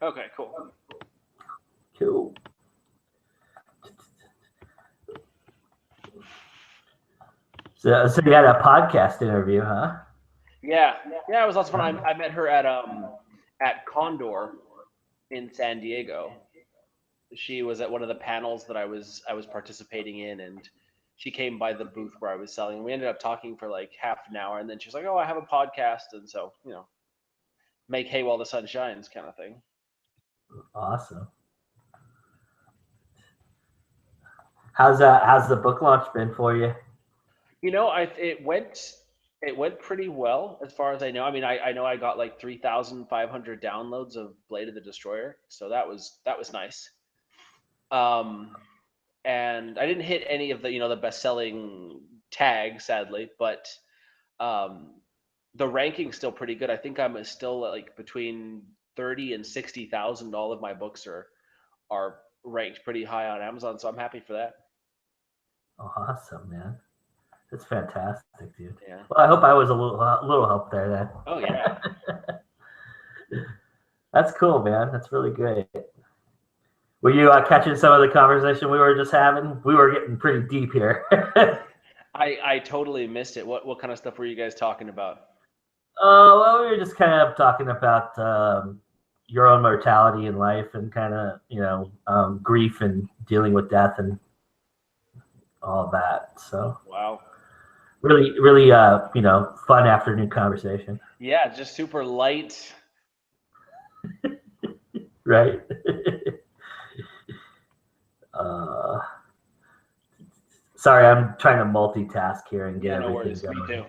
Okay, cool. Cool. So you had a podcast interview, huh? Yeah, it was lots of fun. I met her at Condor in San Diego. She was at one of the panels that I was participating in, and she came by the booth where I was selling. We ended up talking for like half an hour, and then she's like, "Oh, I have a podcast," and so make hay while the sun shines, kind of thing. Awesome. How's the book launch been for you? It went pretty well as far as I know. I mean, I know I got like 3,500 downloads of Blade of the Destroyer, so that was nice. And I didn't hit any of the the best-selling tags, sadly, but the ranking's still pretty good. I think I'm still like between 30 and 60,000. All of my books are ranked pretty high on Amazon, so I'm happy for that. Awesome, man. That's fantastic, dude. Yeah. Well, I hope I was a little help there then. Oh yeah. That's cool, man. That's really great. Were you catching some of the conversation we were just having? We were getting pretty deep here. I totally missed it. What kind of stuff were you guys talking about? Well, we were just kind of talking about your own mortality in life and kind of grief and dealing with death and all that. So wow, really fun afternoon conversation. Yeah, just super light. Right. Sorry, I'm trying to multitask here and get everything going. Me too.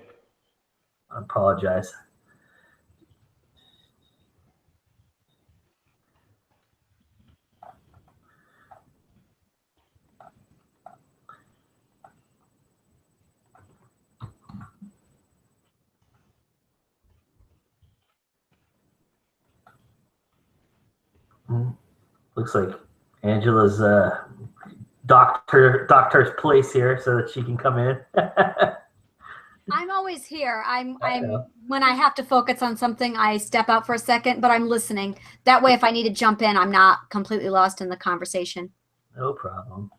I apologize. Looks like Angela's doctor's place here so that she can come in. I'm always here. I'm when I have to focus on something, I step out for a second, but I'm listening. That way, if I need to jump in, I'm not completely lost in the conversation. No problem.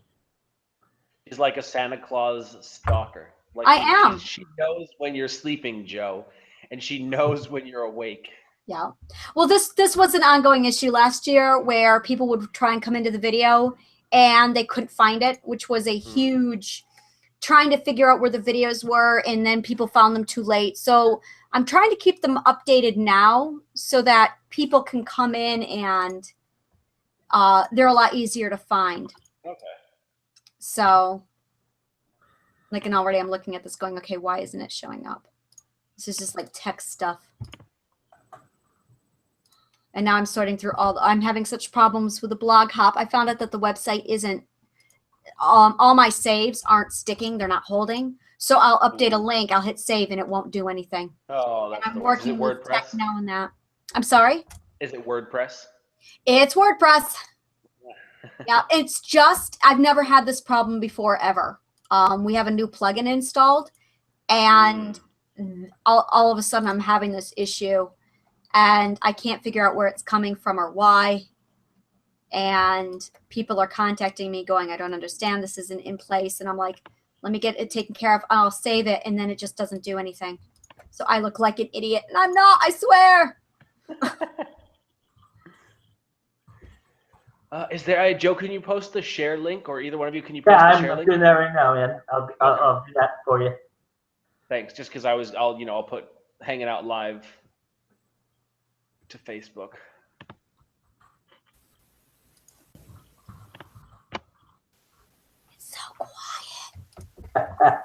She's like a Santa Claus stalker. Like I am. She knows when you're sleeping, Joe, and she knows when you're awake. Yeah. Well, this was an ongoing issue last year where people would try and come into the video and they couldn't find it, which was a huge trying to figure out where the videos were, and then people found them too late. So I'm trying to keep them updated now so that people can come in and they're a lot easier to find. Okay. So like, and already I'm looking at this going, okay, why isn't it showing up? This is just like text stuff. And now I'm sorting through I'm having such problems with the blog hop. I found out that the website isn't, all my saves aren't sticking. They're not holding. So I'll update a link. I'll hit save and it won't do anything. Oh, that's and I'm working with tech now on that. I'm sorry? Is it WordPress? It's WordPress. Yeah, it's just, I've never had this problem before ever. We have a new plugin installed and all of a sudden I'm having this issue. And I can't figure out where it's coming from or why. And people are contacting me going, I don't understand. This isn't in place. And I'm like, let me get it taken care of. I'll save it. And then it just doesn't do anything. So I look like an idiot. And I'm not, I swear. Is there, Joe, can you post the share link, or either one of you, can you post the share link? I'm doing that right now, man. I'll do that for you. Thanks. Just because I'll put Hanging Out Live to Facebook. It's so quiet.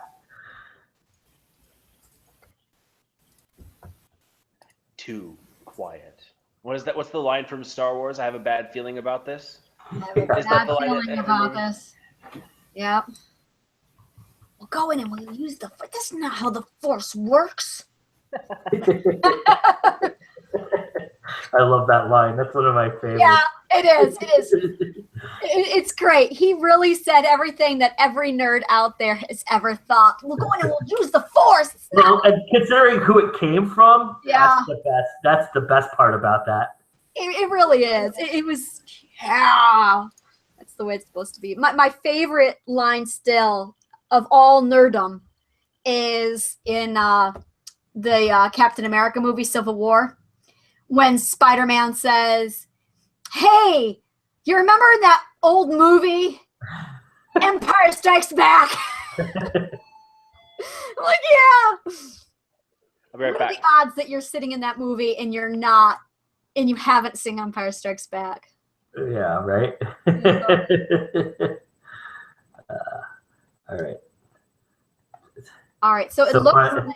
Too quiet. What is that? What's the line from Star Wars? I have a bad feeling about this. I have a bad feeling about this. Yep. We'll go in and we'll use the Force. That's not how the Force works. I love that line. That's one of my favorites. Yeah, it is. It is. It's great. He really said everything that every nerd out there has ever thought. We'll go in and we'll use the Force. Well, and considering who it came from, yeah, that's the best part about that. It really is. It was, yeah. That's the way it's supposed to be. My favorite line still of all nerdom is in the Captain America movie, Civil War, when Spider-Man says, "Hey, you remember that old movie, Empire Strikes Back?" I'm like, yeah. I'll be right What are back. the odds that you're sitting in that movie and you're not, and you haven't seen Empire Strikes Back? Yeah, right. All right. All right, so it So looks my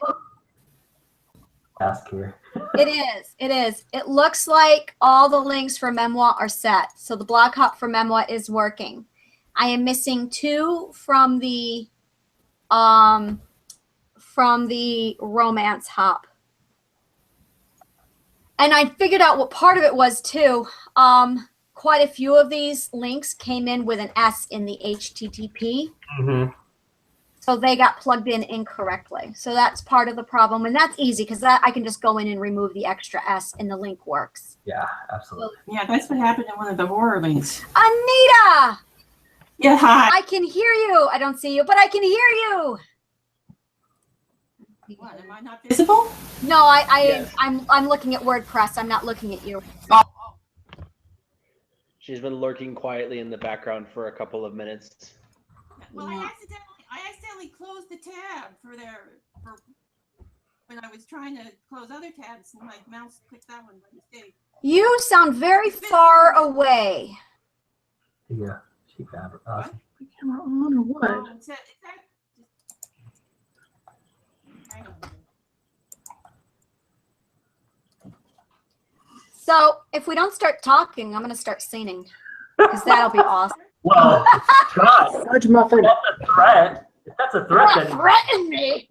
ask here. it is. It is. It looks like all the links for Memoir are set. So the blog hop for Memoir is working. I am missing 2 from the romance hop. And I figured out what part of it was too. Quite a few of these links came in with an S in the HTTP. Mm-hmm. So they got plugged in incorrectly. So that's part of the problem. And that's easy because I can just go in and remove the extra S and the link works. Yeah, absolutely. Yeah, that's what happened in one of the horror links. Anita! Yeah, hi. I can hear you. I don't see you, but I can hear you. What, am I not visible? No, Yes. I'm looking at WordPress. I'm not looking at you. She's been lurking quietly in the background for a couple of minutes. Well, Yeah. I accidentally closed the tab for when I was trying to close other tabs, and my mouse clicked that one by mistake. You sound very far away. Yeah, she found it. Awesome. Camera on or what? Oh, it's that, hang on. So if we don't start talking, I'm going to start singing because that'll be awesome. Well, God, Fudge muffin. that's a threat. If that's a threat, Don't then threaten me.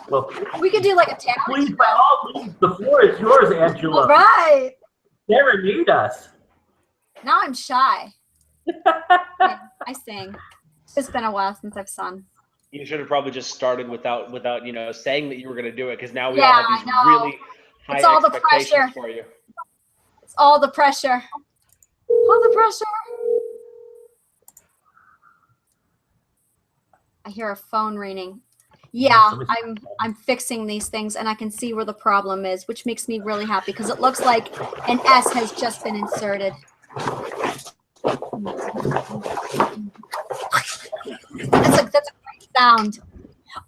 well, We could do like a tag. please, by all means, the floor is yours, Angela. All right. Never need us. Now I'm shy. Yeah, I sing. It's been a while since I've sung. You should have probably just started without saying that you were going to do it, because now we Yeah, all have these I know. really high It's all the expectations pressure. for you. It's all the pressure. All the pressure. I hear a phone ringing. Yeah, I'm fixing these things and I can see where the problem is, which makes me really happy because it looks like an S has just been inserted. That's a great sound.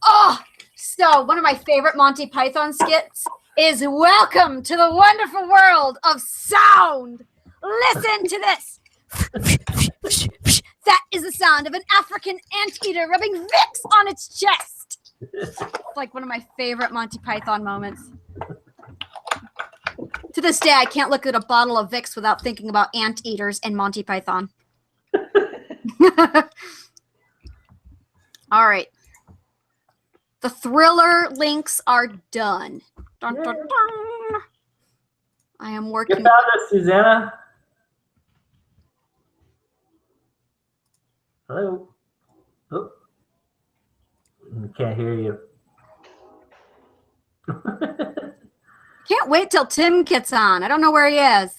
Oh, so one of my favorite Monty Python skits is "Welcome to the wonderful world of sound." Listen to this. That is the sound of an African anteater rubbing Vicks on its chest. It's like one of my favorite Monty Python moments. To this day, I can't look at a bottle of Vicks without thinking about anteaters and Monty Python. All right. The Thriller links are done. Dun, dun, dun. I am You working. found us, Susanna? Hello? Oh. Can't hear you. Can't wait till Tim gets on. I don't know where he is.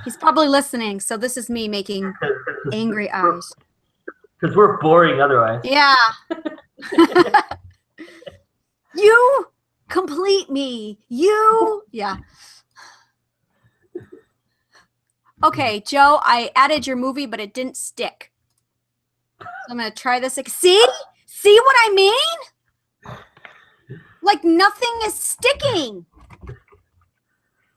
He's probably listening. So this is me making angry eyes. Because we're boring otherwise. Yeah. You complete me. You. Yeah. Okay, Joe, I added your movie, but it didn't stick. So I'm going to try this. See? See what I mean? Like nothing is sticking.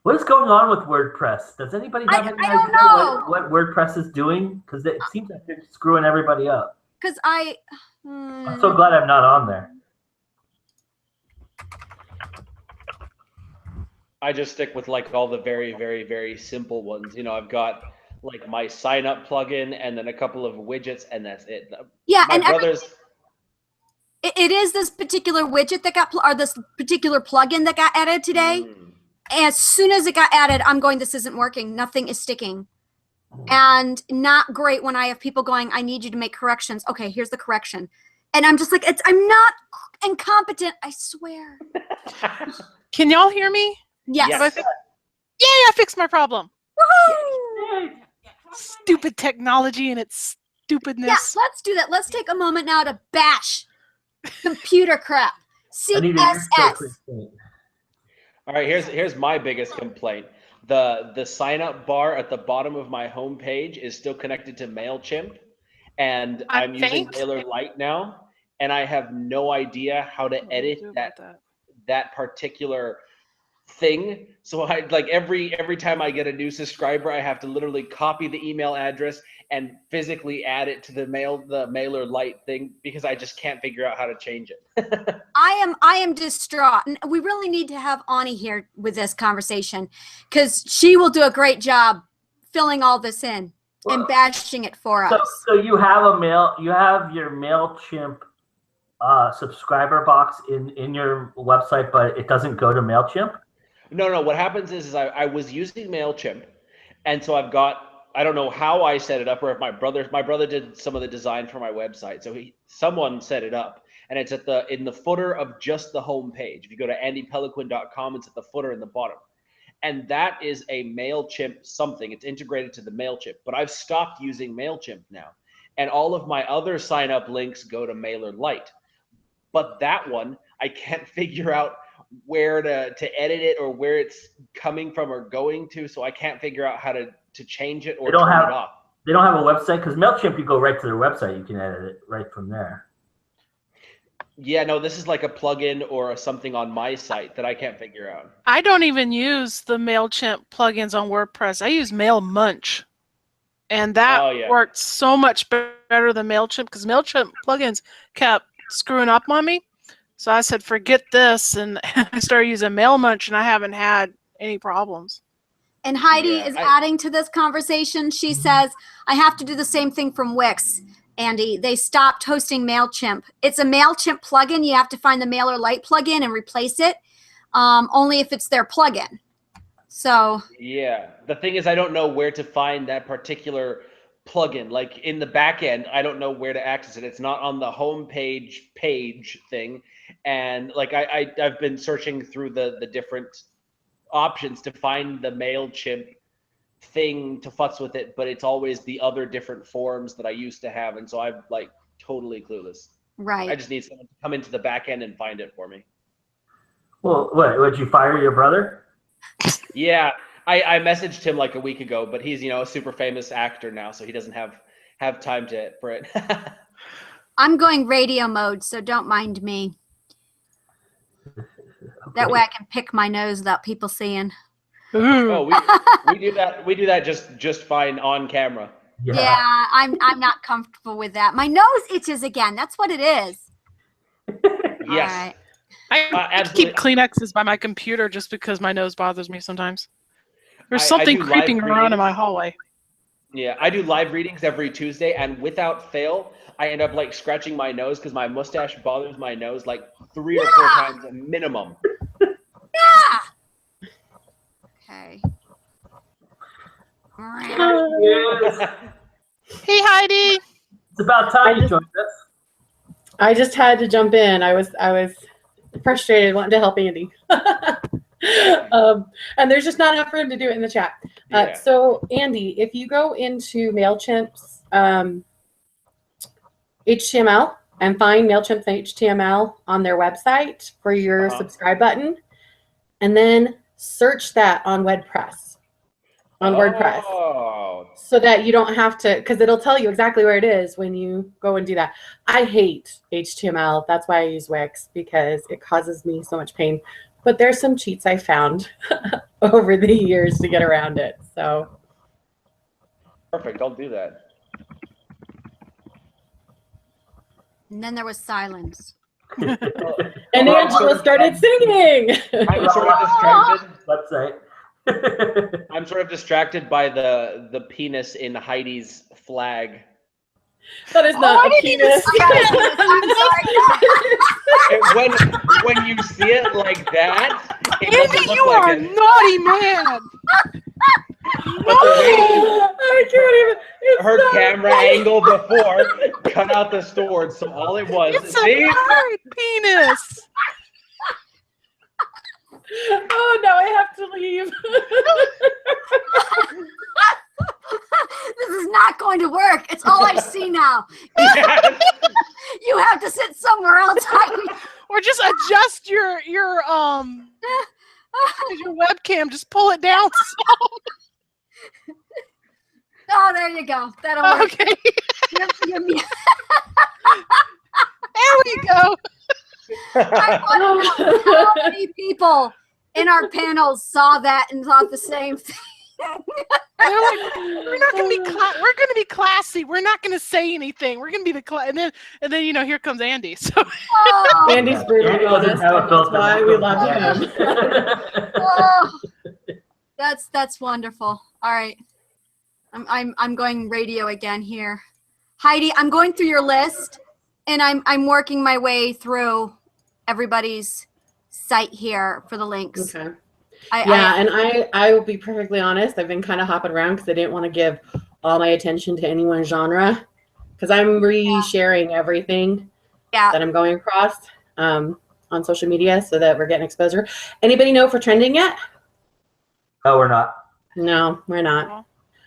What is going on with WordPress? Does anybody have any I don't idea know. what WordPress is doing? Because it seems like they're screwing everybody up. Because I'm so glad I'm not on there. I just stick with like all the very, very, very simple ones. You know, I've got like my sign up plugin and then a couple of widgets, and that's it. yeah, My and brother's it is this particular widget that got, or this particular plugin that got added today. As soon as it got added, I'm going, this isn't working. Nothing is sticking. And not great when I have people going, I need you to make corrections. Okay, here's the correction. And I'm just like, I'm not incompetent, I swear. Can y'all hear me? Yes. Yes. Yay, I fixed my problem. Woohoo! Yeah, try Stupid technology and its stupidness. Yeah, let's do that. Let's take a moment now to bash computer crap. I need a use code CSS. complaint. All right, here's my biggest complaint. The sign up bar at the bottom of my homepage is still connected to MailChimp, and I'm using faint. MailerLite now, and I have no idea how to What do I edit do about that particular thing. So I like every time I get a new subscriber, I have to literally copy the email address and physically add it to the MailerLite thing because I just can't figure out how to change it. I am distraught. And we really need to have Ani here with this conversation because she will do a great job filling all this in and bashing it for us. So you have your MailChimp subscriber box in your website, but it doesn't go to MailChimp? No. What happens is I was using MailChimp, and so I've got, I don't know how I set it up, or if my brother did some of the design for my website. So someone set it up, and it's in the footer of just the home page. If you go to andypeliquin.com, it's at the footer in the bottom. And that is a MailChimp something. It's integrated to the MailChimp, but I've stopped using MailChimp now. And all of my other sign up links go to MailerLite. But that one, I can't figure out where to edit it or where it's coming from or going to. So I can't figure out how to change it or turn it off. They don't have a website? Because MailChimp, you go right to their website. You can edit it right from there. Yeah, no, this is like a plugin or something on my site that I can't figure out. I don't even use the MailChimp plugins on WordPress. I use MailMunch. And that worked so much better than MailChimp because MailChimp plugins kept screwing up on me. So I said, forget this. And I started using MailMunch and I haven't had any problems. And Heidi is adding to this conversation. She says, I have to do the same thing from Wix, Andy. They stopped hosting MailChimp. It's a MailChimp plugin. You have to find the MailerLite plugin and replace it, only if it's their plugin. So yeah, the thing is, I don't know where to find that particular plugin. Like in the back end, I don't know where to access it. It's not on the home page thing. And like I've been searching through the different options to find the MailChimp thing to futz with it, but it's always the other different forms that I used to have, and so I'm like totally clueless. Right. I just need someone to come into the back end and find it for me. Well, would you fire your brother? Yeah, I messaged him like a week ago, but he's a super famous actor now, so he doesn't have time for it. I'm going radio mode, so don't mind me. That way I can pick my nose without people seeing. Oh, we do that. We do that just fine on camera. Yeah, I'm not comfortable with that. My nose itches again. That's what it is. Yes. All right. I keep Kleenexes by my computer just because my nose bothers me sometimes. There's something creeping around in my hallway. Yeah, I do live readings every Tuesday, and without fail, I end up like scratching my nose because my mustache bothers my nose like 3 or 4 times minimum. Yeah. Okay. Hey, Heidi. It's about time you joined us. I just had to jump in. I was frustrated, wanting to help Andy. And there's just not enough room to do it in the chat. So Andy, if you go into MailChimp's HTML and find MailChimp HTML on their website for your subscribe button, and then search that on WordPress. WordPress. So that you don't have to, because it'll tell you exactly where it is when you go and do that. I hate HTML. That's why I use Wix, because it causes me so much pain. But there's some cheats I found over the years to get around it. So perfect. I'll do that. And then there was silence. And Angela started singing. I'm sort of distracted. Let's say. I'm sort of distracted by the penis in Heidi's flag. That is not a penis. When you see it like that, it Andy, you like are a naughty man. But the way I can't even. her camera angle before cut out the sword, so all it was. It's a bird penis. Oh, now I have to leave. This is not going to work. It's all I see now. You have to sit somewhere else. Or just adjust your webcam. Just pull it down. Oh, there you go. That'll work. Okay. You're There we go. I want to know how many people in our panels saw that and thought the same thing. They're like, we're not going to be we're going to be classy. We're not going to say anything. We're going to be the and then here comes Andy. So Andy's brutal. That's why we love him. Oh, that's wonderful. All right, I'm going radio again here. Heidi, I'm going through your list, and I'm working my way through everybody's site here for the links. Okay. I will be perfectly honest. I've been kind of hopping around because I didn't want to give all my attention to any one genre, because I'm resharing everything that I'm going across on social media so that we're getting exposure. Anybody know if we're trending yet? No, we're not. No, we're not.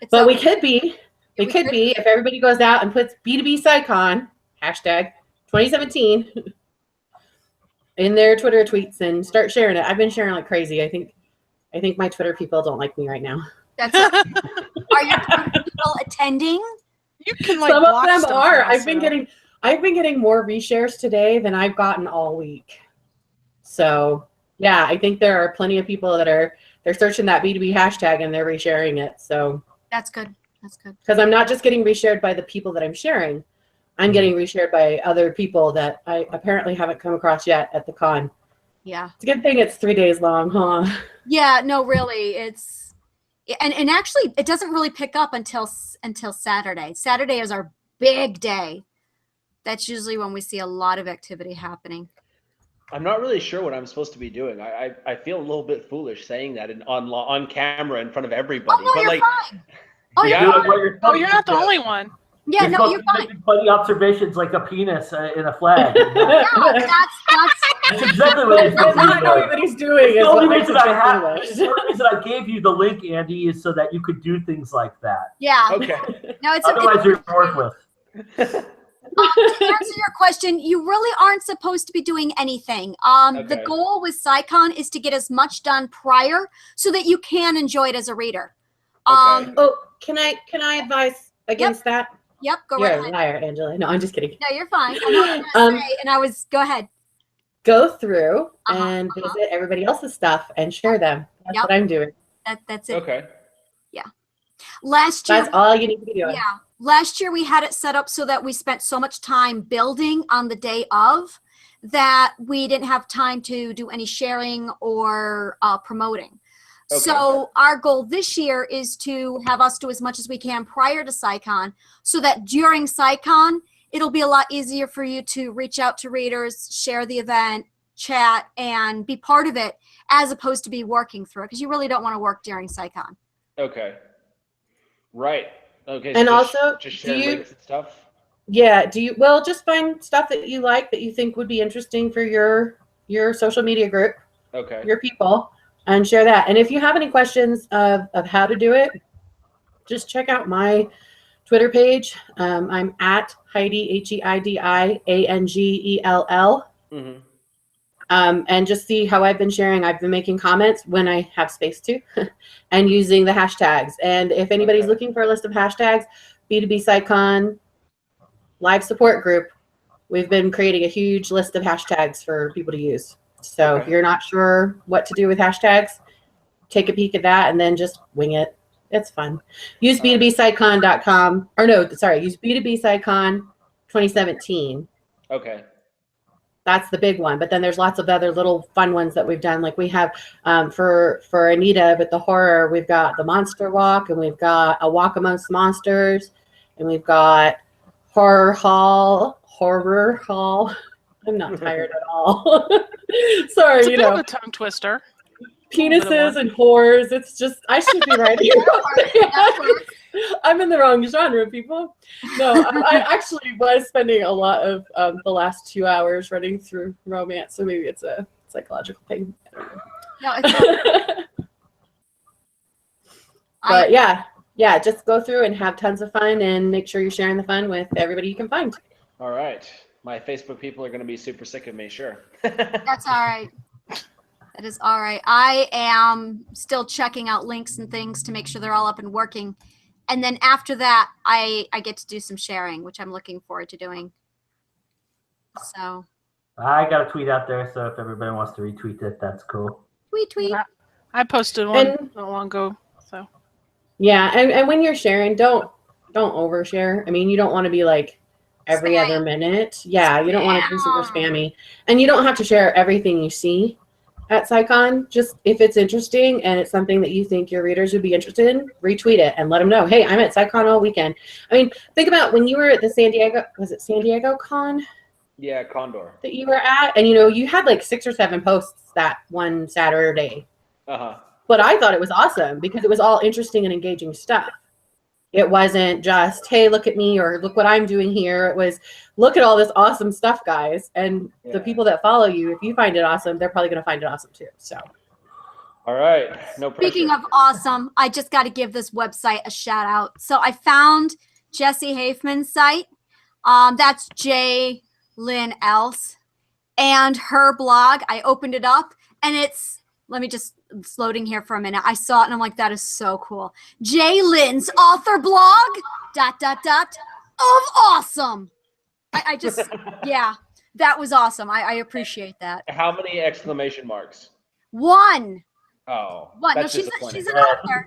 But we could be. We could be if everybody goes out and puts B2B SciCon #2017 in their Twitter tweets and start sharing it. I've been sharing like crazy. I think my Twitter people don't like me right now. That's are your people attending? You can some of them are. I've been getting more reshares today than I've gotten all week. So yeah, I think there are plenty of people that they're searching that B2B hashtag and they're resharing it. So that's good. That's good. Because I'm not just getting reshared by the people that I'm sharing. I'm getting reshared by other people that I apparently haven't come across yet at the con. Yeah. It's a good thing it's 3 days long, huh? Yeah, no, really. It's and actually it doesn't really pick up until Saturday. Saturday is our big day. That's usually when we see a lot of activity happening. I'm not really sure what I'm supposed to be doing. I feel a little bit foolish saying that on camera in front of everybody. Oh, no, you're fine. Oh, yeah. You're not the only one. Yeah, no, you're fine. Funny observations like a penis in a flag. No, that's exactly what he's doing. The only reason I gave you the link, Andy, is so that you could do things like that. Yeah. Okay. No, otherwise you're worthless. To answer your question, you really aren't supposed to be doing anything. The goal with SciCon is to get as much done prior so that you can enjoy it as a reader. Can I advise against that? Yep, go You're right a liar, Angela. No, I'm just kidding. No, you're fine. I know what you're gonna say, and go ahead. Go through and visit everybody else's stuff and share them. That's what I'm doing. That's it. Okay. Yeah. Last year. That's all you need to be doing. Yeah. Last year we had it set up so that we spent so much time building on the day of that we didn't have time to do any sharing or promoting. Okay. So our goal this year is to have us do as much as we can prior to SciCon so that during SciCon, it'll be a lot easier for you to reach out to readers, share the event, chat, and be part of it as opposed to be working through it because you really don't want to work during SciCon. Okay. Right. Okay. So and also, just share links and stuff? Yeah. Just find stuff that you like that you think would be interesting for your social media group. Okay. Your people. And share that. And if you have any questions of how to do it, just check out my Twitter page. I'm at Heidi, HEIDIANGELL. Mm-hmm. And just see how I've been sharing. I've been making comments when I have space to and using the hashtags. And if anybody's looking for a list of hashtags, B2B SciCon live support group, we've been creating a huge list of hashtags for people to use. So if you're not sure what to do with hashtags, take a peek at that and then just wing it. It's fun. Use b2bscicon.com use B2B SciCon 2017. Okay. That's the big one. But then there's lots of other little fun ones that we've done. Like we have for Anita with the horror, we've got the Monster Walk and we've got a Walk Amongst Monsters and we've got Horror Hall. I'm not tired at all. Sorry, it's a bit of a tongue twister. Penises and whores. It's just I should be writing. I'm in the wrong genre, people. No, I actually was spending a lot of the last 2 hours running through romance, so maybe it's a psychological thing. No, it's But yeah, just go through and have tons of fun and make sure you're sharing the fun with everybody you can find. All right. My Facebook people are going to be super sick of me, sure. That's all right. That is all right. I am still checking out links and things to make sure they're all up and working. And then after that, I get to do some sharing, which I'm looking forward to doing. So I got a tweet out there, so if everybody wants to retweet it, that's cool. tweet. I posted one not long ago. So yeah, and when you're sharing, don't overshare. I mean, you don't want to be like every other minute. Yeah, you don't want to be super spammy. And you don't have to share everything you see at SciCon. Just if it's interesting and it's something that you think your readers would be interested in, retweet it and let them know, hey, I'm at SciCon all weekend. I mean, think about when you were at the San Diego Con? Yeah, Condor. That you were at, and you had like 6 or 7 posts that one Saturday. Uh-huh. But I thought it was awesome because it was all interesting and engaging stuff. It wasn't just, hey, look at me, or look what I'm doing here. It was, look at all this awesome stuff, guys. And the people that follow you, if you find it awesome, they're probably going to find it awesome too. So, all right. No pressure. Speaking of awesome, I just got to give this website a shout out. So I found Jesse Hafman's site. That's J. Lynn Else. And her blog, I opened it up and it's it's loading here for a minute. I saw it and I'm like, that is so cool. J. Lynn's author blog, ... of awesome. I just, yeah, that was awesome. I appreciate that. How many exclamation marks? 1. Oh, What? No, that's she's disappointing. an author.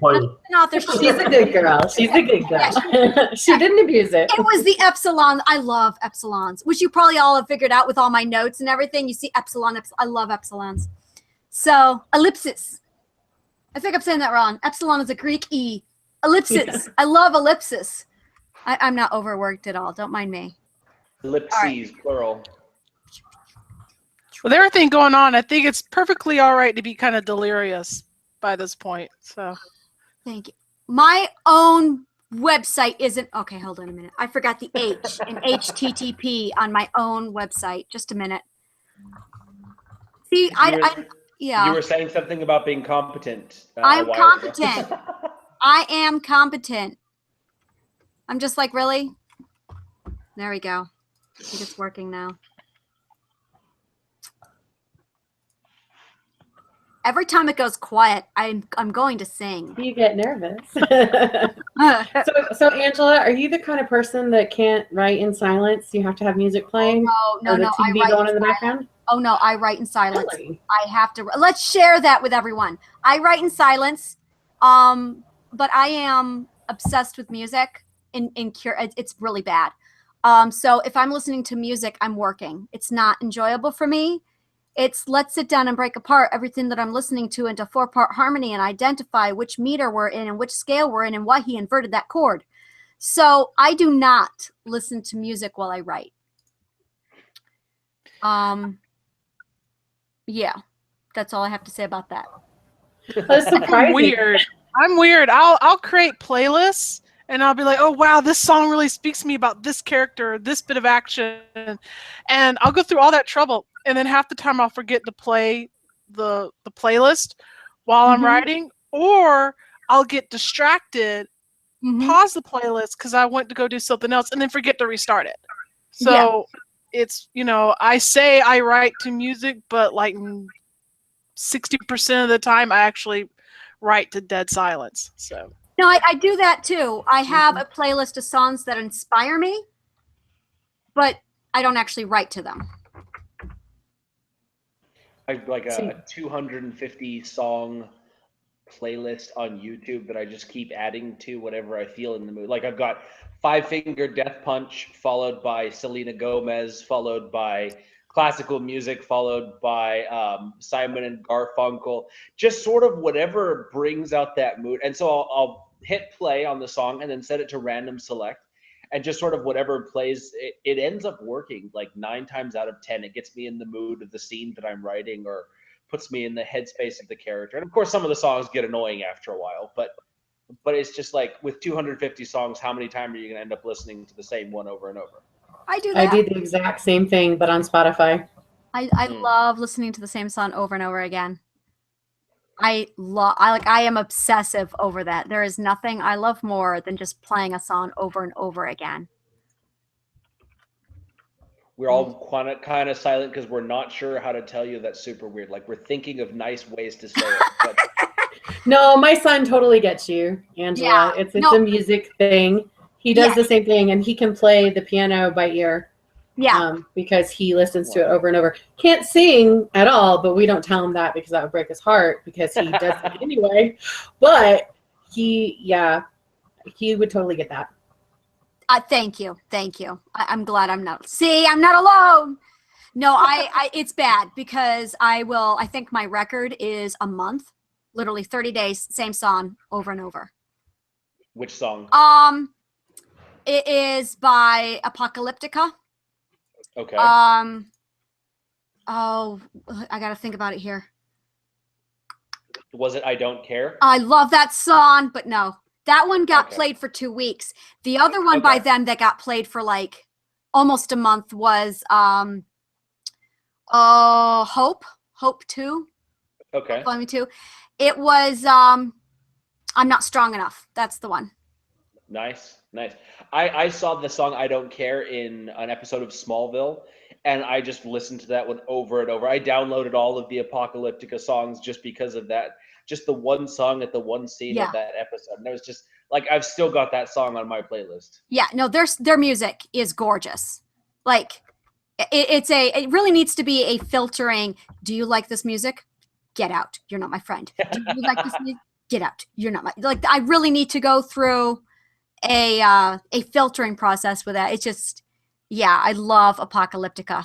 Not an author. she's a good girl. She's a good girl. She didn't abuse it. It was the epsilon. I love epsilons, which you probably all have figured out with all my notes and everything. You see epsilon. I love epsilons. So ellipsis. I think I'm saying that wrong. Epsilon is a Greek E. Ellipsis. Yeah. I love ellipsis. I'm not overworked at all. Don't mind me. Ellipses, plural. With everything going on, I think it's perfectly all right to be kind of delirious by this point. So, thank you. My own website isn't okay. Hold on a minute. I forgot the H in HTTP on my own website. Just a minute. See, yeah. You were saying something about being competent. I'm competent. I am competent. I'm just like, really? There we go. I think it's working now. Every time it goes quiet, I'm going to sing. You get nervous. So Angela, are you the kind of person that can't write in silence? You have to have music playing? Oh, no, or the TV going in the background? Oh no, I write in silence. Really? I have to. Let's share that with everyone. I write in silence, but I am obsessed with music. It's really bad. So if I'm listening to music, I'm working. It's not enjoyable for me. It's let's sit down and break apart everything that I'm listening to into 4-part harmony and identify which meter we're in and which scale we're in and why he inverted that chord. So I do not listen to music while I write. Yeah, that's all I have to say about that. That's surprising. I'm weird. I'll create playlists and I'll be like, oh wow, this song really speaks to me about this character, this bit of action, and I'll go through all that trouble, and then half the time I'll forget to play the playlist while I'm writing, or I'll get distracted, pause the playlist because I went to go do something else, and then forget to restart it. So it's, I say I write to music, but like 60% of the time I actually write to dead silence. So no, I do that too. I have a playlist of songs that inspire me, but I don't actually write to them. I like a 250 song playlist on YouTube that I just keep adding to whatever I feel in the mood. Like I've got Five Finger Death Punch, followed by Selena Gomez, followed by classical music, followed by Simon and Garfunkel, just sort of whatever brings out that mood. And so I'll hit play on the song and then set it to random select, and just sort of whatever plays, it ends up working like 9 times out of 10. It gets me in the mood of the scene that I'm writing, or puts me in the headspace of the character. And of course, some of the songs get annoying after a while, but it's just like with 250 songs, how many times are you going to end up listening to the same one over and over? I do that. I do the exact same thing, but on Spotify. I love listening to the same song over and over again. I am obsessive over that. There is nothing I love more than just playing a song over and over again. We're all kind of silent because we're not sure how to tell you that's super weird. Like, we're thinking of nice ways to say it. But... No, my son totally gets you, Angela. Yeah, It's a music thing. He does the same thing, and he can play the piano by ear. Yeah. Because he listens to it over and over. Can't sing at all, but we don't tell him that because that would break his heart because he does it anyway. But he would totally get that. Thank you. I'm glad I'm not alone. No, it's bad because I think my record is a month, literally 30 days, same song over and over. Which song? It is by Apocalyptica. Okay. Oh, I got to think about it here. Was it I Don't Care? I love that song, but no. That one got played for 2 weeks. The other one by them that got played for like almost a month was Hope 2. Okay. Hope Me Too. It was I'm Not Strong Enough. That's the one. Nice. I saw the song I Don't Care in an episode of Smallville, and I just listened to that one over and over. I downloaded all of the Apocalyptica songs just because of that. Just the one song at the one scene of that episode. And it was just like, I've still got that song on my playlist. Yeah, no, their music is gorgeous. Like it really needs to be a filtering. Do you like this music? Get out. You're not my friend. Do you like this music? Get out. You're not my, like, I really need to go through a filtering process with that. It's just, I love Apocalyptica.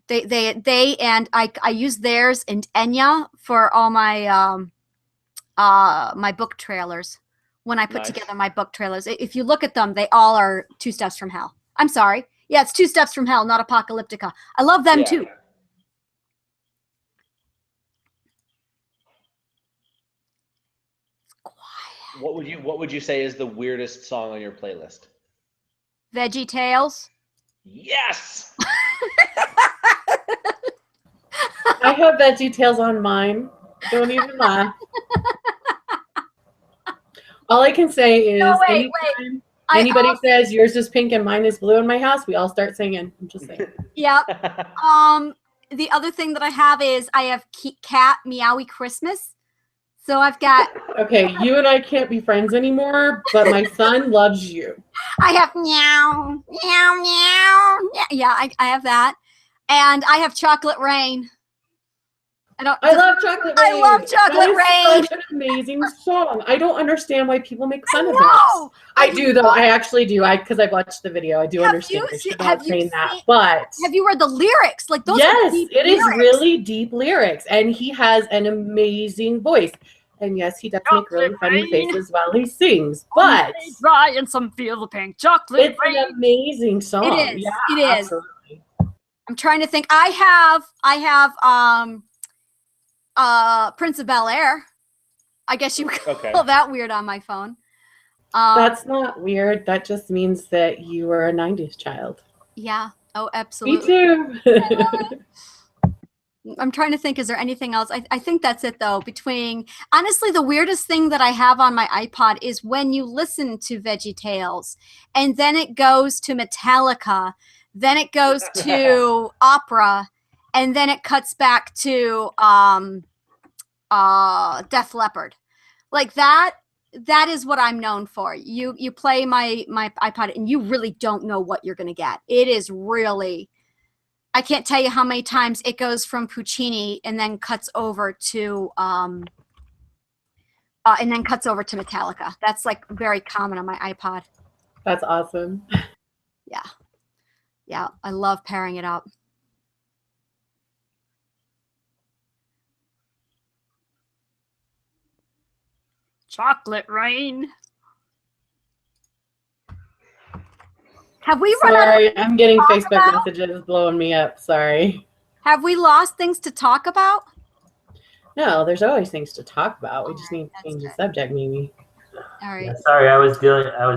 They and I use theirs and Enya for all my my book trailers. When I put together my book trailers, if you look at them, they all are 2 Steps from Hell. I'm sorry. Yeah, it's 2 Steps from Hell, not Apocalyptica. I love them too. Quiet. What would you say is the weirdest song on your playlist? Veggie Tales. Yes. I have Veggie Tales on mine. Don't even laugh. All I can say is anytime anybody says yours is pink and mine is blue in my house, we all start singing. I'm just saying. Yeah. The other thing that I have is I have Cat Meowie Christmas. So I've got. Okay, you and I can't be friends anymore, but my son loves you. I have meow, meow, meow. Yeah, I have that. And I have Chocolate Rain. I love Chocolate Rain. I love Chocolate Rain. Such an amazing song. I don't understand why people make fun of it. I do though. I actually do. Because I've watched the video. I do understand. I should not saying that. But have you read the lyrics? Like those. Yes, it is really deep lyrics, and he has an amazing voice. And yes, he does make really funny faces while he sings. But dry and some feel the pink chocolate. It's an amazing song. It is. Yeah, it is. Absolutely. I'm trying to think. I have Prince of Bel-Air. I guess you call that weird on my phone. That's not weird. That just means that you were a 90s child. Yeah. Oh, absolutely. Me too. I'm trying to think, is there anything else? I think that's it though. Honestly, the weirdest thing that I have on my iPod is when you listen to Veggie Tales and then it goes to Metallica, then it goes to opera, and then it cuts back to Def Leppard. Like that is what I'm known for. You play my iPod and you really don't know what you're going to get. It is really, I can't tell you how many times it goes from Puccini and then cuts over to Metallica. That's like very common on my iPod. That's awesome. Yeah. Yeah, I love pairing it up. Chocolate Rain. Have we run out of I'm getting Facebook messages blowing me up. Sorry. Have we lost things to talk about? No, there's always things to talk about. We just need to change the subject, maybe. All right. Yeah, sorry, I was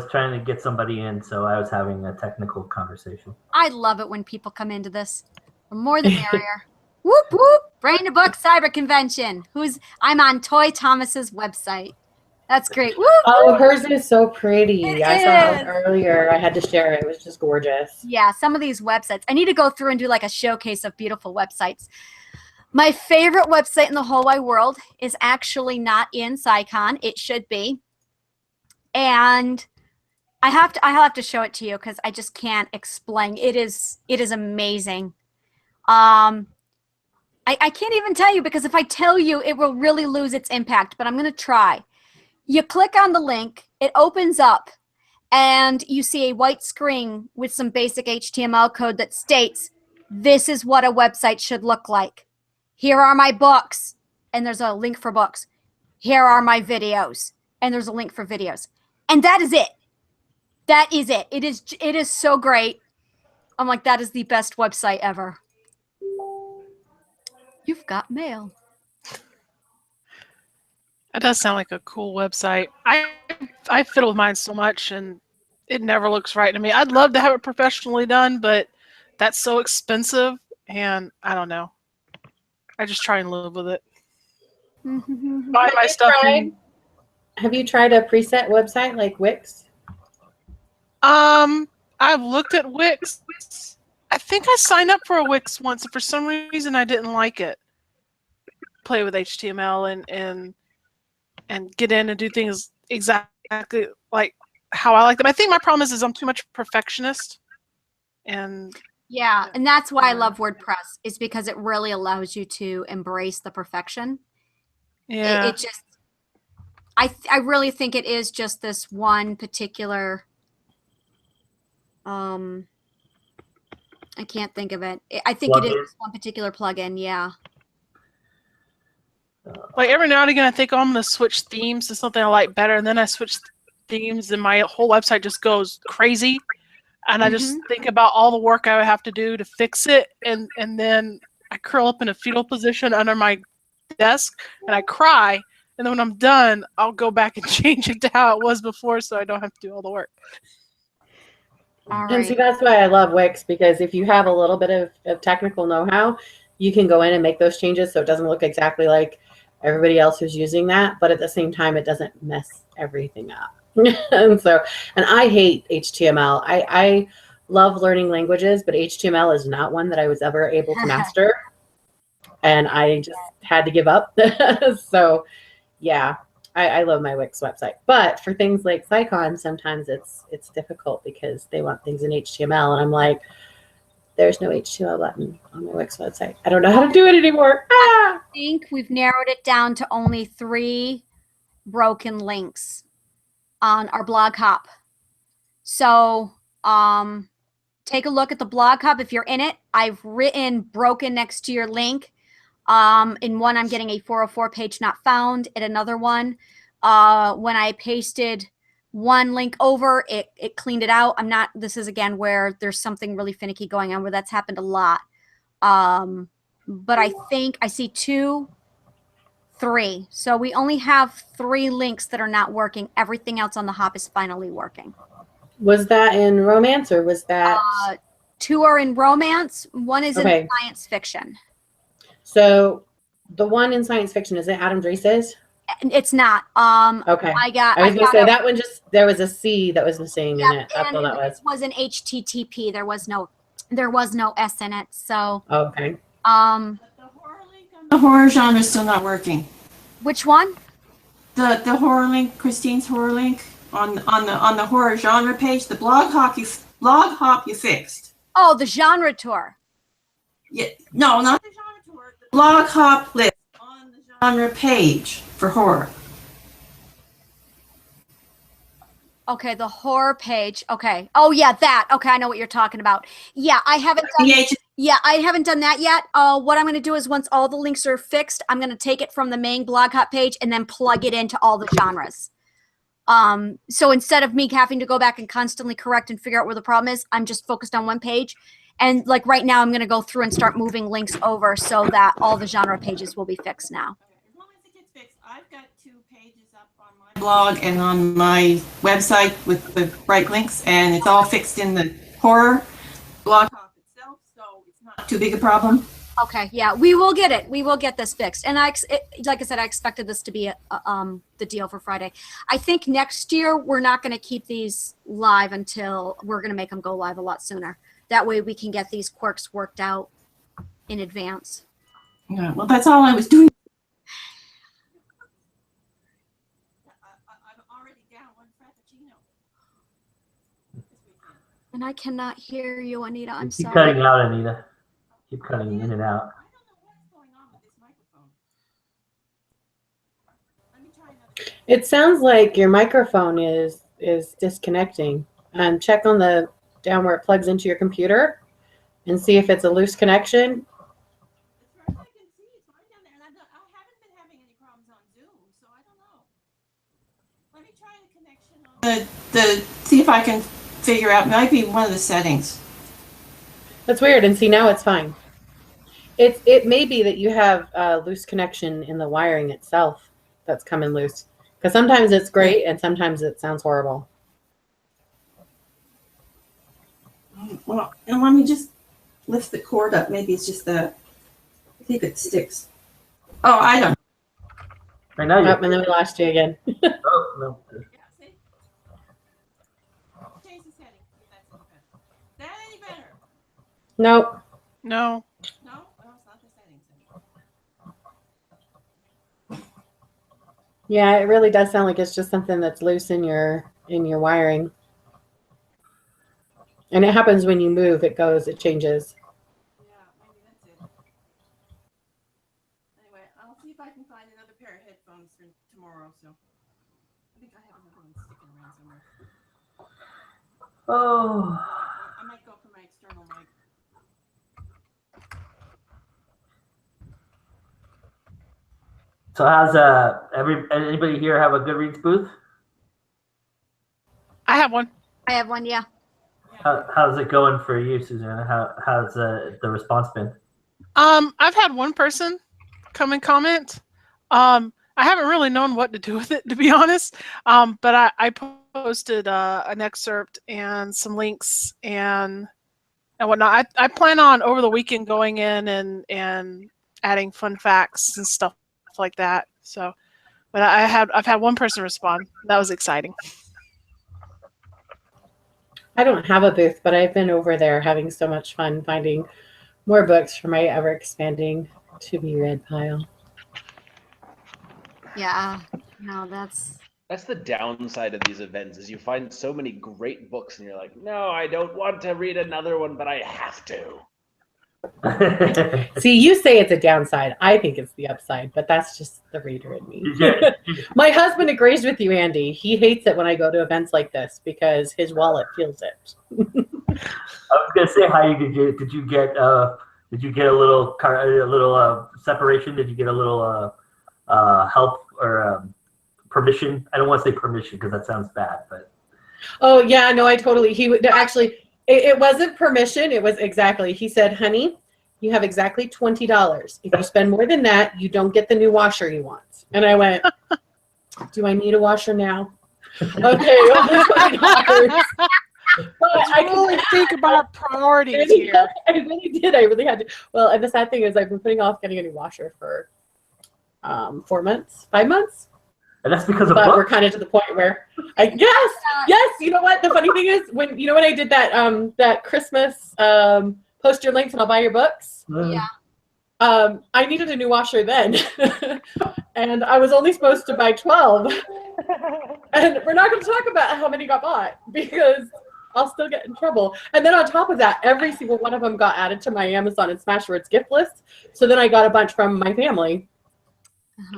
trying to get somebody in, so I was having a technical conversation. I love it when people come into this. The more the merrier. Whoop whoop. Brain to Book Cyber Convention. I'm on Toy Thomas's website. That's great. Woo! Oh, hers is so pretty. I saw it is. earlier. I had to share it. It was just gorgeous. Yeah, some of these websites. I need to go through and do like a showcase of beautiful websites. My favorite website in the whole wide world is actually not in SciCon. It should be. And I have to show it to you because I just can't explain. It is amazing. I can't even tell you because if I tell you, it will really lose its impact, but I'm going to try. You click on the link, it opens up, and you see a white screen with some basic HTML code that states, this is what a website should look like. Here are my books, and there's a link for books. Here are my videos, and there's a link for videos. And that is it. That is it. It is so great. I'm like, that is the best website ever. You've got mail. That does sound like a cool website. I fiddle with mine so much, and it never looks right to me. I'd love to have it professionally done, but that's so expensive, and I don't know. I just try and live with it. Buy my stuff. Have you tried a preset website like Wix? I've looked at Wix. I think I signed up for a Wix once, and for some reason I didn't like it. Play with HTML and get in and do things exactly like how I like them. I think my problem is I'm too much perfectionist. And yeah, and that's why I love WordPress, is because it really allows you to embrace the perfection. Yeah. It just, I really think it is just this one particular, I can't think of it. I think it is one particular plugin, yeah. Like every now and again, I think, oh, I'm going to switch themes to something I like better, and then I switch themes, and my whole website just goes crazy. And I just think about all the work I would have to do to fix it, and then I curl up in a fetal position under my desk, and I cry. And then when I'm done, I'll go back and change it to how it was before, so I don't have to do all the work. All right. And see, that's why I love Wix, because if you have a little bit of technical know-how, you can go in and make those changes so it doesn't look exactly like everybody else who's using that, but at the same time, it doesn't mess everything up. and I hate HTML. I love learning languages, but HTML is not one that I was ever able to master. And I just had to give up. So yeah, I love my Wix website. But for things like SciCon, sometimes it's difficult because they want things in HTML. And I'm like, there's no HTML button on my Wix website. I don't know how to do it anymore. I think we've narrowed it down to only 3 broken links on our Blog Hop. So take a look at the Blog Hop if you're in it. I've written broken next to your link. In one, I'm getting a 404 page not found. In another one, when I pasted one link over, it cleaned it out. This is again where there's something really finicky going on, where that's happened a lot. But I think I see 2, 3. So we only have 3 links that are not working. Everything else on the hop is finally working. Was that in romance, or was that? 2 are in romance. 1 is in science fiction. So the one in science fiction, is it Adam Drees's? It's not. Okay. I was going to say that one there was a C that was missing in it. That's all that was. It was an HTTP. There was no S in it. So. Okay. The horror link on the horror genre is still not working. Which one? The horror link, Christine's horror link on the horror genre page. The blog hop you fixed. Oh, the genre tour. Yeah, no, not the genre tour. The blog hop list on the genre page for horror. Okay, the horror page. Okay. Oh yeah, that. Okay, I know what you're talking about. Yeah, I haven't done that yet. What I'm going to do is once all the links are fixed, I'm going to take it from the main Blog Hop page and then plug it into all the genres. So instead of me having to go back and constantly correct and figure out where the problem is, I'm just focused on one page. And like right now, I'm going to go through and start moving links over so that all the genre pages will be fixed now. As long as it gets fixed, I've got 2 pages up on my blog and on my website with the right links, and it's all fixed in the horror blog hop itself, so it's not too big a problem. Okay, yeah, we will get it. We will get this fixed. And like I said, I expected this to be the deal for Friday. I think next year we're not going to keep these live until we're going to make them go live a lot sooner. That way we can get these quirks worked out in advance. Yeah, well, that's all I was doing. I'm already down one frappuccino this weekend. And I cannot hear you, Anita. I'm Keep sorry. cutting out, Anita. Keep cutting in and out. I don't know what's going on with this microphone. Let me try another. It sounds like your microphone is disconnecting. Check on the down where it plugs into your computer and see if it's a loose connection. As far as I can see, it's fine down there, and I haven't been having any problems on Zoom, so I don't know. Let me try the connection on see if I can figure out. Might be one of the settings. That's weird. And see, now it's fine. It may be that you have a loose connection in the wiring itself that's coming loose. Because sometimes it's great and sometimes it sounds horrible. Well, and let me just lift the cord up. Maybe it's just that. I think it sticks. Oh, I don't. Right now, Oh, and then we lost you again. oh, no. Yeah, see? Change the setting. See if that's any better. That any better? Nope. No. No? Well, it's not the settings anymore. Yeah, it really does sound like it's just something that's loose in your wiring. And it happens when you move, it changes. Yeah, maybe that's it. Anyway, I'll see if I can find another pair of headphones for tomorrow. So I think I have another one sticking around somewhere. Oh. I might go for my external mic. So how's anybody here have a Goodreads booth? I have one. I have one, yeah. How's it going for you, Susanna? How's the response been? I've had one person come and comment. I haven't really known what to do with it, to be honest. But I posted an excerpt and some links and whatnot. I plan on over the weekend going in and adding fun facts and stuff like that. So, but I've had one person respond. That was exciting. I don't have a booth, but I've been over there having so much fun finding more books for my ever expanding to be read pile. Yeah. No, that's the downside of these events is you find so many great books and you're like, no, I don't want to read another one, but I have to. See, you say it's a downside. I think it's the upside, but that's just the reader in me. My husband agrees with you, Andy. He hates it when I go to events like this because his wallet feels it. I was gonna say, how did you get a little separation? Did you get a little help or permission? I don't want to say permission because that sounds bad, but oh yeah, no, I totally. He would actually. It wasn't permission. It was exactly. He said, "Honey, you have exactly $20. If you spend more than that, you don't get the new washer you want." And I went, "Do I need a washer now?" Okay, $20. I can really think about priorities here. I really did. I really had to. Well, and the sad thing is, I've been putting off getting a new washer for 5 months. and that's because of But books. we're kind of to the point where, yes. You know what? The funny thing is, when I did that that Christmas post your links and I'll buy your books. yeah. I needed a new washer then, and I was only supposed to buy 12. And we're not going to talk about how many got bought because I'll still get in trouble. And then on top of that, every single one of them got added to my Amazon and Smashwords gift list. So then I got a bunch from my family.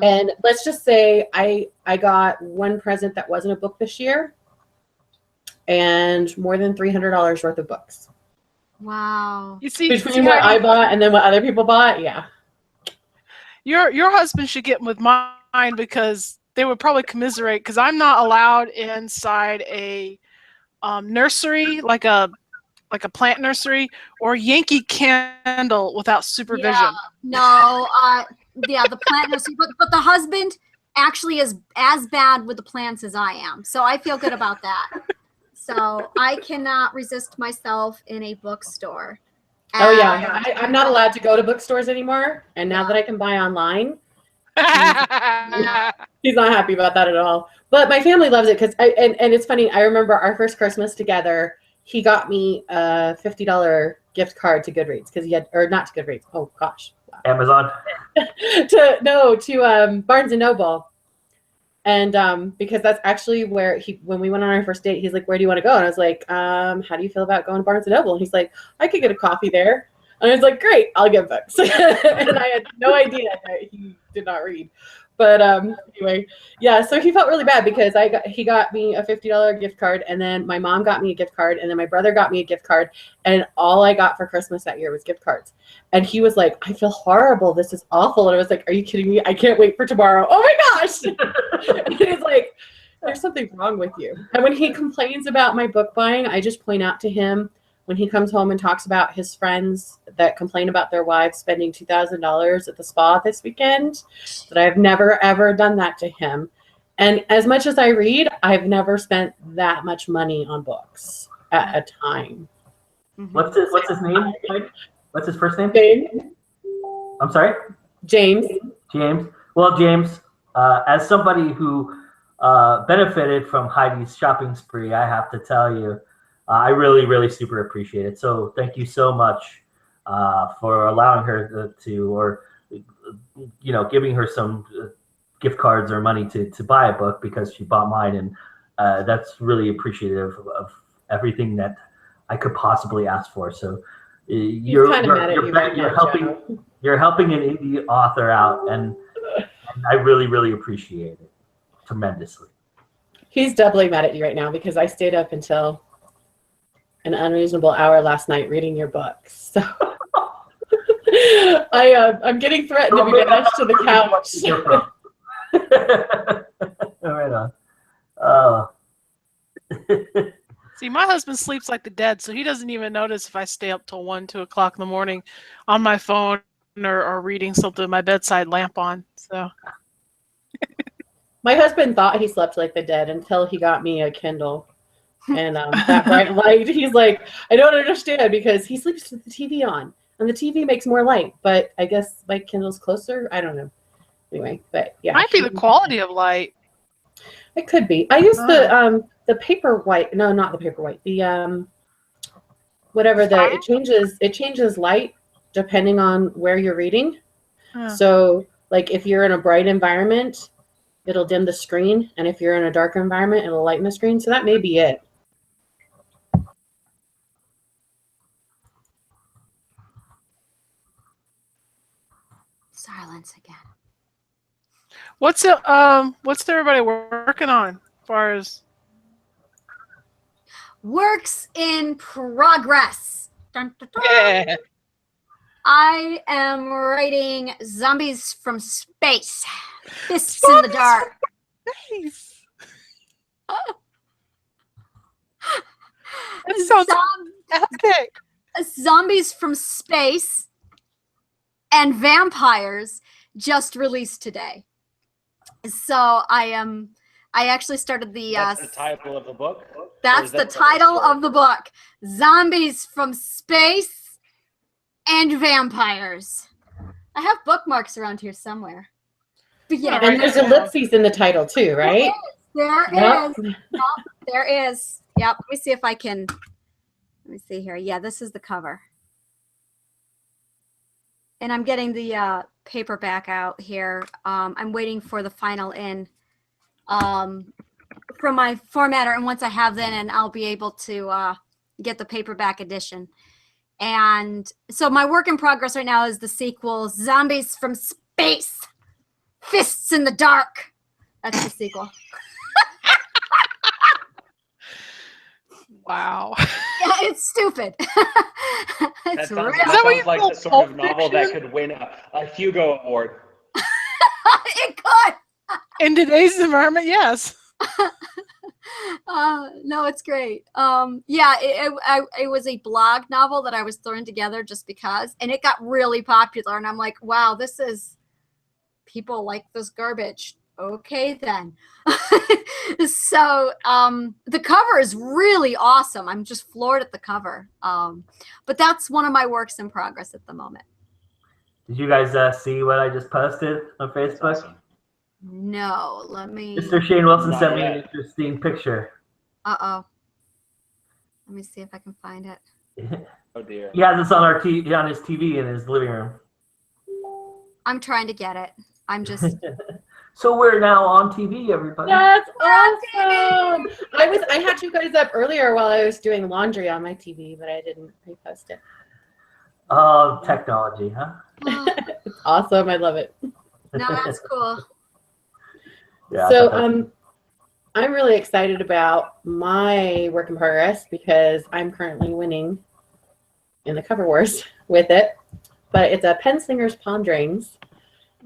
And let's just say I got one present that wasn't a book this year and more than $300 worth of books. Wow. You see, Between what I bought and then what other people bought, yeah. Your husband should get with mine because they would probably commiserate because I'm not allowed inside a nursery, like a plant nursery or Yankee Candle without supervision. Yeah, no, the plant nursery, but the husband actually is as bad with the plants as I am. So I feel good about that. So I cannot resist myself in a bookstore. Oh yeah, I'm not allowed to go to bookstores anymore, and now that I can buy online, he's not happy about that at all. But my family loves it because and it's funny. I remember our first Christmas together. He got me a $50 gift card to Goodreads because he had, or not to Goodreads. Oh gosh, Amazon. to Barnes and Noble. And because that's actually where when we went on our first date, he's like, "Where do you want to go?" And I was like, "How do you feel about going to Barnes and Noble?" And he's like, "I could get a coffee there." And I was like, "Great, I'll get books." And I had no idea that he did not read. But anyway, yeah. So he felt really bad because he got me a $50 gift card, and then my mom got me a gift card, and then my brother got me a gift card, and all I got for Christmas that year was gift cards. And he was like, "I feel horrible. This is awful." And I was like, "Are you kidding me? I can't wait for tomorrow." Oh my gosh! And he's like, "There's something wrong with you." And when he complains about my book buying, I just point out to him when he comes home and talks about his friends that complain about their wives spending $2,000 at the spa this weekend, that I've never, ever done that to him. And as much as I read, I've never spent that much money on books at a time. What's his name? What's his first name? James. I'm sorry? James. James. Well, James, as somebody who benefited from Heidi's shopping spree, I have to tell you, I really, really super appreciate it. So thank you so much for allowing her or giving her some gift cards or money to buy a book because she bought mine. And that's really appreciative of everything that I could possibly ask for. So you're helping an indie author out, and I really, really appreciate it tremendously. He's doubly mad at you right now because I stayed up until an unreasonable hour last night reading your books. So I'm getting threatened to be banished to the couch. Right on. See, my husband sleeps like the dead, so he doesn't even notice if I stay up till 1, 2 o'clock in the morning on my phone or reading something with my bedside lamp on. So my husband thought he slept like the dead until he got me a Kindle. And that bright light, he's like, I don't understand because he sleeps with the TV on and the TV makes more light, but I guess my Kindle's closer. I don't know. Anyway, but yeah. Might be the quality of light. It could be. I use the Paperwhite. No, not the Paperwhite. The whatever it changes light depending on where you're reading. So like if you're in a bright environment, it'll dim the screen, and if you're in a dark environment, it'll lighten the screen. So that may be it. Silence again. What's everybody working on as far as works in progress? Dun, dun, dun. Yeah. I am writing Zombies from Space. Fists in the dark. Nice. That sounds epic. Zombies from Space and Vampires just released today. So I actually started the. That's the title of the book. That's the title of the book: Zombies from Space and Vampires. I have bookmarks around here somewhere. But yeah, and there's ellipses in the title too, right? There is. Yep, there is. Yep. Let me see if I can. Let me see here. Yeah, this is the cover. And I'm getting the paperback out here. I'm waiting for the final in from my formatter, and once I have that in, I'll be able to get the paperback edition. And so my work in progress right now is the sequel, Zombies from Space, Fists in the Dark. That's the sequel. Wow. Yeah, it's stupid. That sounds like the sort of novel that could win a Hugo Award. It could. In today's environment, yes. No, it's great. Yeah, it was a blog novel that I was throwing together just because, and it got really popular. And I'm like, wow, people like this garbage. okay then. So the cover is really awesome. I'm just floored at the cover. But that's one of my works in progress at the moment. Did you guys see what I just posted on Facebook? Awesome. No, let me. Mr. Shane Wilson Not sent me yet. an interesting picture. Uh-oh. Let me see if I can find it. Oh dear. He has this on on his TV in his living room. I'm trying to get it. I'm just. So we're now on TV, everybody. That's awesome. I had you guys up earlier while I was doing laundry on my TV, but I didn't repost it. Oh, technology, huh? It's awesome. I love it. No, that's cool. Yeah, So I'm really excited about my work in progress because I'm currently winning in the cover wars with it. But it's a Penslinger's Ponderings.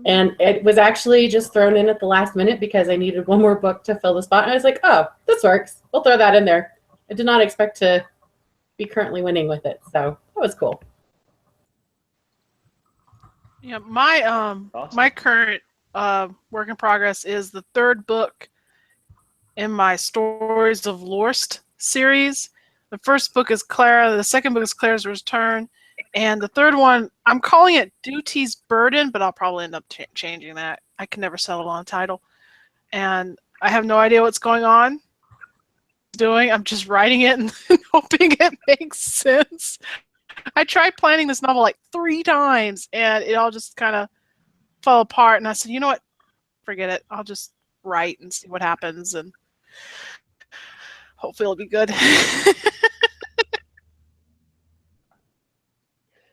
And it was actually just thrown in at the last minute because I needed one more book to fill the spot. And I was like, oh, this works. We'll throw that in there. I did not expect to be currently winning with it. So that was cool. Yeah, my Awesome. my current work in progress is the third book in my Stories of Lorst series. The first book is Clara. The second book is Clara's Return. And the third one, I'm calling it Duty's Burden, but I'll probably end up changing that. I can never settle on a title. And I have no idea what's going on. I'm just writing it and hoping it makes sense. I tried planning this novel like 3 times, and it all just kind of fell apart. And I said, you know what? Forget it. I'll just write and see what happens, and hopefully it'll be good.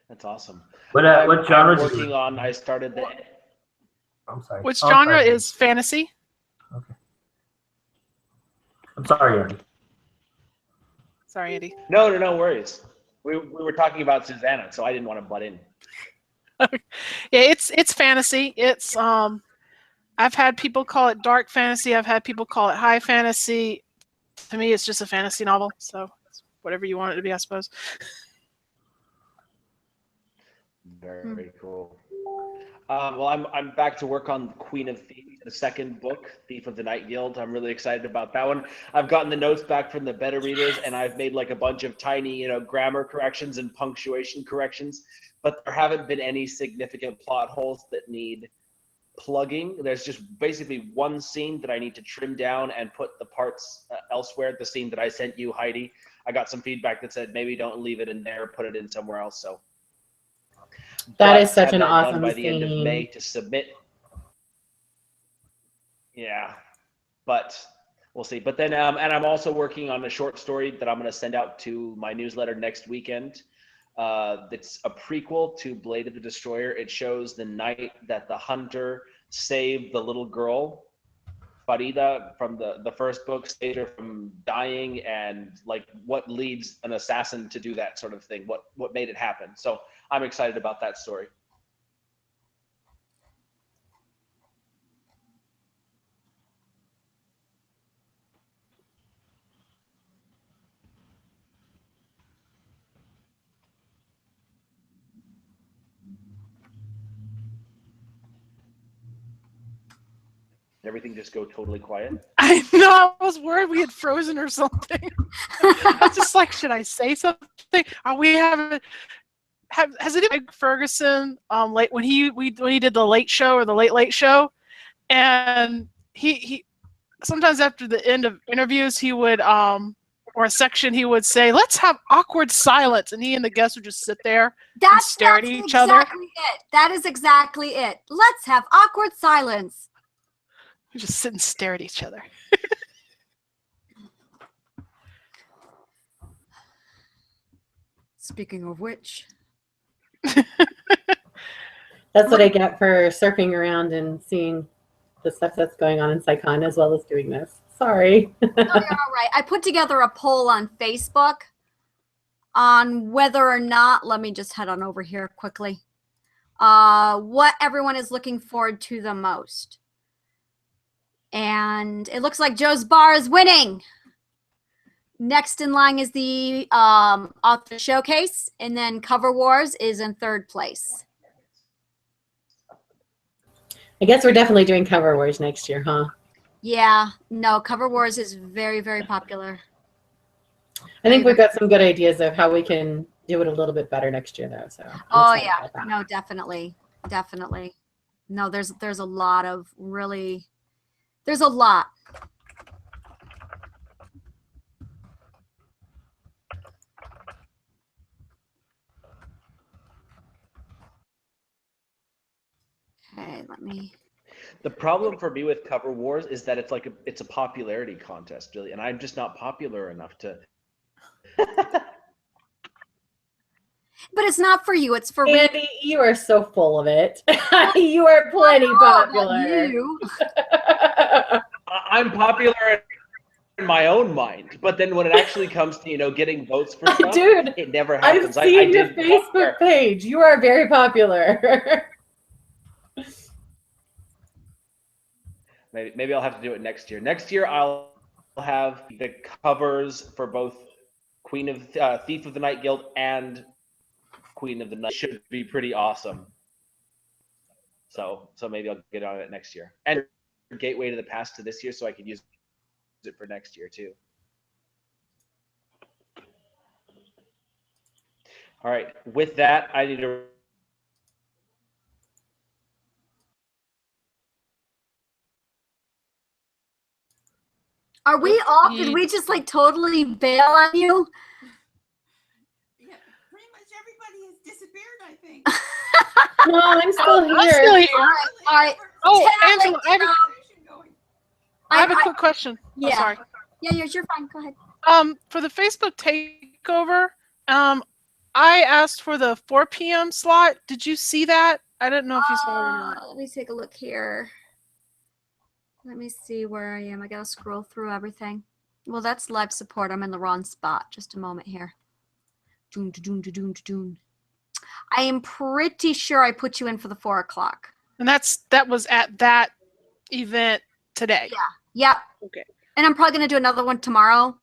That's awesome. What genre? I'm working on. I started the. I'm sorry. Which genre is fantasy? Okay. I'm sorry, Andy. Sorry, Andy. No worries. We were talking about Susanna, so I didn't want to butt in. Yeah, it's fantasy. It's I've had people call it dark fantasy. I've had people call it high fantasy. To me, it's just a fantasy novel. So it's whatever you want it to be, I suppose. Very cool. Well, I'm back to work on Queen of Thieves, the second book, Thief of the Night Guild. I'm really excited about that one. I've gotten the notes back from the beta readers, and I've made like a bunch of tiny, grammar corrections and punctuation corrections, but there haven't been any significant plot holes that need plugging. There's just basically one scene that I need to trim down and put the parts elsewhere. The scene that I sent you, Heidi, I got some feedback that said maybe don't leave it in there, put it in somewhere else. So. That is such an awesome done by the end of scene. May to submit. Yeah, but we'll see. But then, and I'm also working on a short story that I'm going to send out to my newsletter next weekend. It's a prequel to Blade of the Destroyer. It shows the night that the hunter saved the little girl, Farida, from the first book, saved her from dying, and like what leads an assassin to do that sort of thing. What made it happen? So I'm excited about that story. Everything just go totally quiet. I know. I was worried we had frozen or something. I was just like, should I say something? Are we having? Has it been Ferguson late when he did the Late Show or the Late Show, and he sometimes after the end of interviews he would or a section he would say, let's have awkward silence, and he and the guests would just sit there and stare at each other. Exactly it. That is exactly it. Let's have awkward silence. We just sit and stare at each other. Speaking of which. That's what I get for surfing around and seeing the stuff that's going on in SciCon as well as doing this. Sorry. No, you're all right. I put together a poll on Facebook on whether or not, let me just head on over here quickly, what everyone is looking forward to the most. And it looks like Joe's Bar is winning. Next in line is the author showcase, and then Cover Wars is in third place. I guess we're definitely doing Cover Wars next year, huh? Yeah, no, Cover Wars is very, very popular. I think we've got some good ideas of how we can do it a little bit better next year, though. So. Oh yeah, no, definitely, definitely. No, there's a lot of really, there's a lot. Okay, let me. The problem for me with Cover Wars is that it's a popularity contest, really, and I'm just not popular enough to. But it's not for you. It's for Andy. You are so full of it. You are plenty popular. You. I'm popular in my own mind, but then when it actually comes to getting votes for stuff, dude, it never happens. I've seen your Facebook page. You are very popular. Maybe I'll have to do it next year. Next year I'll have the covers for both Thief of the Night Guild and Queen of the Night. Should be pretty awesome. So maybe I'll get on it next year. And Gateway to the Past to this year, so I can use it for next year too. All right. With that, I need to. Are we off? Did we just like totally bail on you? Yeah, pretty much everybody has disappeared, I think. No, I'm still here. I'm still here. All right. Oh, Tally, Angela, I have a quick question. Yeah. Oh, sorry. Yeah, you're fine. Go ahead. For the Facebook takeover, I asked for the 4 p.m. slot. Did you see that? I didn't know if you saw it or not. Let me take a look here. Let me see where I am. I gotta scroll through everything. Well, that's live support. I'm in the wrong spot. Just a moment here. I am pretty sure I put you in for the 4 o'clock. And that was at that event today. Yeah. Yep. Okay. And I'm probably gonna do another one tomorrow.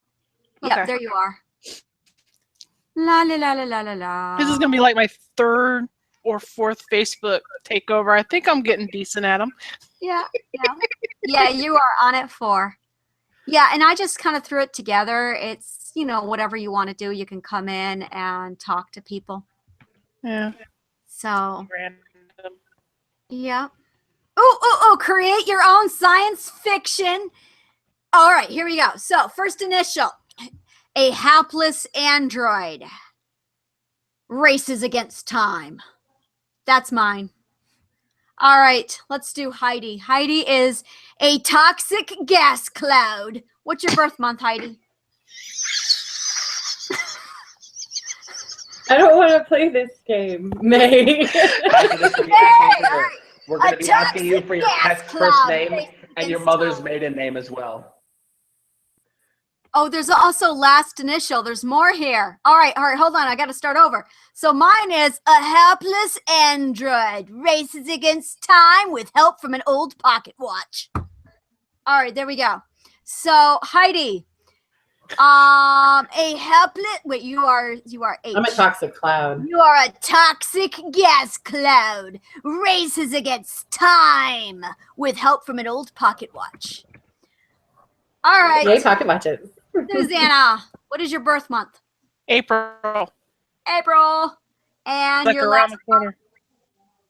Okay. Yep, there you are. La la la la la la la. This is gonna be like my 3rd or 4th Facebook takeover. I think I'm getting decent at them. Yeah. Yeah, you are on it 4. Yeah, and I just kind of threw it together. It's, whatever you want to do, you can come in and talk to people. Yeah. So, Random. yeah. Oh, create your own science fiction. All right, here we go. So, first initial, a hapless android races against time. That's mine. All right, let's do Heidi. Heidi is a toxic gas cloud. What's your birth month, Heidi? I don't want to play this game, May. We're going to be asking you for your pet's first name and your mother's maiden name as well. Oh, there's also last initial. There's more here. All right, hold on. I got to start over. So mine is a helpless android races against time with help from an old pocket watch. All right, there we go. So Heidi, a helpless. Wait, you are H. I'm a toxic cloud. You are a toxic gas cloud races against time with help from an old pocket watch. All right. Yay, pocket watches. Susanna, what is your birth month? April. And Like your around last the corner.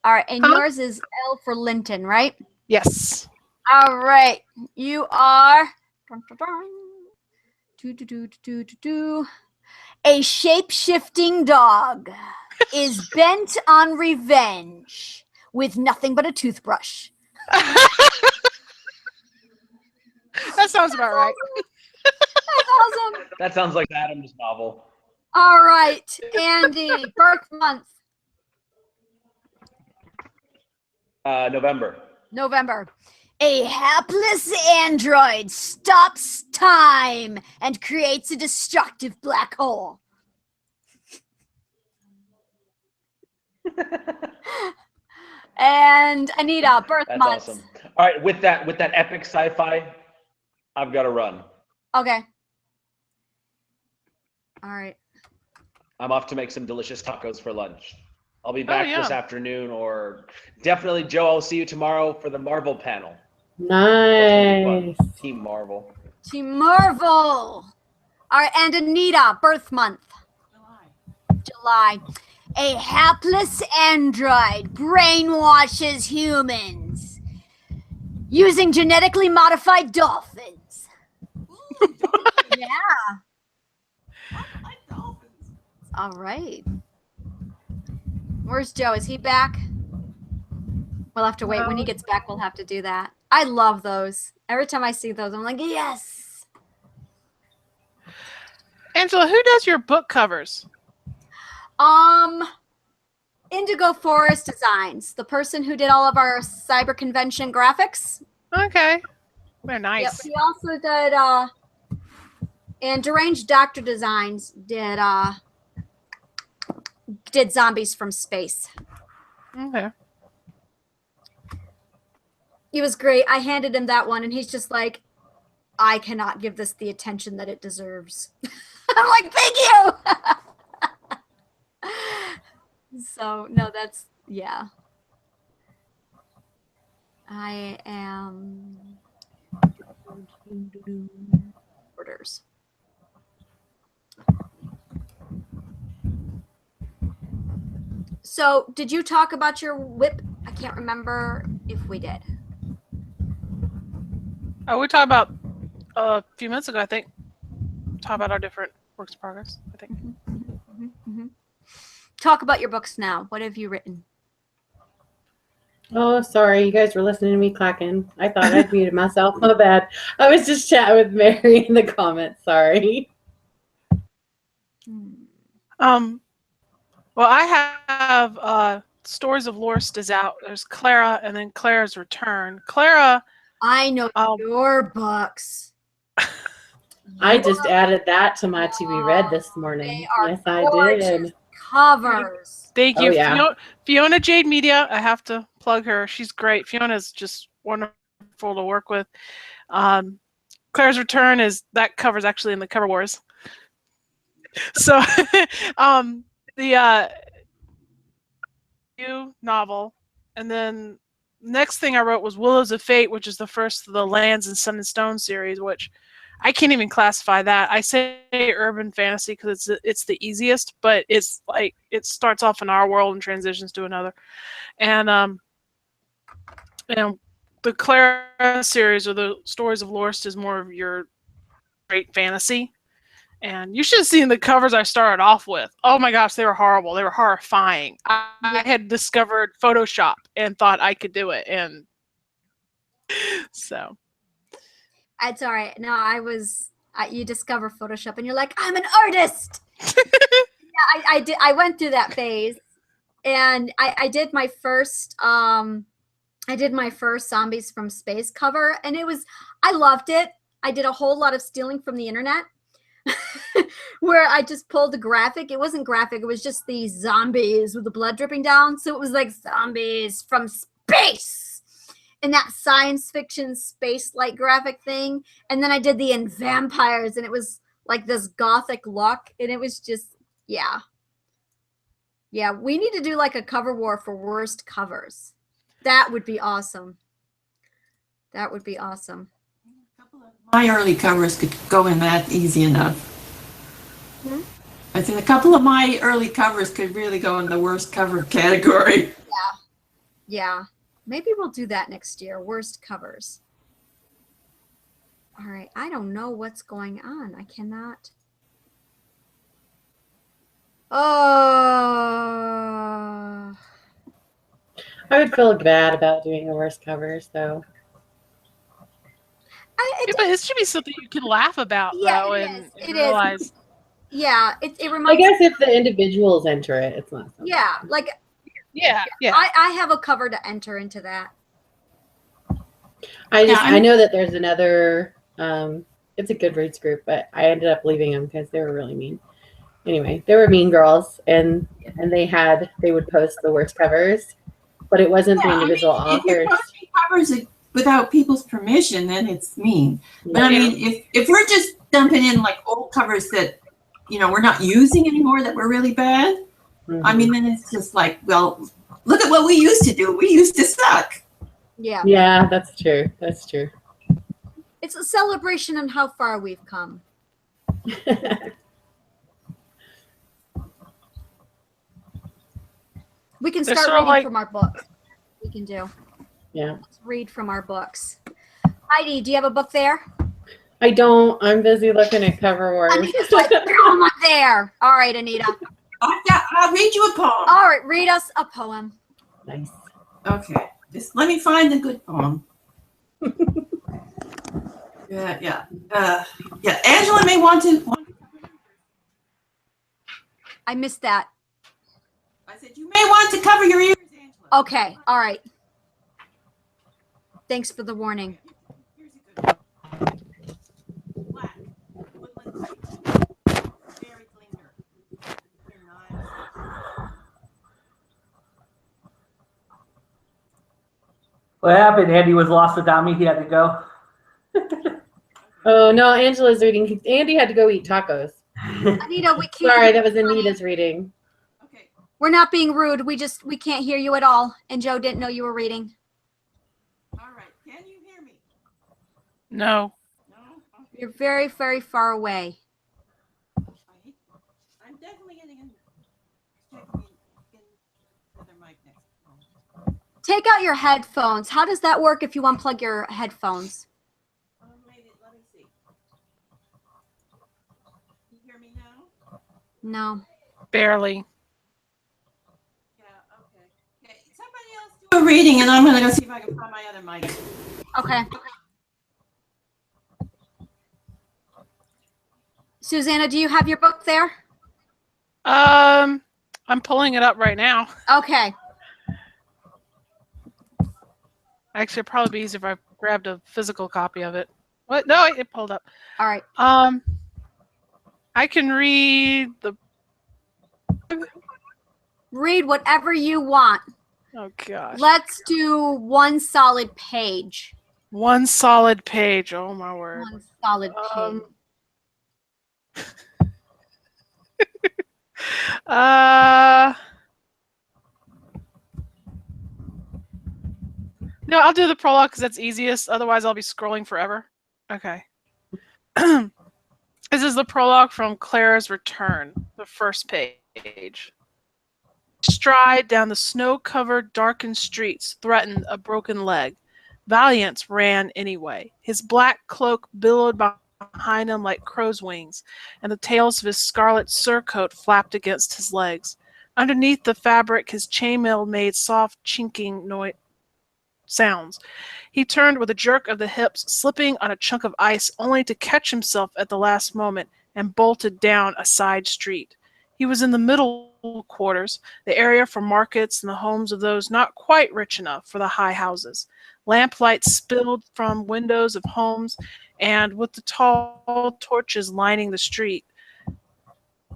All right, and yours is L for Linton, right? Yes. All right. You are a shape-shifting dog is bent on revenge with nothing but a toothbrush. That sounds about right. That's awesome. That sounds like Adam's novel. All right, Andy, birth month. November. A hapless android stops time and creates a destructive black hole. And Anita, birth That's month. awesome. All right, with that epic sci-fi, I've got to run. Okay. All right. I'm off to make some delicious tacos for lunch. I'll be back this afternoon, or definitely, Joe, I'll see you tomorrow for the Marvel panel. Nice. Team Marvel. Team Marvel. All right, and Anita, birth month. July. A hapless android brainwashes humans using genetically modified dolphins. Yeah. I like dolphins. All right. Where's Joe? Is he back? We'll have to wait. When he gets back, we'll have to do that. I love those. Every time I see those, I'm like, yes. Angela, who does your book covers? Indigo Forest Designs, the person who did all of our cyber convention graphics. Okay. They're nice. Yep. He also did and Deranged Doctor Designs did Zombies from Space. Okay. He was great. I handed him that one and he's just like, I cannot give this the attention that it deserves. I'm like, thank you. So no, that's, yeah. I am orders. So did you talk about your whip? I can't remember if we did. Oh, we talked about a few minutes ago, I think. Talk about our different works in progress, I think. Talk about your books now. What have you written? Oh, sorry. You guys were listening to me clacking. I thought I'd muted myself. My bad. I was just chatting with Mary in the comments. Sorry. Well, I have Stories of Lorst is out. There's Clara and then Clara's Return. Clara. I know your books. I just added that to my to be read this morning. Yes, I did. Covers. Thank you. Oh, yeah. Fiona Jade Media. I have to plug her. She's great. Fiona's just wonderful to work with. Clara's Return that cover's actually in the Cover Wars. So the new novel, and then next thing I wrote was Willows of Fate, which is the first of the Lands and Sun and Stone series, which I can't even classify that. I say urban fantasy because it's the easiest, but it's like it starts off in our world and transitions to another. And the Clara series, or the Stories of Lorst, is more of your great fantasy. And you should have seen the covers I started off with. Oh my gosh, they were horrible. They were horrifying. I had discovered Photoshop and thought I could do it, and so. It's all right. No, you discover Photoshop and you're like, I'm an artist. Yeah, I did. I went through that phase, and I did my first Zombies from Space cover, and I loved it. I did a whole lot of stealing from the internet where I just pulled the graphic. It wasn't graphic. It was just these zombies with the blood dripping down. So it was like Zombies from Space. And that science fiction space-like graphic thing. And then I did the vampires, and it was like this gothic look. And it was just, yeah. Yeah, we need to do like a cover war for worst covers. That would be awesome. That would be awesome. My early covers could go in that easy enough. I think a couple of my early covers could really go in the worst cover category. Yeah. Yeah. Maybe we'll do that next year. Worst covers. All right. I don't know what's going on. I cannot. Oh. I would feel bad about doing the worst covers, though. But it should be something you can laugh about, though, and realize. Is. Yeah, it reminds. I guess if the individuals enter it, it's not. Something. Yeah, like. Yeah. I have a cover to enter into that. I know that there's another. It's a Goodreads group, but I ended up leaving them because they were really mean. Anyway, they were mean girls, and they would post the worst covers, but it wasn't the individual authors. If you're posting covers without people's permission, then it's mean. But I mean, if we're just dumping in like old covers that we're not using anymore, that were really bad, Mhm. I mean, then it's just like, well, look at what we used to do. We used to suck. Yeah. Yeah, that's true. That's true. It's a celebration on how far we've come. We can They're start sort of reading like- from our books. We can do. Yeah. Let's read from our books. Heidi, do you have a book there? I don't. I'm busy looking at cover words. Anita's like, come on there. All right, Anita. I'll read you a poem. All right, read us a poem. Nice. Okay, just let me find a good poem. Yeah. Angela may want to. I missed that. I said you may want to cover your ears, Angela. Okay, all right. Thanks for the warning. Here's a good one. Black. Woodland Creek. Mary Klinger. They're nice. What happened? Andy was lost without me. He had to go. Oh no, Angela's reading. Andy had to go eat tacos. Anita, we can't. Sorry, that was Anita's reading. Okay. We're not being rude. We can't hear you at all. And Joe didn't know you were reading. All right. Can you hear me? No. No? Okay. You're very, very far away. I'm definitely getting in another mic next. Take out your headphones. How does that work if you unplug your headphones? Maybe, let me see. You hear me now? No. Barely. Yeah, okay. Somebody else do a reading and I'm going to go see if I can find my other mic. Okay. Susanna, do you have your book there? I'm pulling it up right now. Okay. Actually, it'd probably be easier if I grabbed a physical copy of it. What? No, it pulled up. All right. I can read the. Read whatever you want. Oh gosh. Let's do one solid page. One solid page. Oh my word. One solid page. No, I'll do the prologue because that's easiest. Otherwise, I'll be scrolling forever. Okay. This is the prologue from Clara's Return, the first page. Stride down the snow-covered, darkened streets threatened a broken leg. Valiance ran anyway. His black cloak billowed behind him like crow's wings, and the tails of his scarlet surcoat flapped against his legs. Underneath the fabric, his chainmail made soft chinking sounds. He turned with a jerk of the hips, slipping on a chunk of ice, only to catch himself at the last moment and bolted down a side street. He was in the middle quarters, the area for markets and the homes of those not quite rich enough for the high houses. Lamplight spilled from windows of homes, and with the tall torches lining the street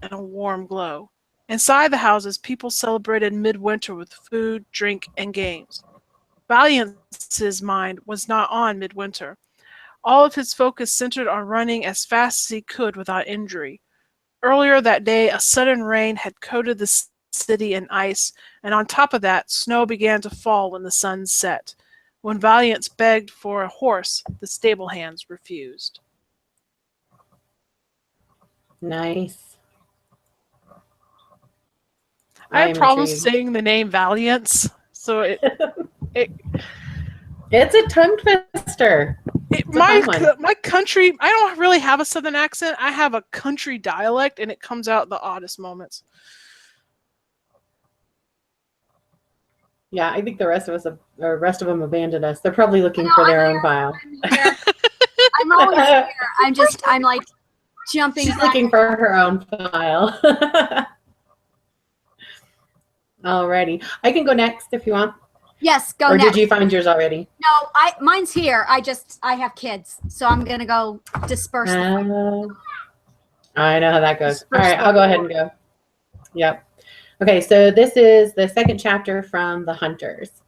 and a warm glow. Inside the houses, people celebrated midwinter with food, drink, and games. Valiance's mind was not on midwinter. All of his focus centered on running as fast as he could without injury. Earlier that day, a sudden rain had coated the city in ice, and on top of that, snow began to fall when the sun set. When Valiance begged for a horse, the stable hands refused. Nice. I have problems saying the name Valiance, so it's a tongue twister. My country, I don't really have a southern accent. I have a country dialect, and it comes out at the oddest moments. Yeah, I think the rest of them abandoned us. They're probably looking for their own file. I'm always here. I'm like jumping. She's looking for her own file. Alrighty. I can go next if you want. Yes, go or next. Or did you find yours already? No, mine's here. I have kids, so I'm gonna go disperse them. I know how that goes. All right, I'll go ahead and go. Yep. Okay, so this is the second chapter from The Hunters.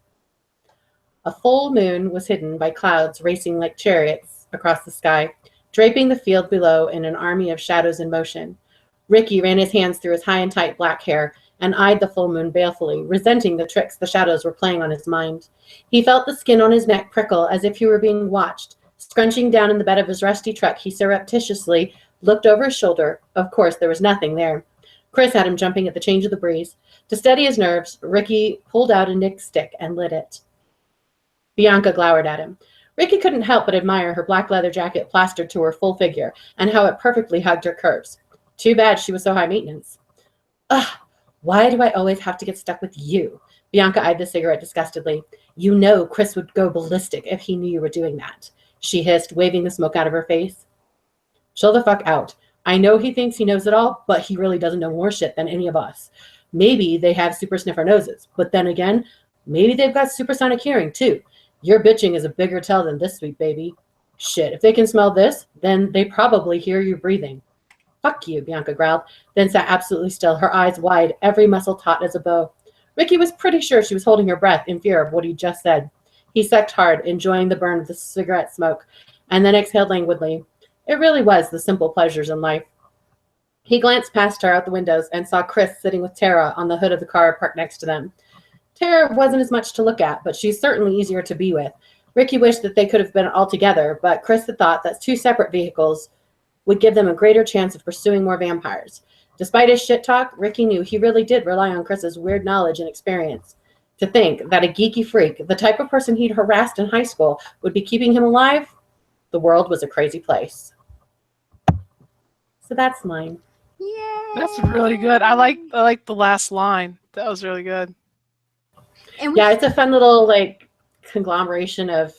A full moon was hidden by clouds racing like chariots across the sky, draping the field below in an army of shadows in motion. Ricky ran his hands through his high and tight black hair and eyed the full moon balefully, resenting the tricks the shadows were playing on his mind. He felt the skin on his neck prickle as if he were being watched. Scrunching down in the bed of his rusty truck, he surreptitiously looked over his shoulder. Of course, there was nothing there. Chris had him jumping at the change of the breeze. To steady his nerves, Ricky pulled out a nightstick and lit it. Bianca glowered at him. Ricky couldn't help but admire her black leather jacket plastered to her full figure and how it perfectly hugged her curves. Too bad she was so high maintenance. Ugh, why do I always have to get stuck with you? Bianca eyed the cigarette disgustedly. You know Chris would go ballistic if he knew you were doing that, she hissed, waving the smoke out of her face. Chill the fuck out. I know he thinks he knows it all, but he really doesn't know more shit than any of us. Maybe they have super sniffer noses, but then again, maybe they've got supersonic hearing too. Your bitching is a bigger tell than this, sweet baby. Shit, if they can smell this, then they probably hear you breathing. Fuck you, Bianca growled, then sat absolutely still, her eyes wide, every muscle taut as a bow. Ricky was pretty sure she was holding her breath in fear of what he just said. He sucked hard, enjoying the burn of the cigarette smoke, and then exhaled languidly. It really was the simple pleasures in life. He glanced past her out the windows and saw Chris sitting with Tara on the hood of the car parked next to them. Tara wasn't as much to look at, but she's certainly easier to be with. Ricky wished that they could have been all together, but Chris had thought that 2 separate vehicles would give them a greater chance of pursuing more vampires. Despite his shit talk, Ricky knew he really did rely on Chris's weird knowledge and experience. To think that a geeky freak, the type of person he'd harassed in high school, would be keeping him alive, the world was a crazy place. So that's mine. Yay! That's really good. I like the last line. That was really good. And Yeah, it's a fun little like conglomeration of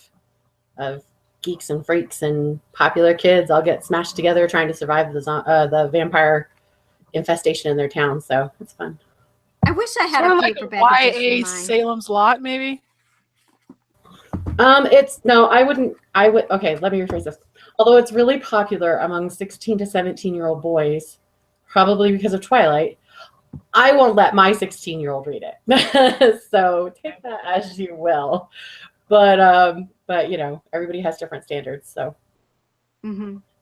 geeks and freaks and popular kids all get smashed together trying to survive the vampire infestation in their town. So it's fun. I wish I had Sort a of like paperback YA edition of mine. Salem's Lot, maybe. Okay, let me rephrase this. Although it's really popular among 16 to 17-year-old boys, probably because of Twilight, I won't let my 16-year-old read it. So take that as you will. But you know, everybody has different standards. So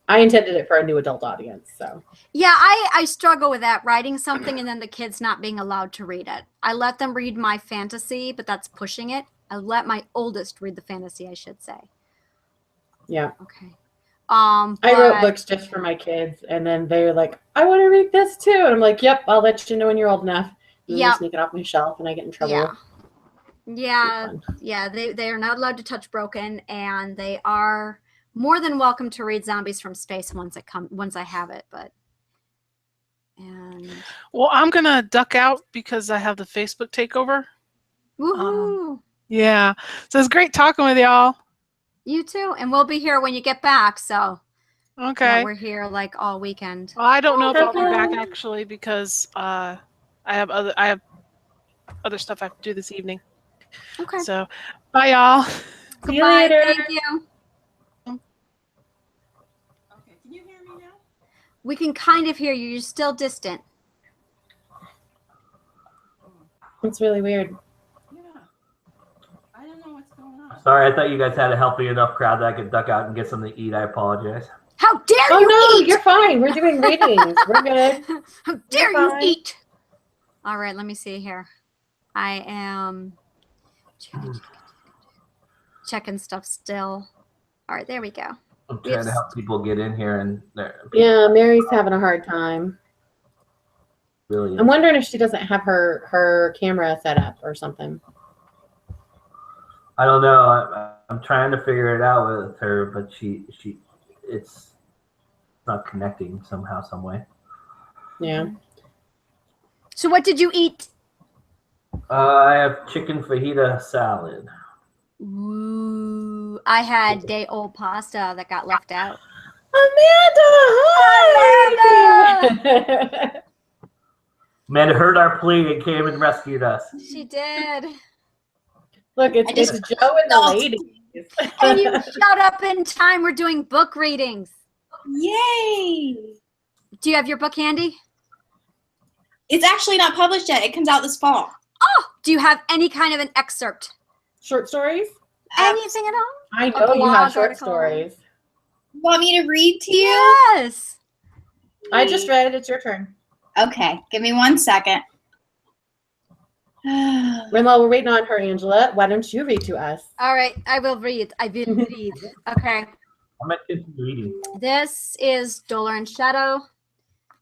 I intended it for a new adult audience. So yeah, I struggle with that, writing something and then the kids not being allowed to read it. I let them read my fantasy, but that's pushing it. I let my oldest read the fantasy, I should say. Yeah. Okay. I wrote books just for my kids, and then they're like, I want to read this too. And I'm like, yep, I'll let you know when you're old enough. And then sneak it off my shelf and I get in trouble. Yeah, they are not allowed to touch Broken, and they are more than welcome to read Zombies from Space once I have it, well, I'm gonna duck out because I have the Facebook takeover. Woohoo! Yeah. So it's great talking with y'all. You too, and we'll be here when you get back. So okay, we're here like all weekend. Well, I don't know if I'll be back actually because I have other stuff I have to do this evening. Okay. So bye y'all. See you later. Thank you. Okay, can you hear me now? We can kind of hear you. You're still distant. It's really weird. Yeah. I don't know what's going on. Sorry, I thought you guys had a healthy enough crowd that I could duck out and get something to eat. I apologize. How dare Oh you no, eat? you're fine. We're doing readings. We're good. How dare you eat? All right, let me see here. I am checking stuff still. All right, there we go. I'm trying to help people get in here, and yeah, Mary's having a hard time. Really, I'm wondering if she doesn't have her camera set up or something. I don't know. I'm trying to figure it out with her, but it's not connecting somehow, some way. Yeah. So what did you eat? I have chicken fajita salad. Ooh, I had day-old pasta that got left out. Amanda! Amanda heard our plea and came and rescued us. She did. Look, it's Joe and the ladies. And you shut up in time. We're doing book readings. Yay! Do you have your book handy? It's actually not published yet. It comes out this fall. Oh, do you have any kind of an excerpt? Short stories? Anything at all? I know you have short stories. Want me to read to you? Yes. I just read. It's your turn. Okay, give me 1 second. While we're waiting on her, Angela, why don't you read to us? All right, I will read. Okay. I'm going to continue reading. This is Dolor and Shadow,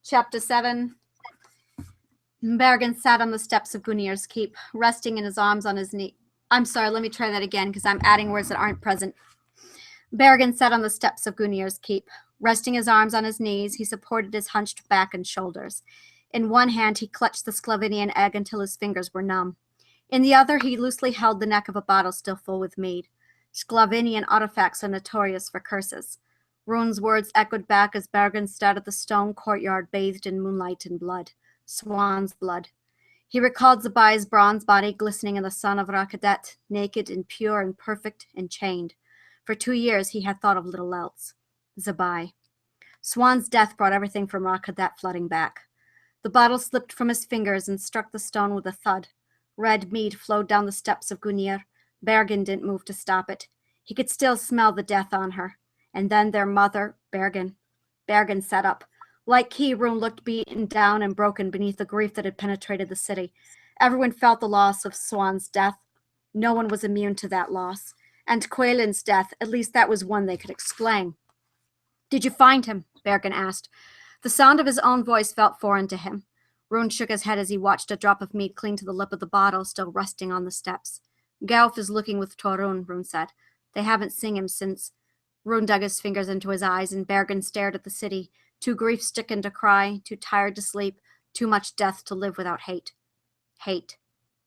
Chapter 7. Bergen sat on the steps of Gunnir's keep, resting in his arms on his knee. I'm sorry, let me try that again because I'm adding words that aren't present. Bergen sat on the steps of Gunnir's keep. Resting his arms on his knees, he supported his hunched back and shoulders. In one hand, he clutched the Sklavinian egg until his fingers were numb. In the other, he loosely held the neck of a bottle still full with mead. Sklavinian artifacts are notorious for curses. Rune's words echoed back as Bergen stared at the stone courtyard bathed in moonlight and blood. Swan's blood. He recalled Zabai's bronze body glistening in the sun of Rakadet, naked and pure and perfect and chained. For 2 years, he had thought of little else. Zabai. Swan's death brought everything from Rakadet flooding back. The bottle slipped from his fingers and struck the stone with a thud. Red mead flowed down the steps of Gunnir. Bergen didn't move to stop it. He could still smell the death on her. And then their mother, Bergen. Bergen sat up. Like he, Rune looked beaten down and broken beneath the grief that had penetrated the city. Everyone felt the loss of Swan's death. No one was immune to that loss. And Quaylen's death, at least that was one they could explain. Did you find him? Bergen asked. The sound of his own voice felt foreign to him. Rune shook his head as he watched a drop of mead cling to the lip of the bottle still resting on the steps. Geralf is looking with Torun, Rune said. They haven't seen him since. Rune dug his fingers into his eyes and Bergen stared at the city. Too grief-stricken to cry, too tired to sleep, too much death to live without hate. Hate.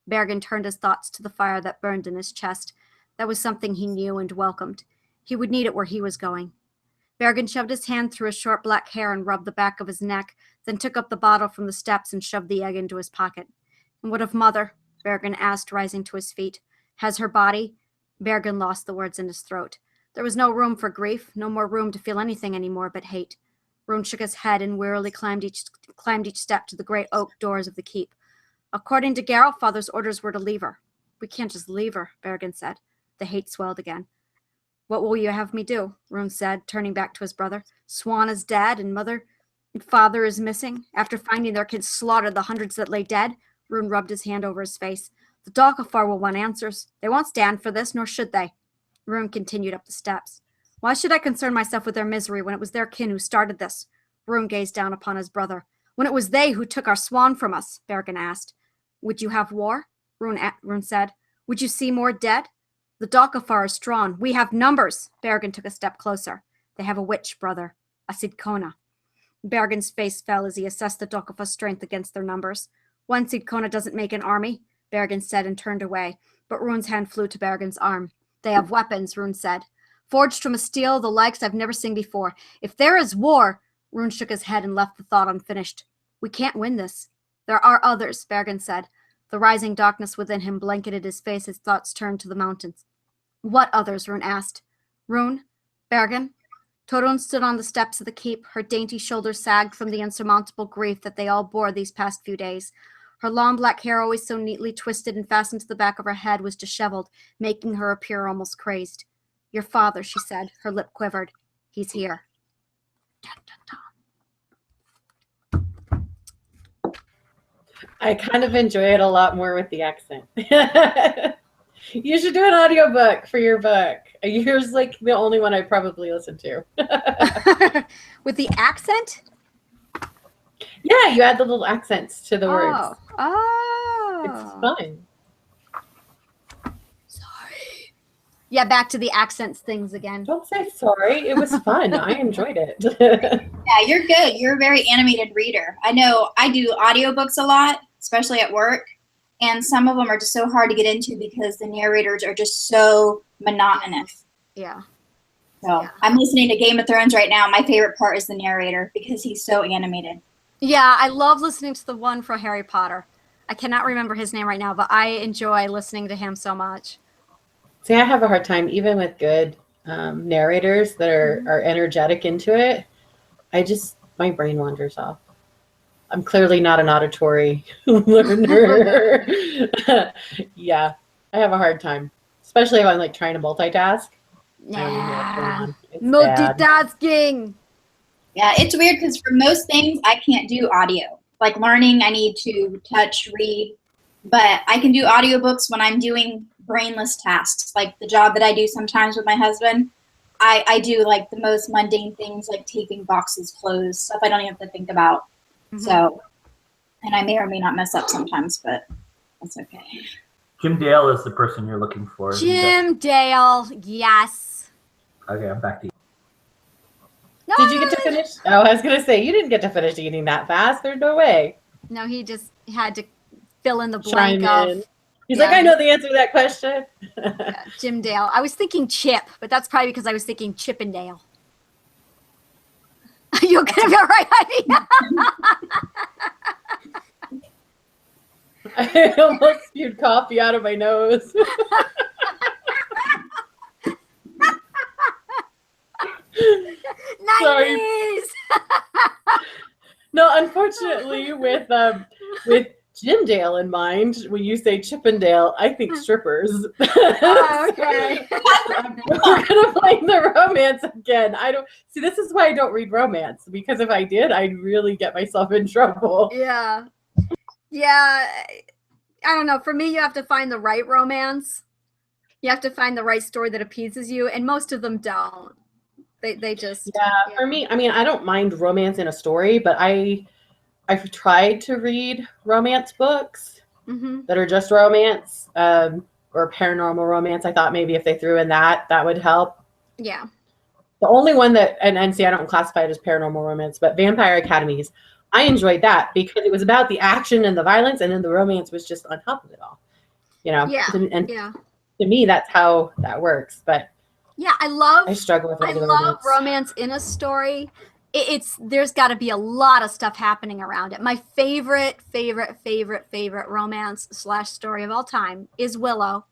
Bergen turned his thoughts to the fire that burned in his chest. That was something he knew and welcomed. He would need it where he was going. Bergen shoved his hand through his short black hair and rubbed the back of his neck, then took up the bottle from the steps and shoved the egg into his pocket. And what of Mother? Bergen asked, rising to his feet. Has her body? Bergen lost the words in his throat. There was no room for grief, no more room to feel anything anymore but hate. Rune shook his head and wearily climbed each step to the great oak doors of the keep. According to Geralf, Father's orders were to leave her. We can't just leave her, Bergen said. The hate swelled again. What will you have me do? Rune said, turning back to his brother. Swan is dead and Mother and Father is missing. After finding their kids slaughtered, the hundreds that lay dead, Rune rubbed his hand over his face. The Dalkafar will want answers. They won't stand for this, nor should they. Rune continued up the steps. Why should I concern myself with their misery when it was their kin who started this? Rune gazed down upon his brother. When it was they who took our Swan from us, Bergen asked. Would you have war? Rune said. Would you see more dead? The Dalkafar is strong. We have numbers. Bergen took a step closer. They have a witch, brother. A Sidkona. Bergen's face fell as he assessed the Dalkafar's strength against their numbers. One Sidkona doesn't make an army, Bergen said and turned away. But Rune's hand flew to Bergen's arm. They have weapons, Rune said. Forged from a steel the likes I've never seen before. If there is war, Rune shook his head and left the thought unfinished. We can't win this. There are others, Bergen said. The rising darkness within him blanketed his face as thoughts turned to the mountains. What others? Rune asked. Rune? Bergen? Torun stood on the steps of the keep. Her dainty shoulders sagged from the insurmountable grief that they all bore these past few days. Her long black hair, always so neatly twisted and fastened to the back of her head, was disheveled, making her appear almost crazed. Your father, she said. Her lip quivered. He's here. Dun, dun, dun. I kind of enjoy it a lot more with the accent. You should do an audiobook for your book. Yours like the only one I probably listen to. With the accent? Yeah, you add the little accents to the words. Oh. It's fun. Yeah, back to the accents things again. Don't say sorry. It was fun. I enjoyed it. Yeah, you're good. You're a very animated reader. I know I do audiobooks a lot, especially at work. And some of them are just so hard to get into because the narrators are just so monotonous. Yeah. So yeah. I'm listening to Game of Thrones right now. My favorite part is the narrator because he's so animated. Yeah, I love listening to the one for Harry Potter. I cannot remember his name right now, but I enjoy listening to him so much. See, I have a hard time, even with good narrators that are energetic into it. My brain wanders off. I'm clearly not an auditory learner. Yeah, I have a hard time, especially if I'm like trying to multitask. Yeah, multitasking. Yeah, it's weird because for most things I can't do audio. Like learning, I need to touch, read, But I can do audiobooks when I'm doing brainless tasks, like the job that I do sometimes with my husband. I do like the most mundane things, like taping boxes closed, stuff I don't even have to think about. Mhm. So, and I may or may not mess up sometimes, but that's okay. Jim Dale is the person you're looking for. Jim Dale, yes. Okay, I'm back to you. No, Did you get to finish? Oh, I was going to say, you didn't get to finish eating that fast. There's no way. No, he just had to fill in the Chime blank of in. He's like, I know the answer to that question. Jim Dale. I was thinking Chip, but that's probably because I was thinking Chippendale. You're gonna be all right, honey. I almost spewed coffee out of my nose. Sorry. No, unfortunately, with Jim Dale in mind, when you say Chippendale, I think strippers. Oh, okay. We're gonna play the romance again. I don't see. This is why I don't read romance, because if I did, I'd really get myself in trouble. Yeah. Yeah. I don't know. For me, you have to find the right romance. You have to find the right story that appeases you, and most of them don't. They just For me, I mean, I don't mind romance in a story, but I've tried to read romance books that are just romance or paranormal romance. I thought maybe if they threw in that would help. Yeah. The only one that, and see, I don't classify it as paranormal romance, but Vampire Academies, I enjoyed that because it was about the action and the violence, and then the romance was just on top of it all. You know? Yeah. And to me, that's how that works. But yeah, I struggle with regular romance in a story. There's got to be a lot of stuff happening around it. My favorite romance / story of all time is Willow.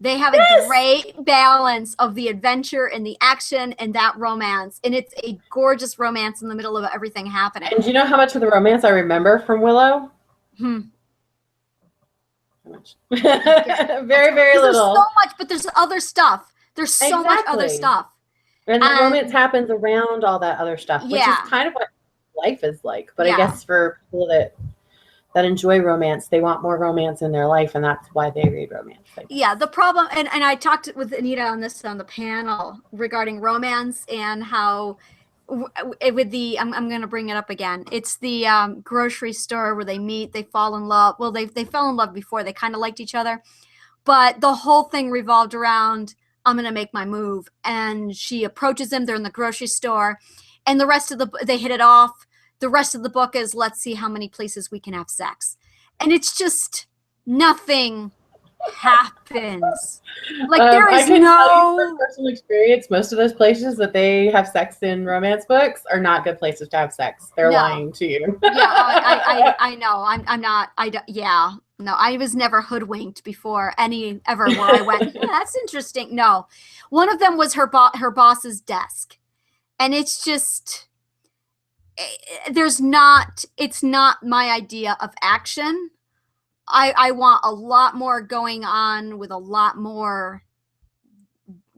They have a great balance of the adventure and the action and that romance, and it's a gorgeous romance in the middle of everything happening. And do you know how much of the romance I remember from Willow? How much? Very, very little. There's so much, but there's other stuff. There's so much other stuff. And the romance happens around all that other stuff, which is kind of what life is like. But I guess for people that enjoy romance, they want more romance in their life, and that's why they read romance. Yeah, the problem, and I talked with Anita on this on the panel regarding romance and how with the I'm going to bring it up again. It's the grocery store where they meet, they fall in love. Well, they fell in love before, they kind of liked each other, but the whole thing revolved around, I'm going to make my move. And she approaches him. They're in the grocery store. And the rest of they hit it off. The rest of the book is, let's see how many places we can have sex. And it's just nothing happens. Like there is no personal experience. Most of those places that they have sex in romance books are not good places to have sex. They're lying to you. Yeah, I know. I'm not. No, I was never hoodwinked before ever where I went, that's interesting. No, one of them was her boss's desk. And it's just, it's not my idea of action. I want a lot more going on with a lot more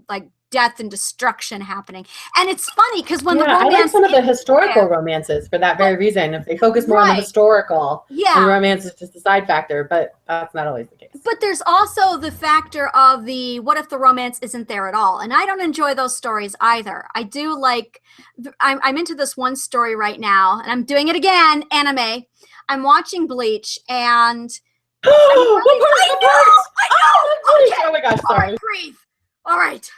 like death and destruction happening. And it's funny because when the romance, I like some of the historical romances for that very reason. If they focus more on the historical, and romance is just a side factor, but that's not always the case. But there's also the factor of what if the romance isn't there at all? And I don't enjoy those stories either. I do like, I'm into this one story right now, and I'm doing it again, anime. I'm watching Bleach, and I know. Okay. Oh my gosh, sorry. All right, breathe. All right.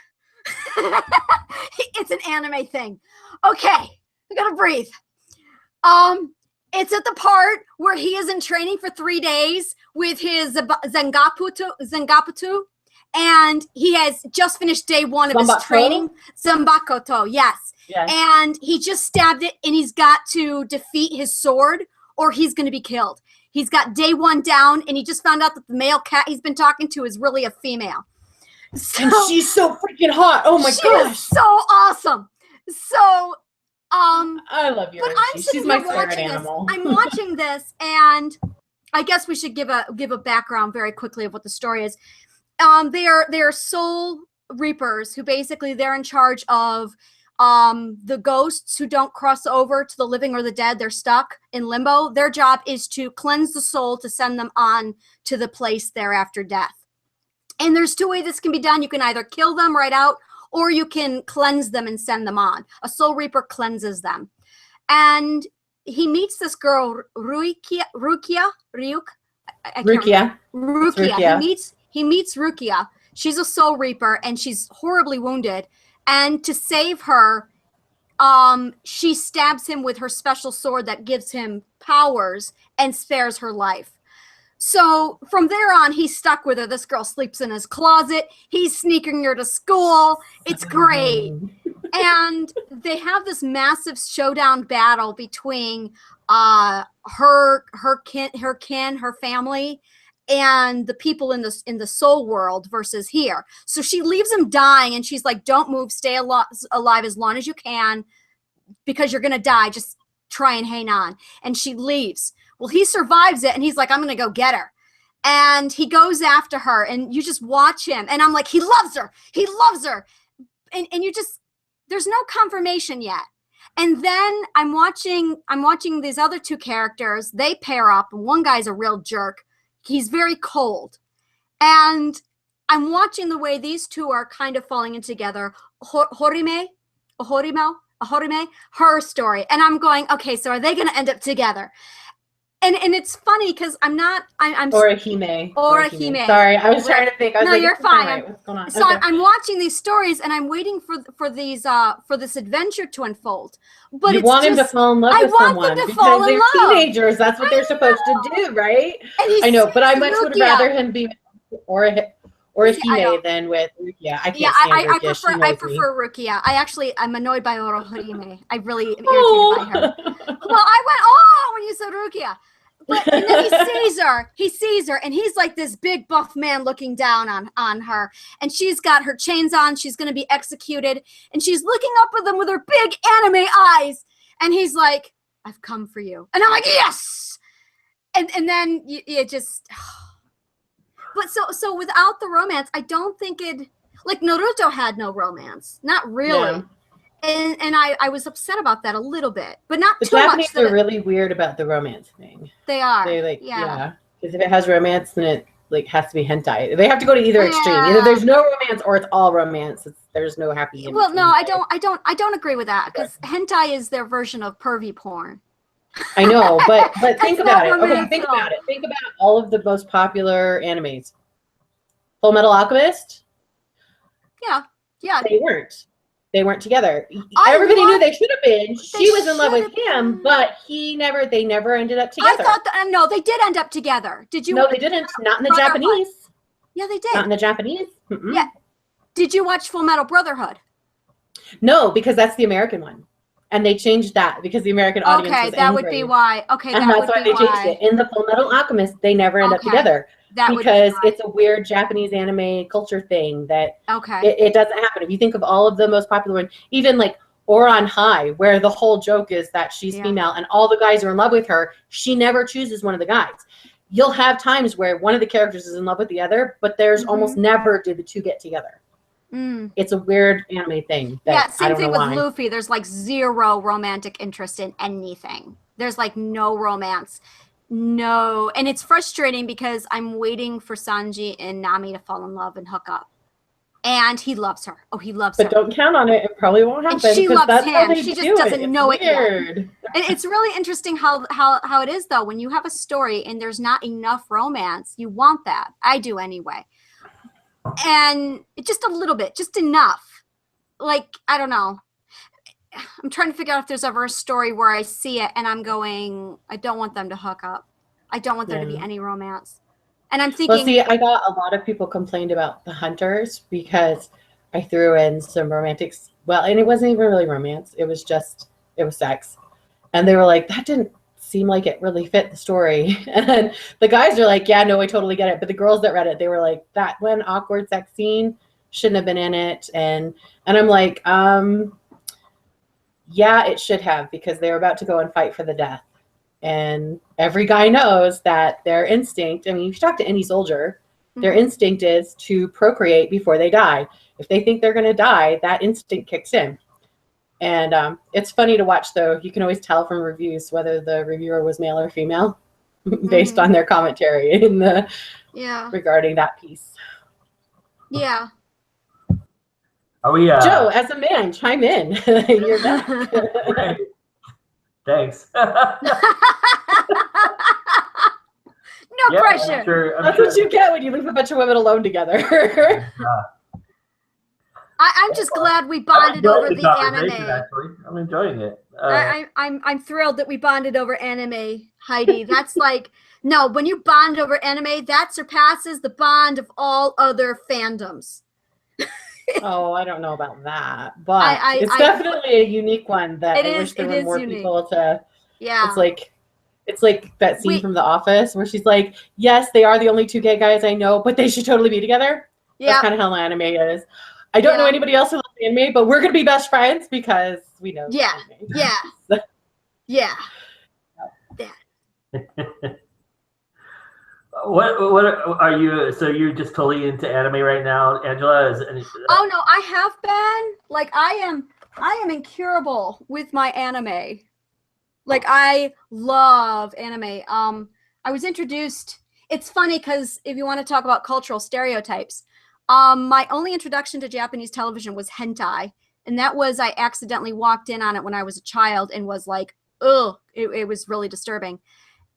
It's an anime thing. Okay, I gotta breathe. It's at the part where he is in training for 3 days with his Zangaputu, and he has just finished day 1 of his training. Zambakoto, yes. And he just stabbed it, and he's got to defeat his sword, or he's going to be killed. He's got day 1 down, and he just found out that the male cat he's been talking to is really a female. So, and she's so freaking hot. Oh my gosh. She is so awesome. So, I love you. But she's my favorite animal. I'm watching this, and I guess we should give a background very quickly of what the story is. They are soul reapers who basically they're in charge of The ghosts who don't cross over to the living or the dead, they're stuck in limbo. Their job is to cleanse the soul to send them on to the place there after death. And there's two ways this can be done. You can either kill them right out, or you can cleanse them and send them on. A soul reaper cleanses them. And he meets this girl, Rukia. He meets Rukia. She's a soul reaper, and she's horribly wounded. And to save her, she stabs him with her special sword that gives him powers and spares her life. So from there on, he's stuck with her. This girl sleeps in his closet. He's sneaking her to school. It's great. And they have this massive showdown battle between her family, and the people in the soul world versus here. So she leaves him dying, and she's like, don't move, stay alive as long as you can, because you're gonna die, just try and hang on. And she leaves. Well, he survives it, and he's like, I'm gonna go get her. And he goes after her, and you just watch him, and I'm like, he loves her, and you just, there's no confirmation yet. And then I'm watching these other two characters. They pair up, and one guy's a real jerk. He's very cold. And I'm watching the way these two are kind of falling in together. Horime, her story. And I'm going, okay, so are they going to end up together? And it's funny because I'm Orihime. Sorry, I was trying to think. No, you're fine. Right. What's going on? So okay. I'm watching these stories, and I'm waiting for this adventure to unfold. But you want him to fall in love with someone because they're teenagers. That's what they're supposed to do, right? I know, but I much would rather him be Orihime than with Rukia. I can't stand Rukia. I prefer Rukia. I'm annoyed by Orihime. I really am irritated by her. Well, I went, when you said Rukia. But and then he sees her, and he's like this big buff man looking down on her, and she's got her chains on, she's going to be executed, and she's looking up at them with her big anime eyes, and he's like, I've come for you. And I'm like, yes. And then you just, but so without the romance, I don't think like Naruto had no romance, not really. Yeah. And I was upset about that a little bit, but not too much. The Japanese are really weird about the romance thing. They are. They because if it has romance, then it like has to be hentai. They have to go to either extreme. Either there's no romance or it's all romance. There's no happy ending. Well, no, I don't agree with that, because hentai is their version of pervy porn. I know, but think about it. Okay, think about it. Think about all of the most popular animes. Full Metal Alchemist. Yeah. They weren't together. Everybody knew they should have been. She was in love with him, but they never ended up together. I thought that, no, they did end up together. Did you? No, they didn't. Not in the Japanese. Yeah, they did. Not in the Japanese. Mm-mm. Yeah. Did you watch Full Metal Brotherhood? No, because that's the American one. And they changed that because the American audience was angry. That would be why. Okay, and that's why they changed it. In the Full Metal Alchemist, they never end up together. Because it's a weird Japanese anime culture thing that it doesn't happen. If you think of all of the most popular ones, even like Oran High, where the whole joke is that she's female and all the guys are in love with her, she never chooses one of the guys. You'll have times where one of the characters is in love with the other, but there's almost never do the two get together. It's a weird anime thing. Same thing with Luffy. There's like zero romantic interest in anything. There's like no romance. No, and it's frustrating because I'm waiting for Sanji and Nami to fall in love and hook up. And he loves her. Oh, he loves her. But don't count on it. It probably won't happen. And she loves him. She just doesn't know it yet. And it's really interesting how it is, though. When you have a story and there's not enough romance, you want that. I do anyway. And just a little bit, just enough. Like, I don't know. I'm trying to figure out if there's ever a story where I see it and I'm going, I don't want them to hook up. I don't want there to be any romance. And I'm thinking. Well, see, I got a lot of people complained about the Hunters because I threw in some romantics. Well, and it wasn't even really romance. It was sex. And they were like, that didn't seem like it really fit the story. And the guys are like, yeah, no, I totally get it. But the girls that read it, they were like, that one awkward sex scene shouldn't have been in it. And I'm like, yeah, it should have, because they're about to go and fight for the death. And every guy knows that their instinct, I mean, if you talk to any soldier, their instinct is to procreate before they die. If they think they're going to die, that instinct kicks in. And it's funny to watch, though. You can always tell from reviews whether the reviewer was male or female based on their commentary in the regarding that piece. Yeah. Are we? Joe, as a man, chime in. You're back. Thanks. No pressure. That's what you get when you leave a bunch of women alone together. I'm just glad we bonded over the anime. Actually, I'm enjoying it. I'm thrilled that we bonded over anime, Heidi. That's like, no, when you bond over anime, that surpasses the bond of all other fandoms. Oh, I don't know about that, but it's definitely a unique one that I wish there were more people to. Yeah. It's like that scene from The Office where she's like, yes, they are the only two gay guys I know, but they should totally be together. Yeah. That's kind of how anime is. I don't know anybody else who loves anime, but we're going to be best friends because we know anime. Yeah. What are you? So you're just totally into anime right now, Angela? Oh no, I have been. Like I am incurable with my anime. Like I love anime. I was introduced. It's funny because if you want to talk about cultural stereotypes, my only introduction to Japanese television was hentai, and that was I accidentally walked in on it when I was a child and was like, ugh, it was really disturbing,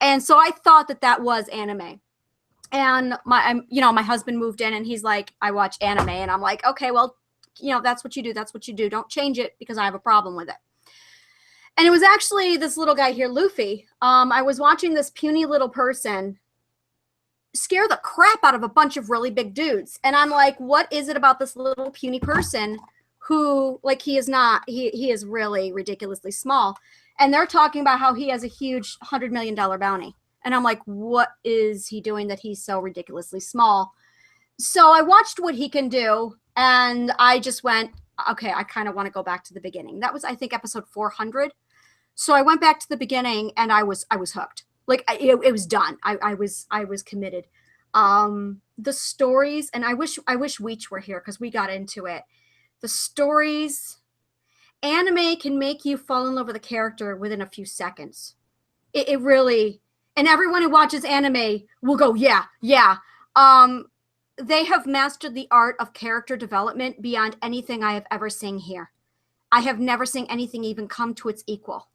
and so I thought that was anime. And my husband moved in and he's like, I watch anime, and I'm like, okay, well, that's what you do. That's what you do. Don't change it because I have a problem with it. And it was actually this little guy here, Luffy. I was watching this puny little person scare the crap out of a bunch of really big dudes. And I'm like, what is it about this little puny person who, like, he is really ridiculously small. And they're talking about how he has a huge $100 million bounty. And I'm like, what is he doing that he's so ridiculously small? So I watched what he can do, and I just went, okay, I kind of want to go back to the beginning. That was, I think, episode 400. So I went back to the beginning, and I was hooked. Like it was done. I was committed. The stories, and I wish Weech were here because we got into it. The stories, anime can make you fall in love with a character within a few seconds. It really. And everyone who watches anime will go, yeah. They have mastered the art of character development beyond anything I have ever seen here. I have never seen anything even come to its equal.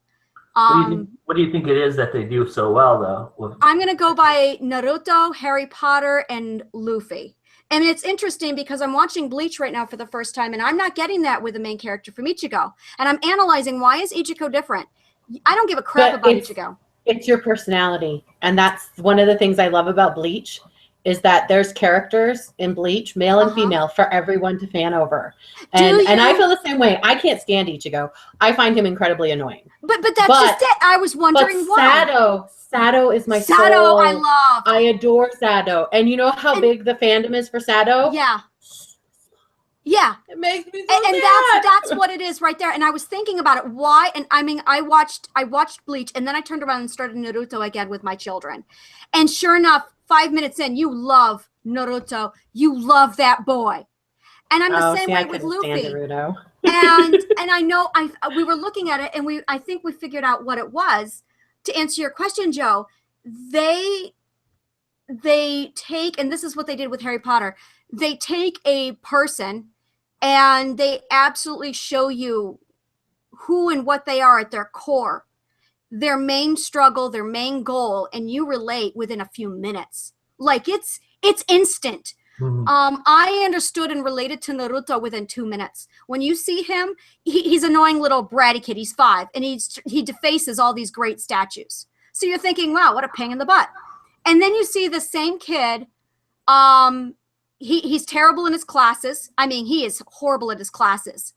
What do you think it is that they do so well, though? I'm going to go by Naruto, Harry Potter, and Luffy. And it's interesting because I'm watching Bleach right now for the first time, and I'm not getting that with the main character from Ichigo. And I'm analyzing, why is Ichigo different? I don't give a crap about Ichigo. It's your personality. And that's one of the things I love about Bleach is that there's characters in Bleach, male and female, for everyone to fan over. And I feel the same way. I can't stand Ichigo. I find him incredibly annoying. But that's just it. I was wondering why. Sado is my soul. Sado, I love. I adore Sado. And you know how big the fandom is for Sado? Yeah. Yeah. It makes me so and mad. that's what it is right there. And I was thinking about it. Why? And I mean, I watched Bleach, and then I turned around and started Naruto again with my children. And sure enough, 5 minutes in, you love Naruto. You love that boy. And I'm the same way with Luffy. and I know we were looking at it, and I think we figured out what it was. To answer your question, Joe, they take, and this is what they did with Harry Potter. They take a person and they absolutely show you who and what they are at their core, their main struggle, their main goal, and you relate within a few minutes. Like it's instant. Mm-hmm. I understood and related to Naruto within 2 minutes. When you see him, he's an annoying little bratty kid. He's 5, and he defaces all these great statues. So you're thinking, wow, what a pain in the butt. And then you see the same kid. He's terrible in his classes. I mean, he is horrible at his classes.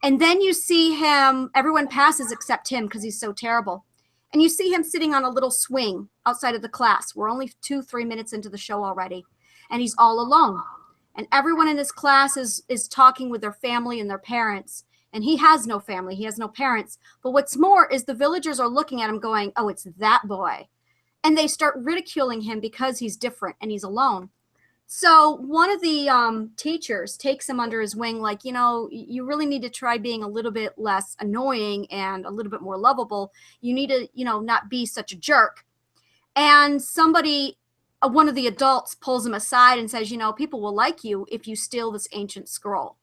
And then you see him, everyone passes except him because he's so terrible. And you see him sitting on a little swing outside of the class. We're only 2-3 minutes into the show already. And he's all alone. And everyone in his class is talking with their family and their parents. And he has no family. He has no parents. But what's more is the villagers are looking at him going, oh, it's that boy. And they start ridiculing him because he's different and he's alone. So one of the teachers takes him under his wing, like, you really need to try being a little bit less annoying and a little bit more lovable. You need to, not be such a jerk. And somebody, one of the adults pulls him aside and says, people will like you if you steal this ancient scroll.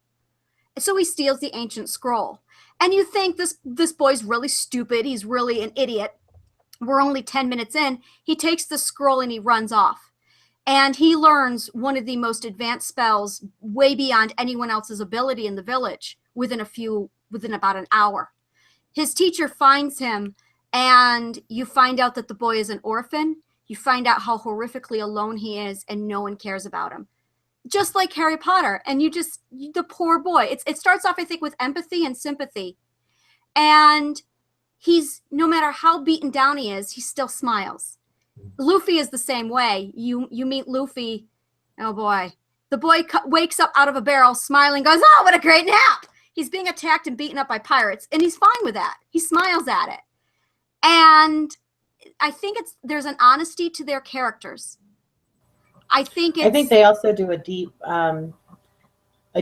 So he steals the ancient scroll. And you think this boy's really stupid. He's really an idiot. We're only 10 minutes in. He takes the scroll and he runs off. And he learns one of the most advanced spells way beyond anyone else's ability in the village within about an hour. His teacher finds him, and you find out that the boy is an orphan. You find out how horrifically alone he is, and no one cares about him. Just like Harry Potter. And the poor boy. It starts off, I think, with empathy and sympathy. And no matter how beaten down he is, he still smiles. Luffy is the same way. You meet Luffy, oh boy. The boy wakes up out of a barrel smiling, goes, oh, what a great nap. He's being attacked and beaten up by pirates, and he's fine with that. He smiles at it. And I think there's an honesty to their characters. I think they also do a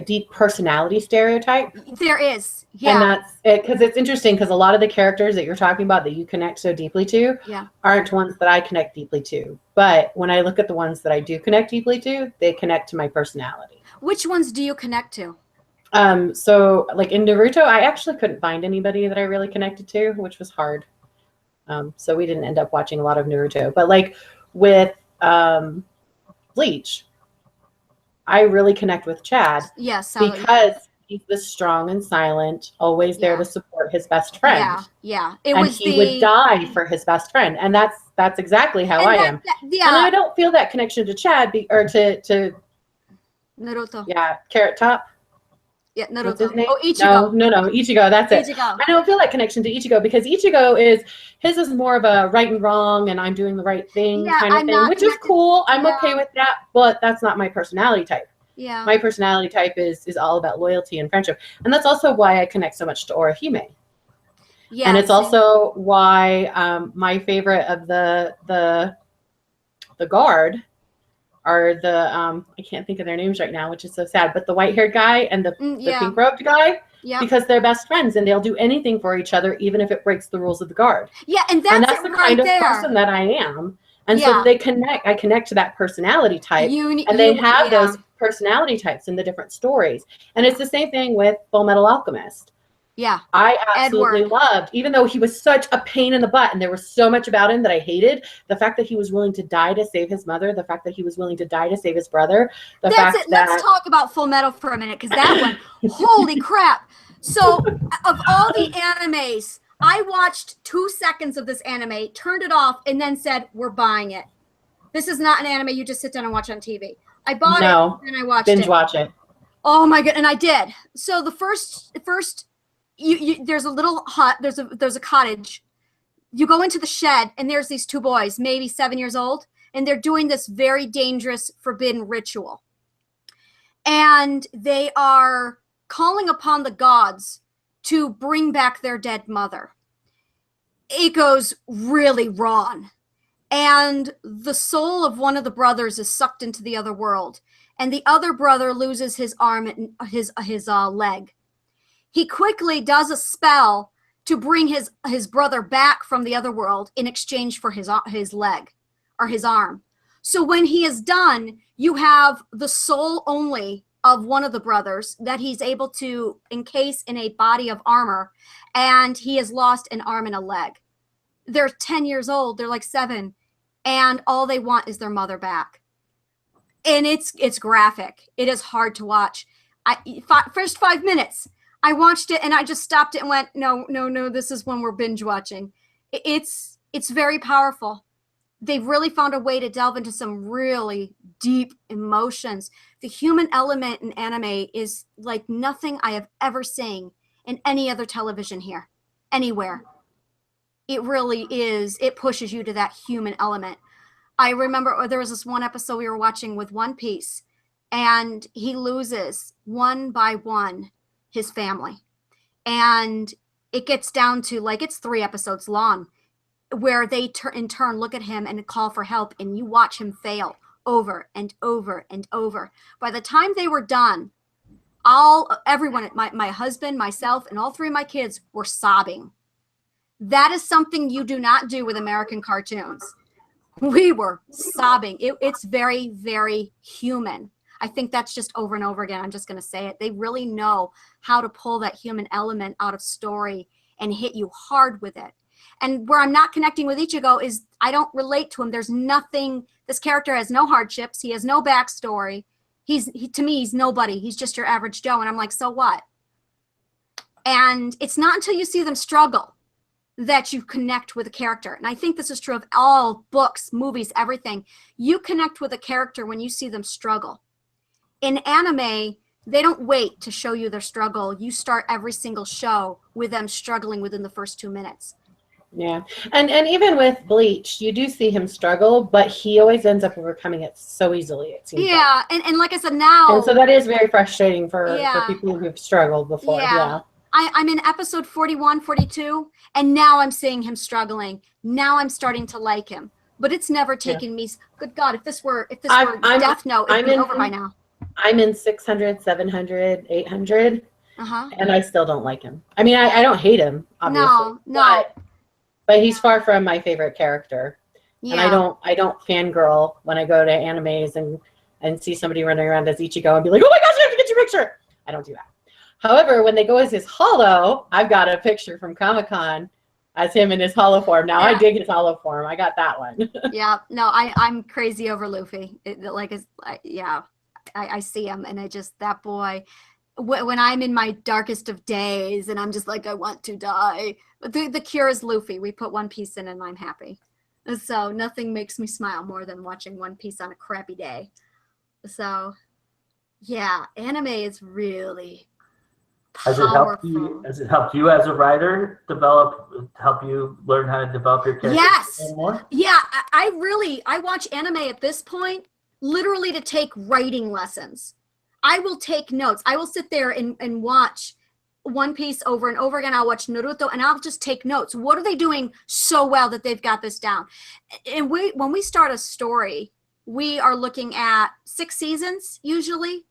deep personality stereotype. There is, yeah. And that's it, because it's interesting, because a lot of the characters that you're talking about that you connect so deeply to aren't ones that I connect deeply to. But when I look at the ones that I do connect deeply to, they connect to my personality. Which ones do you connect to? So like in Naruto, I actually couldn't find anybody that I really connected to, which was hard. So we didn't end up watching a lot of Naruto. But like with Bleach, I really connect with Chad. Yes. Because he's the strong and silent, always there to support his best friend. Yeah. He would die for his best friend. And that's exactly how I am. And I don't feel that connection to Chad or to Naruto. Yeah, Carrot Top. Yeah, Naruto. Oh, Ichigo. No, Ichigo. That's it. Ichigo. I don't feel that connection to Ichigo, because Ichigo is more of a right and wrong and I'm doing the right thing kind of thing, which is cool. I'm okay with that, but that's not my personality type. Yeah. My personality type is all about loyalty and friendship. And that's also why I connect so much to Orihime. Yeah. And it's also why my favorite of the guard are the I can't think of their names right now, which is so sad, but the white-haired guy and the pink-robed guy, because they're best friends and they'll do anything for each other, even if it breaks the rules of the guard. Yeah, and that's the kind of person that I am. And so I connect to that personality type, and they have those personality types in the different stories. And it's the same thing with Full Metal Alchemist. Yeah. I absolutely loved, even though he was such a pain in the butt and there was so much about him that I hated, the fact that he was willing to die to save his mother, the fact that he was willing to die to save his brother. Let's talk about Full Metal for a minute, because that one, holy crap. So of all the animes, I watched 2 seconds of this anime, turned it off, and then said, we're buying it. This is not an anime you just sit down and watch on TV. I bought it and I watched binge watch it. Oh my god, and I did. So the first there's a little hut, there's a cottage. You go into the shed and there's these 2 boys, maybe 7 years old, and they're doing this very dangerous, forbidden ritual. And they are calling upon the gods to bring back their dead mother. It goes really wrong. And the soul of one of the brothers is sucked into the other world. And the other brother loses his arm and his leg. He quickly does a spell to bring his brother back from the other world in exchange for his leg or his arm. So when he is done, you have the soul only of one of the brothers that he's able to encase in a body of armor, and he has lost an arm and a leg. They're 10 years old. They're like 7, and all they want is their mother back. And it's graphic. It is hard to watch. First 5 minutes, I watched it and I just stopped it and went, no, this is when we're binge watching. It's very powerful. They've really found a way to delve into some really deep emotions. The human element in anime is like nothing I have ever seen in any other television here, anywhere. It really is. It pushes you to that human element. I remember there was this one episode we were watching with One Piece, and he loses one by one his family. And it gets down to like, it's 3 episodes long, where they in turn look at him and call for help, and you watch him fail over and over and over. By the time they were done, everyone, my husband, myself, and all three of my kids were sobbing. That is something you do not do with American cartoons. We were sobbing. It's very, very human. I think that's just over and over again. I'm just going to say it. They really know how to pull that human element out of story and hit you hard with it. And where I'm not connecting with Ichigo is I don't relate to him. There's nothing. This character has no hardships. He has no backstory. To me, he's nobody. He's just your average Joe. And I'm like, so what? And it's not until you see them struggle that you connect with a character. And I think this is true of all books, movies, everything. You connect with a character when you see them struggle. In anime, they don't wait to show you their struggle. You start every single show with them struggling within the first 2 minutes. Yeah. And even with Bleach, you do see him struggle, but he always ends up overcoming it so easily, it seems. Yeah. Like. And like I said, now. And so that is very frustrating for people who've struggled before. Yeah. I'm in episode 41, 42, and now I'm seeing him struggling. Now I'm starting to like him. But it's never taken me. Good God, if this were Death Note, it'd be over by now. I'm in 600, 700, 800, and I still don't like him. I mean, I don't hate him, obviously. No. But he's far from my favorite character. Yeah. And I don't fangirl when I go to animes and see somebody running around as Ichigo and be like, oh my gosh, I have to get your picture. I don't do that. However, when they go as his hollow, I've got a picture from Comic-Con as him in his hollow form. Now I dig his hollow form. I got that one. Yeah. No, I'm crazy over Luffy. I see him and that boy, when I'm in my darkest of days and I'm just like, I want to die. But the cure is Luffy. We put One Piece in and I'm happy. So nothing makes me smile more than watching One Piece on a crappy day. So yeah, anime is really powerful. Has it helped you as a writer help you learn how to develop your character? Yes. More? Yeah, I watch anime at this point literally to take writing lessons. I will take notes. I will sit there and watch One Piece over and over again. I'll watch Naruto and I'll just take notes. What are they doing so well that they've got this down? And when we start a story, we are looking at 6 seasons usually.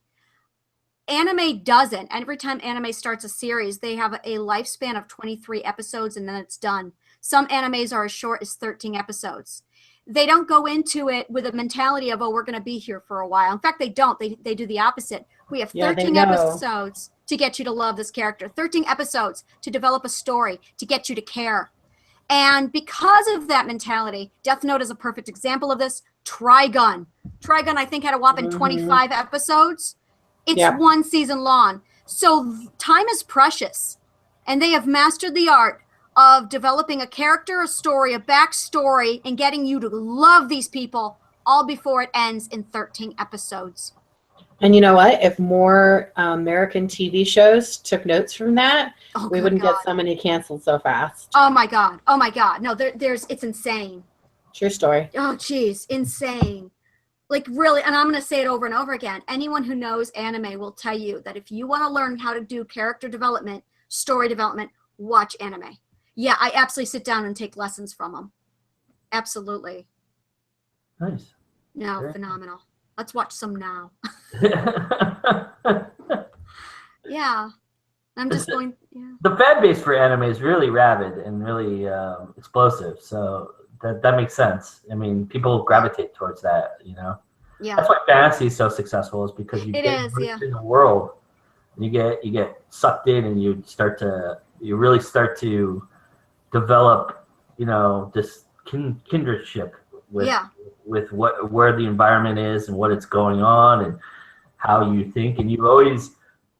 Anime doesn't. Every time anime starts a series, they have a lifespan of 23 episodes and then it's done. Some animes are as short as 13 episodes. They don't go into it with a mentality of, oh, we're going to be here for a while. In fact, they don't. They do the opposite. We have 13 episodes to get you to love this character, 13 episodes to develop a story, to get you to care. And because of that mentality, Death Note is a perfect example of this. Trigun, I think, had a whopping 25 episodes. It's 1 season long. So time is precious. And they have mastered the art of developing a character, a story, a backstory, and getting you to love these people all before it ends in 13 episodes. And you know what? If more American TV shows took notes from that, we wouldn't get so many canceled so fast. Oh my God. No, it's insane. True story. Oh, geez. Insane. Like really, and I'm going to say it over and over again. Anyone who knows anime will tell you that if you want to learn how to do character development, story development, watch anime. Yeah, I absolutely sit down and take lessons from them. Absolutely. Nice. No, Great. Phenomenal. Let's watch some now. Yeah. I'm just going. Yeah. The fan base for anime is really rabid and really explosive. So that makes sense. I mean, people gravitate towards that, you know? Yeah. That's why fantasy is so successful, is because you get in the world. You get sucked in and you really start to develop, you know, this kindredship with where the environment is and what it's going on and how you think. And you always,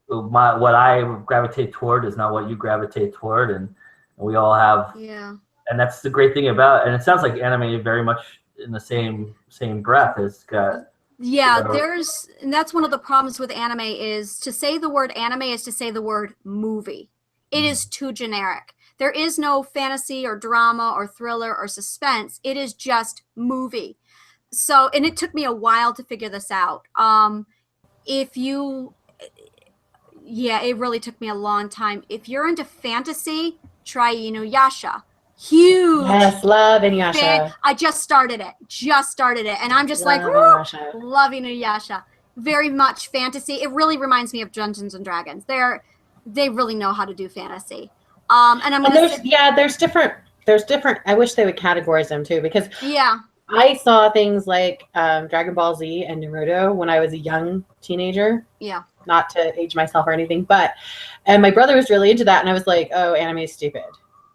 what I gravitate toward is not what you gravitate toward, and we all have. Yeah. And that's the great thing about, and it sounds like anime very much in the same breath. It's got. Yeah, and that's one of the problems with anime is to say the word anime is to say the word movie. It is too generic. There is no fantasy or drama or thriller or suspense. It is just movie. So, and it took me a while to figure this out. It really took me a long time. If you're into fantasy, try Inuyasha. Huge. Yes, love Inuyasha. I just started it. And I'm just like, Inuyasha. loving Inuyasha. Very much fantasy. It really reminds me of Dungeons and Dragons. They really know how to do fantasy. And I'm there's different. I wish they would categorize them too, because yeah, I saw things like Dragon Ball Z and Naruto when I was a young teenager. Yeah. Not to age myself or anything, and my brother was really into that, and I was like, oh, anime is stupid.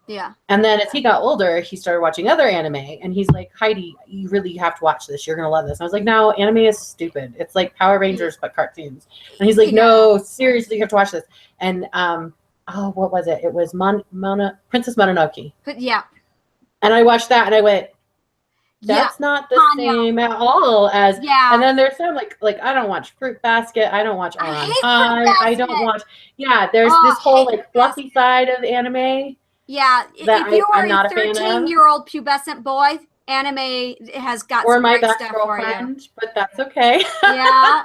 Yeah. And then as he got older, he started watching other anime, and he's like, Heidi, you really have to watch this. You're going to love this. And I was like, no, anime is stupid. It's like Power Rangers, but cartoons. And he's like, no, seriously, you have to watch this. And, what was it? It was Princess Mononoke. Yeah. And I watched that, and I went, that's not the same at all as, and then there's some like I don't watch Fruit Basket. I don't watch On High. I don't watch, there's this whole like fluffy side of anime. Yeah, if you are a 13-year-old pubescent boy, anime has got or some my great best stuff girlfriend, for you. but that's okay. Yeah.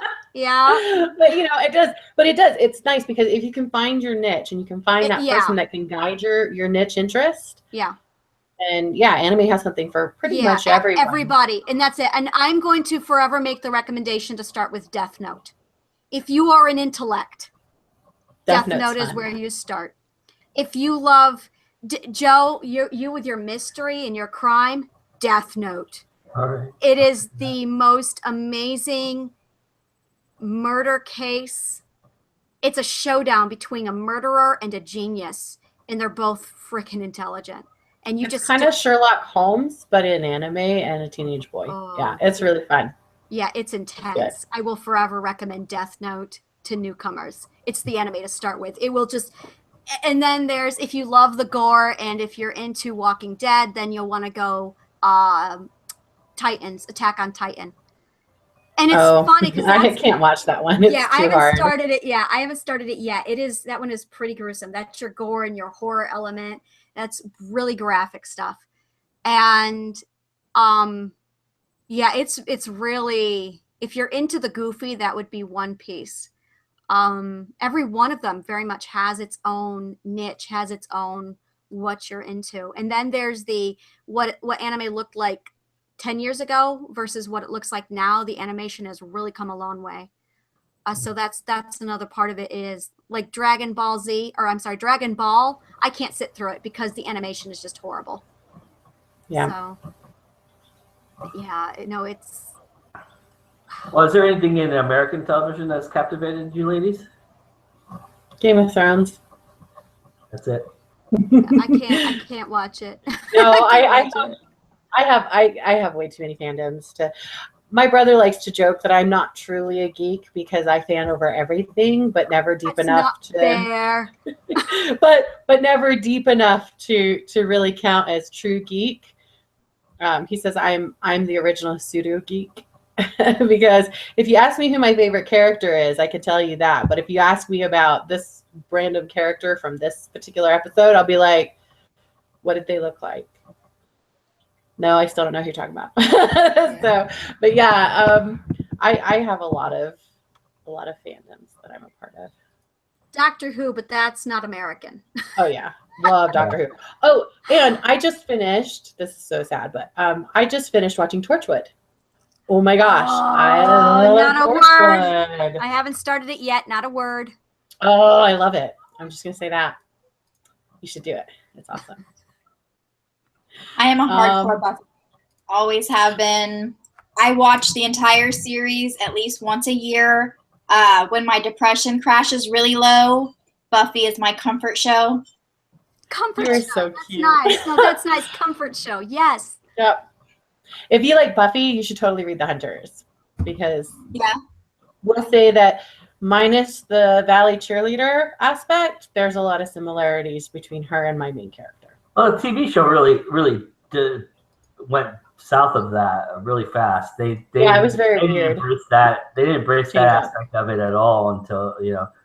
But it does. But it does. It's nice because if you can find your niche and you can find that person that can guide your niche interest. Yeah. And anime has something for pretty much everyone. Everybody, and that's it. And I'm going to forever make the recommendation to start with Death Note. If you are an intellect, Death Note is where you start. If you love Joe, you with your mystery and your crime, Death Note. All right. It is the most amazing murder case. It's a showdown between a murderer and a genius, and they're both freaking intelligent. And it's kind of Sherlock Holmes, but in anime and a teenage boy. It's really fun. Yeah, it's intense. I will forever recommend Death Note to newcomers. It's the anime to start with. It will just. And then there's, if you love the gore and if you're into Walking Dead, then you'll want to go Titans, Attack on Titan. And it's funny because I can't watch that one. It's I haven't started it. Yeah, I haven't started it yet. That one is pretty gruesome. That's your gore and your horror element. That's really graphic stuff. And it's really, if you're into the goofy, that would be One Piece. Every one of them very much has its own niche, has its own what you're into. And then there's the what anime looked like 10 years ago versus what it looks like now. The animation has really come a long way. So that's another part of it is like Dragon Ball. I can't sit through it because the animation is just horrible. Yeah. So it's. Well, is there anything in American television that's captivated you ladies? Game of Thrones. That's it. I can't watch it. No, I have way too many fandoms to. My brother likes to joke that I'm not truly a geek because I fan over everything, but never deep enough to. Fair. but never deep enough to really count as true geek. He says I'm the original pseudo geek. Because if you ask me who my favorite character is, I can tell you that. But if you ask me about this random character from this particular episode, I'll be like, what did they look like? No, I still don't know who you're talking about. But I have a lot of fandoms that I'm a part of. Doctor Who, but that's not American. Oh yeah. Love Doctor Who. Oh, and I just finished, this is so sad, but I just finished watching Torchwood. Oh my gosh. I love not a Torchwood. word. I haven't started it yet. Not a word. Oh, I love it. I'm just going to say that. You should do it. It's awesome. I am a hardcore Buffy. Always have been. I watch the entire series at least once a year. When my depression crashes really low, Buffy is my comfort show. Comfort You're show. so That's cute. nice. No, that's nice. Comfort show. Yes. Yep. If you like Buffy, you should totally read The Hunters because we'll say that minus the Valley cheerleader aspect, there's a lot of similarities between her and my main character. Well, the TV show really went south of that really fast. It was very weird. They didn't embrace that aspect of it at all until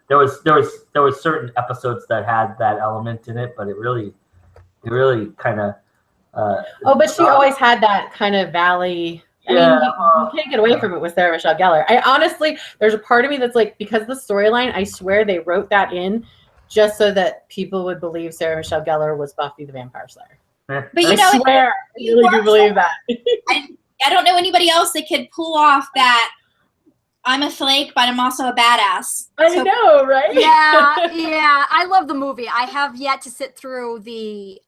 there was certain episodes that had that element in it, but it really kind of. But she always had that kind of Valley. I mean, you can't get away from it with Sarah Michelle Gellar. I honestly, there's a part of me that's like, because the storyline, I swear they wrote that in just so that people would believe Sarah Michelle Gellar was Buffy the Vampire Slayer. But you I know, swear, I really do believe that. I don't know anybody else that could pull off that. I'm a flake, but I'm also a badass. I know, right? Yeah. I love the movie. I have yet to sit through the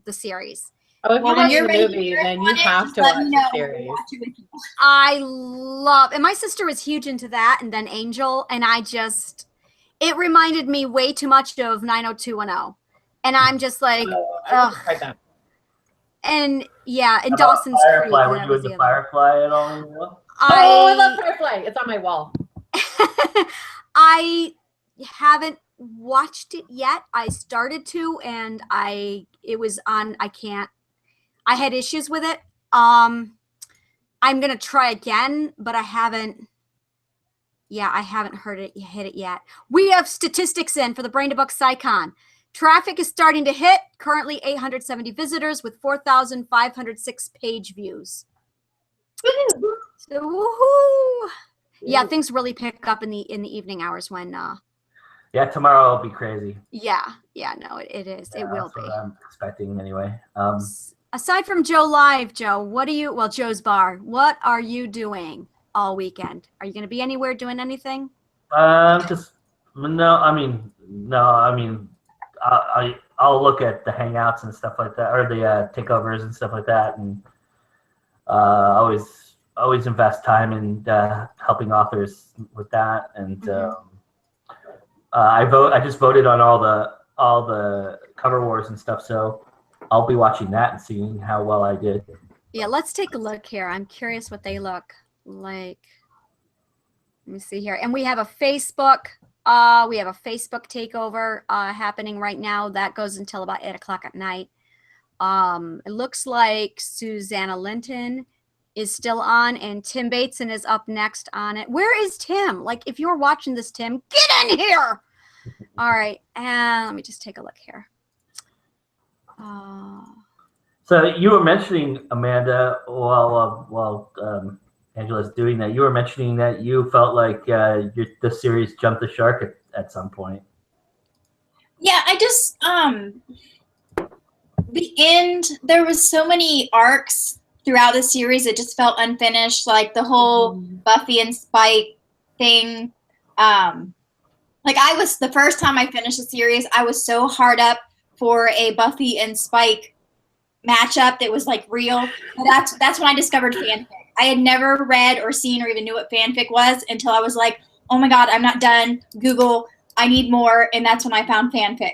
series. Oh, if Well, you when watch you're the ready to movie, hear then on you it, have just to let watch me the know. series. Watch it with you. I love, and my sister was huge into that, and then Angel, and it reminded me way too much of 90210, and I'm just like, ugh. And yeah, and Dawson's Creek. Firefly. Were you into Firefly at all? I love Firefly. It's on my wall. I haven't watched it yet. I started to, and it was on. I had issues with it. I'm gonna try again, but I haven't. Yeah, I haven't hit it yet. We have statistics in for the Brain to Book SciCon. Traffic is starting to hit. Currently 870 visitors with 4,506 page views. So woohoo! Yeah, things really pick up in the evening hours when. Yeah, tomorrow will be crazy. Yeah, no, it is. It will be. That's what I'm expecting anyway. Aside from Joe Live, Joe, Joe's Bar, what are you doing all weekend? Are you going to be anywhere doing anything? No. I'll look at the hangouts and stuff like that, or the takeovers and stuff like that, and always invest time in helping authors with that. And I just voted on all the cover wars and stuff, so I'll be watching that and seeing how well I did. Yeah, let's take a look here. I'm curious what they look like. Let me see here. And we have a Facebook. Takeover happening right now. That goes until about 8:00 at night. It looks like Susanna Linton is still on, and Tim Bateson is up next on it. Where is Tim? Like, if you're watching this, Tim, get in here. All right, and let me just take a look here. So you were mentioning, Amanda, while Angela's doing that, you were mentioning that you felt like the series jumped the shark at some point. Yeah, I just the end. There was so many arcs throughout the series. It just felt unfinished. Like the whole Buffy and Spike thing. Like the first time I finished the series, I was so hard up for a Buffy and Spike matchup that was like real. That's when I discovered fanfic. I had never read or seen or even knew what fanfic was until I was like, oh my God, I'm not done. Google, I need more. And that's when I found fanfic.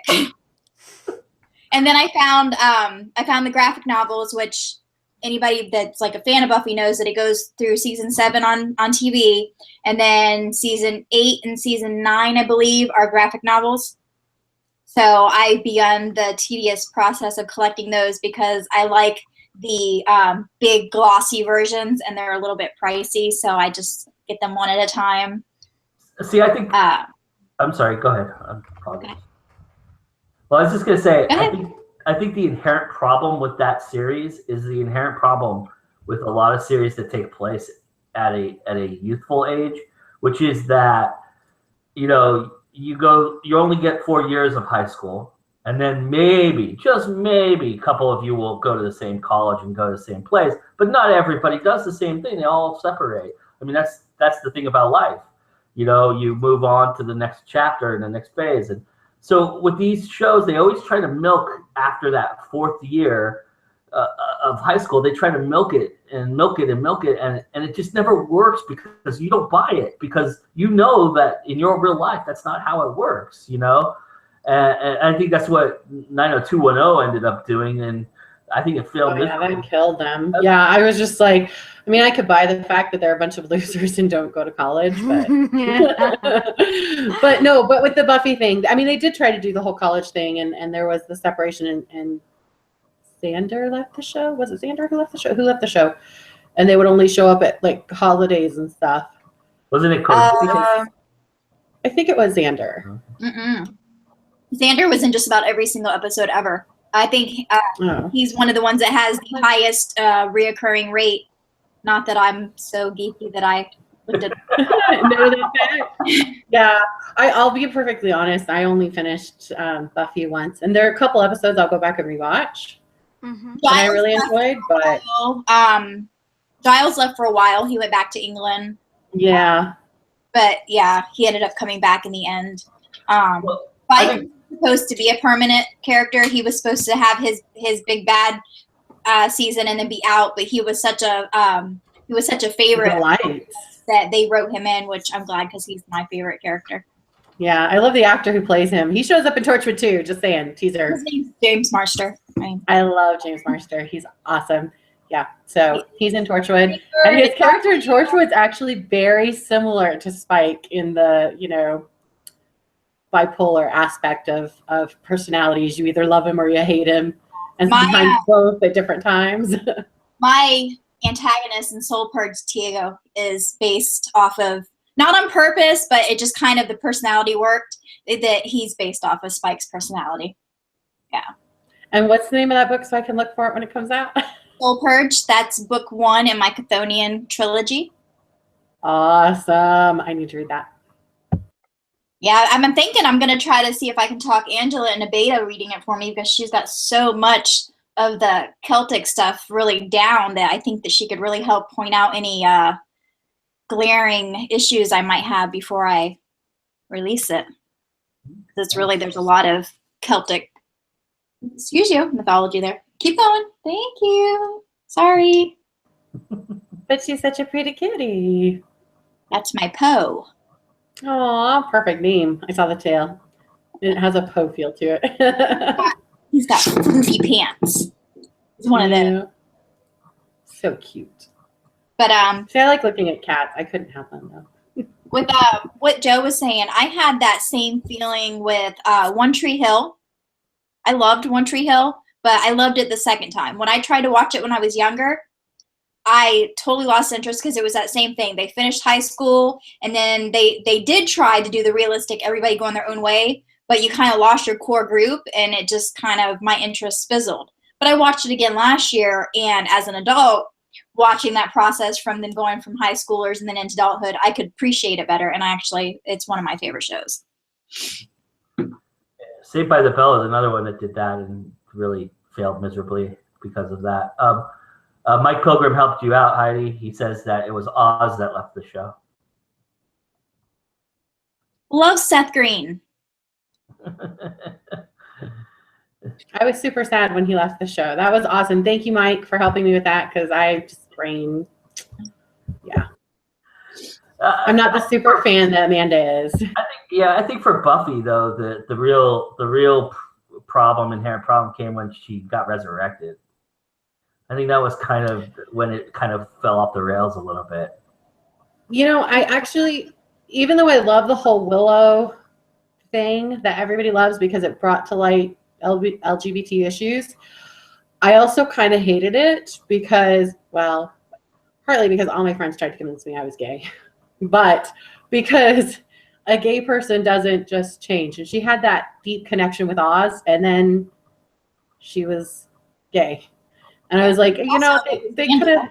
And then I found the graphic novels, which anybody that's like a fan of Buffy knows that it goes through season 7 on TV. And then season 8 and season 9, I believe, are graphic novels. So I've begun the tedious process of collecting those because I like the big glossy versions, and they're a little bit pricey. So I just get them one at a time. See, I think I'm sorry. Go ahead. Okay. Well, I was just gonna say, I think the inherent problem with that series is the inherent problem with a lot of series that take place at a youthful age, which is that you only get 4 years of high school, and then maybe, just maybe, a couple of you will go to the same college and go to the same place, but not everybody does the same thing. They all separate. I mean, that's the thing about life. You move on to the next chapter and the next phase. And so with these shows, they always try to milk after that 4th year of high school. They try to milk it and milk it and milk it, and it just never works because you don't buy it, because you know that in your real life that's not how it works. And I think that's what 90210 ended up doing, and I think it failed. Yeah, that killed them. Yeah, I was just like, I mean, I could buy the fact that they're a bunch of losers and don't go to college, but but with the Buffy thing, I mean, they did try to do the whole college thing, and there was the separation, and Xander left the show. Was it Xander who left the show? Who left the show? And they would only show up at like holidays and stuff. Wasn't it? I think it was Xander. Xander was in just about every single episode ever. I think he's one of the ones that has the highest reoccurring rate. Not that I'm so geeky that I looked at know that. Yeah, I'll be perfectly honest. I only finished Buffy once, and there are a couple episodes I'll go back and rewatch. that I really enjoyed. But Giles left for a while. He went back to England. Yeah. But yeah, he ended up coming back in the end. Spike was supposed to be a permanent character. He was supposed to have his big bad season and then be out, but he was such a favorite that they wrote him in, which I'm glad because he's my favorite character. Yeah, I love the actor who plays him. He shows up in Torchwood too. Just saying, teaser. His name's James Marster. I love James Marster. He's awesome. Yeah, so he's in Torchwood, and his character in Torchwood's actually very similar to Spike in the bipolar aspect of personalities. You either love him or you hate him, and sometimes both at different times. My antagonist in Soul Purge, Tiago, is based off of, not on purpose, but it just kind of the personality worked, that he's based off of Spike's personality. Yeah. And what's the name of that book so I can look for it when it comes out? Soul Purge. That's book 1 in my Chthonian trilogy. Awesome. I need to read that. Yeah, I'm thinking I'm going to try to see if I can talk Angela into beta reading it for me, because she's got so much of the Celtic stuff really down that I think that she could really help point out any glaring issues I might have before I release it. It's really, there's a lot of Celtic, excuse you, mythology there. Keep going. Thank you. Sorry. But she's such a pretty kitty. That's my Poe. Aw, perfect name. I saw the tail. It has a Poe feel to it. He's got floofy pants. He's one of them. So cute. But see, I like looking at cats. I couldn't have them though. With what Joe was saying, I had that same feeling with One Tree Hill. I loved One Tree Hill, but I loved it the second time. When I tried to watch it when I was younger, I totally lost interest because it was that same thing. They finished high school, and then they did try to do the realistic, everybody going their own way, but you kind of lost your core group, and it just kind of, my interest fizzled. But I watched it again last year, and as an adult, watching that process from them going from high schoolers and then into adulthood, I could appreciate it better, and it's one of my favorite shows. Saved by the Bell is another one that did that and really failed miserably because of that. Mike Pilgrim helped you out, Heidi. He says that it was Oz that left the show. Love Seth Green. I was super sad when he left the show. That was awesome. Thank you, Mike, for helping me with that, because I just I'm not the super fan that Amanda is. I think for Buffy though, the real problem, inherent problem, came when she got resurrected. I think that was kind of when it kind of fell off the rails a little bit. I actually, even though I love the whole Willow thing that everybody loves because it brought to light LGBT issues, I also kind of hated it because, well, partly because all my friends tried to convince me I was gay, but because a gay person doesn't just change. And she had that deep connection with Oz, and then she was gay. And I was like, they could have.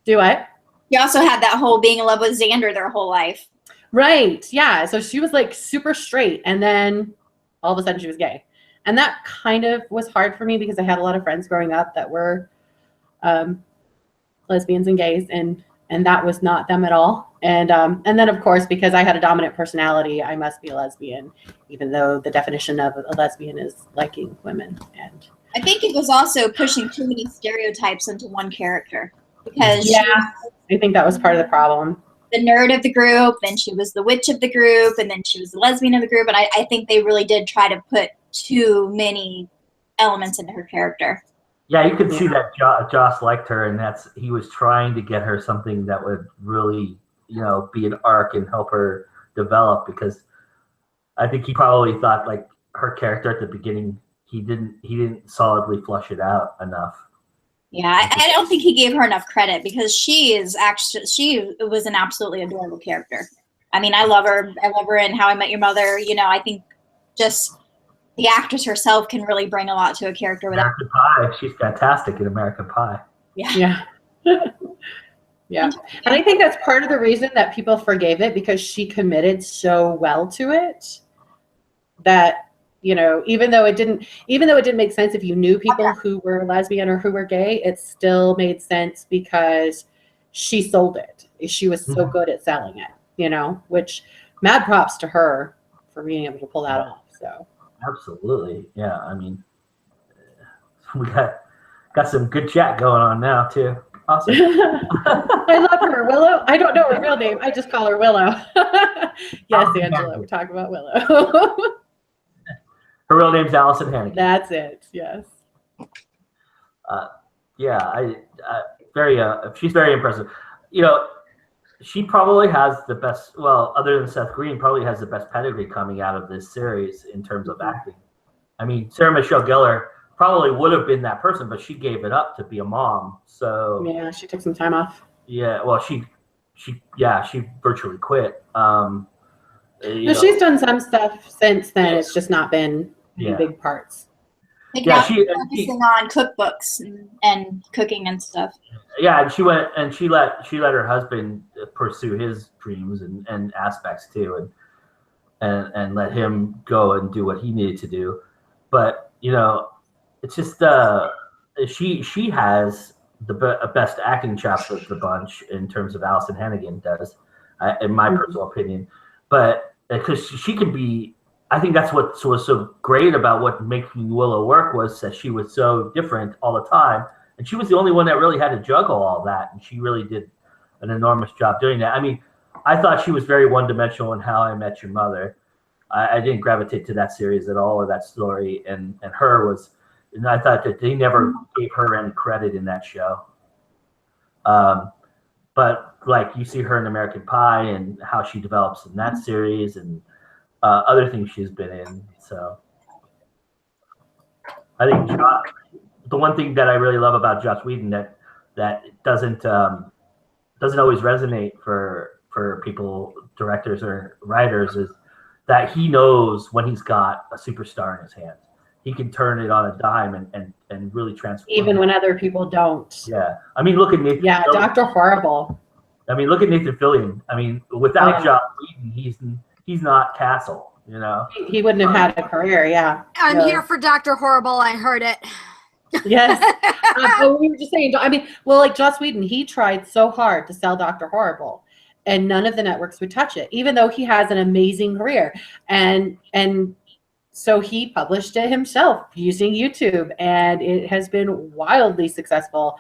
Do what? You also had that whole being in love with Xander their whole life. Right. Yeah. So she was like super straight, and then all of a sudden she was gay. And that kind of was hard for me because I had a lot of friends growing up that were lesbians and gays, and that was not them at all. And then of course, because I had a dominant personality, I must be a lesbian, even though the definition of a lesbian is liking women. And I think it was also pushing too many stereotypes into one character, because I think that was part of the problem. The nerd of the group, then she was the witch of the group, and then she was the lesbian of the group. And I think they really did try to put too many elements into her character. Yeah, you could see that Joss liked her, and he was trying to get her something that would really, be an arc and help her develop, because I think he probably thought like her character at the beginning, he didn't solidly flush it out enough. Yeah, I don't think he gave her enough credit, because she was an absolutely adorable character. I mean, I love her. I love her in How I Met Your Mother. I think just the actress herself can really bring a lot to a character. American Pie. She's fantastic in American Pie. Yeah. Yeah. And I think that's part of the reason that people forgave it, because she committed so well to it that You know, even though it didn't make sense if you knew people who were lesbian or who were gay, it still made sense because she sold it. She was so good at selling it, you know, which mad props to her for being able to pull that off. So absolutely. Yeah. I mean, we got some good chat going on now too. Awesome. I love her. Willow. I don't know her real name. I just call her Willow. Yes, Angela, we're talking about Willow. Her real name's Allison Hannigan. That's it. Yes. Yeah, she's very impressive. You know, she probably has the best, well, other than Seth Green, probably has the best pedigree coming out of this series in terms of acting. I mean, Sarah Michelle Gellar probably would have been that person, but she gave it up to be a mom. So yeah, she took some time off. Yeah, well, she virtually quit. She's done some stuff since then. It's just not been big parts. Like now she's focusing on cookbooks and cooking and stuff. Yeah, and she went and she let her husband pursue his dreams and aspects too, and let him go and do what he needed to do. But you know, it's just she has the best acting chops of the bunch in terms of Allison Hannigan does, in my personal opinion. But because she can be. I think that's what was so great about what making Willow work was that she was so different all the time. And she was the only one that really had to juggle all that. And she really did an enormous job doing that. I mean, I thought she was very one-dimensional in How I Met Your Mother. I didn't gravitate to that series at all or that story. And her was, and I thought that they never gave her any credit in that show. But like you see her in American Pie and how she develops in that series and other things she's been in. So I think the one thing that I really love about Joss Whedon that doesn't always resonate for people, directors or writers, is that he knows when he's got a superstar in his hands. He can turn it on a dime and really transform. Even when other people don't. Yeah. I mean, look at Nathan. Yeah, Fillion. Dr. Horrible. I mean, look at Nathan Fillion. I mean, without Joss Whedon, he's not Castle, you know. He wouldn't have had a career, yeah. I'm here for Dr. Horrible. I heard it. Yes. We were just saying, I mean, well, like Joss Whedon, he tried so hard to sell Dr. Horrible, and none of the networks would touch it, even though he has an amazing career. And so he published it himself using YouTube, and it has been wildly successful.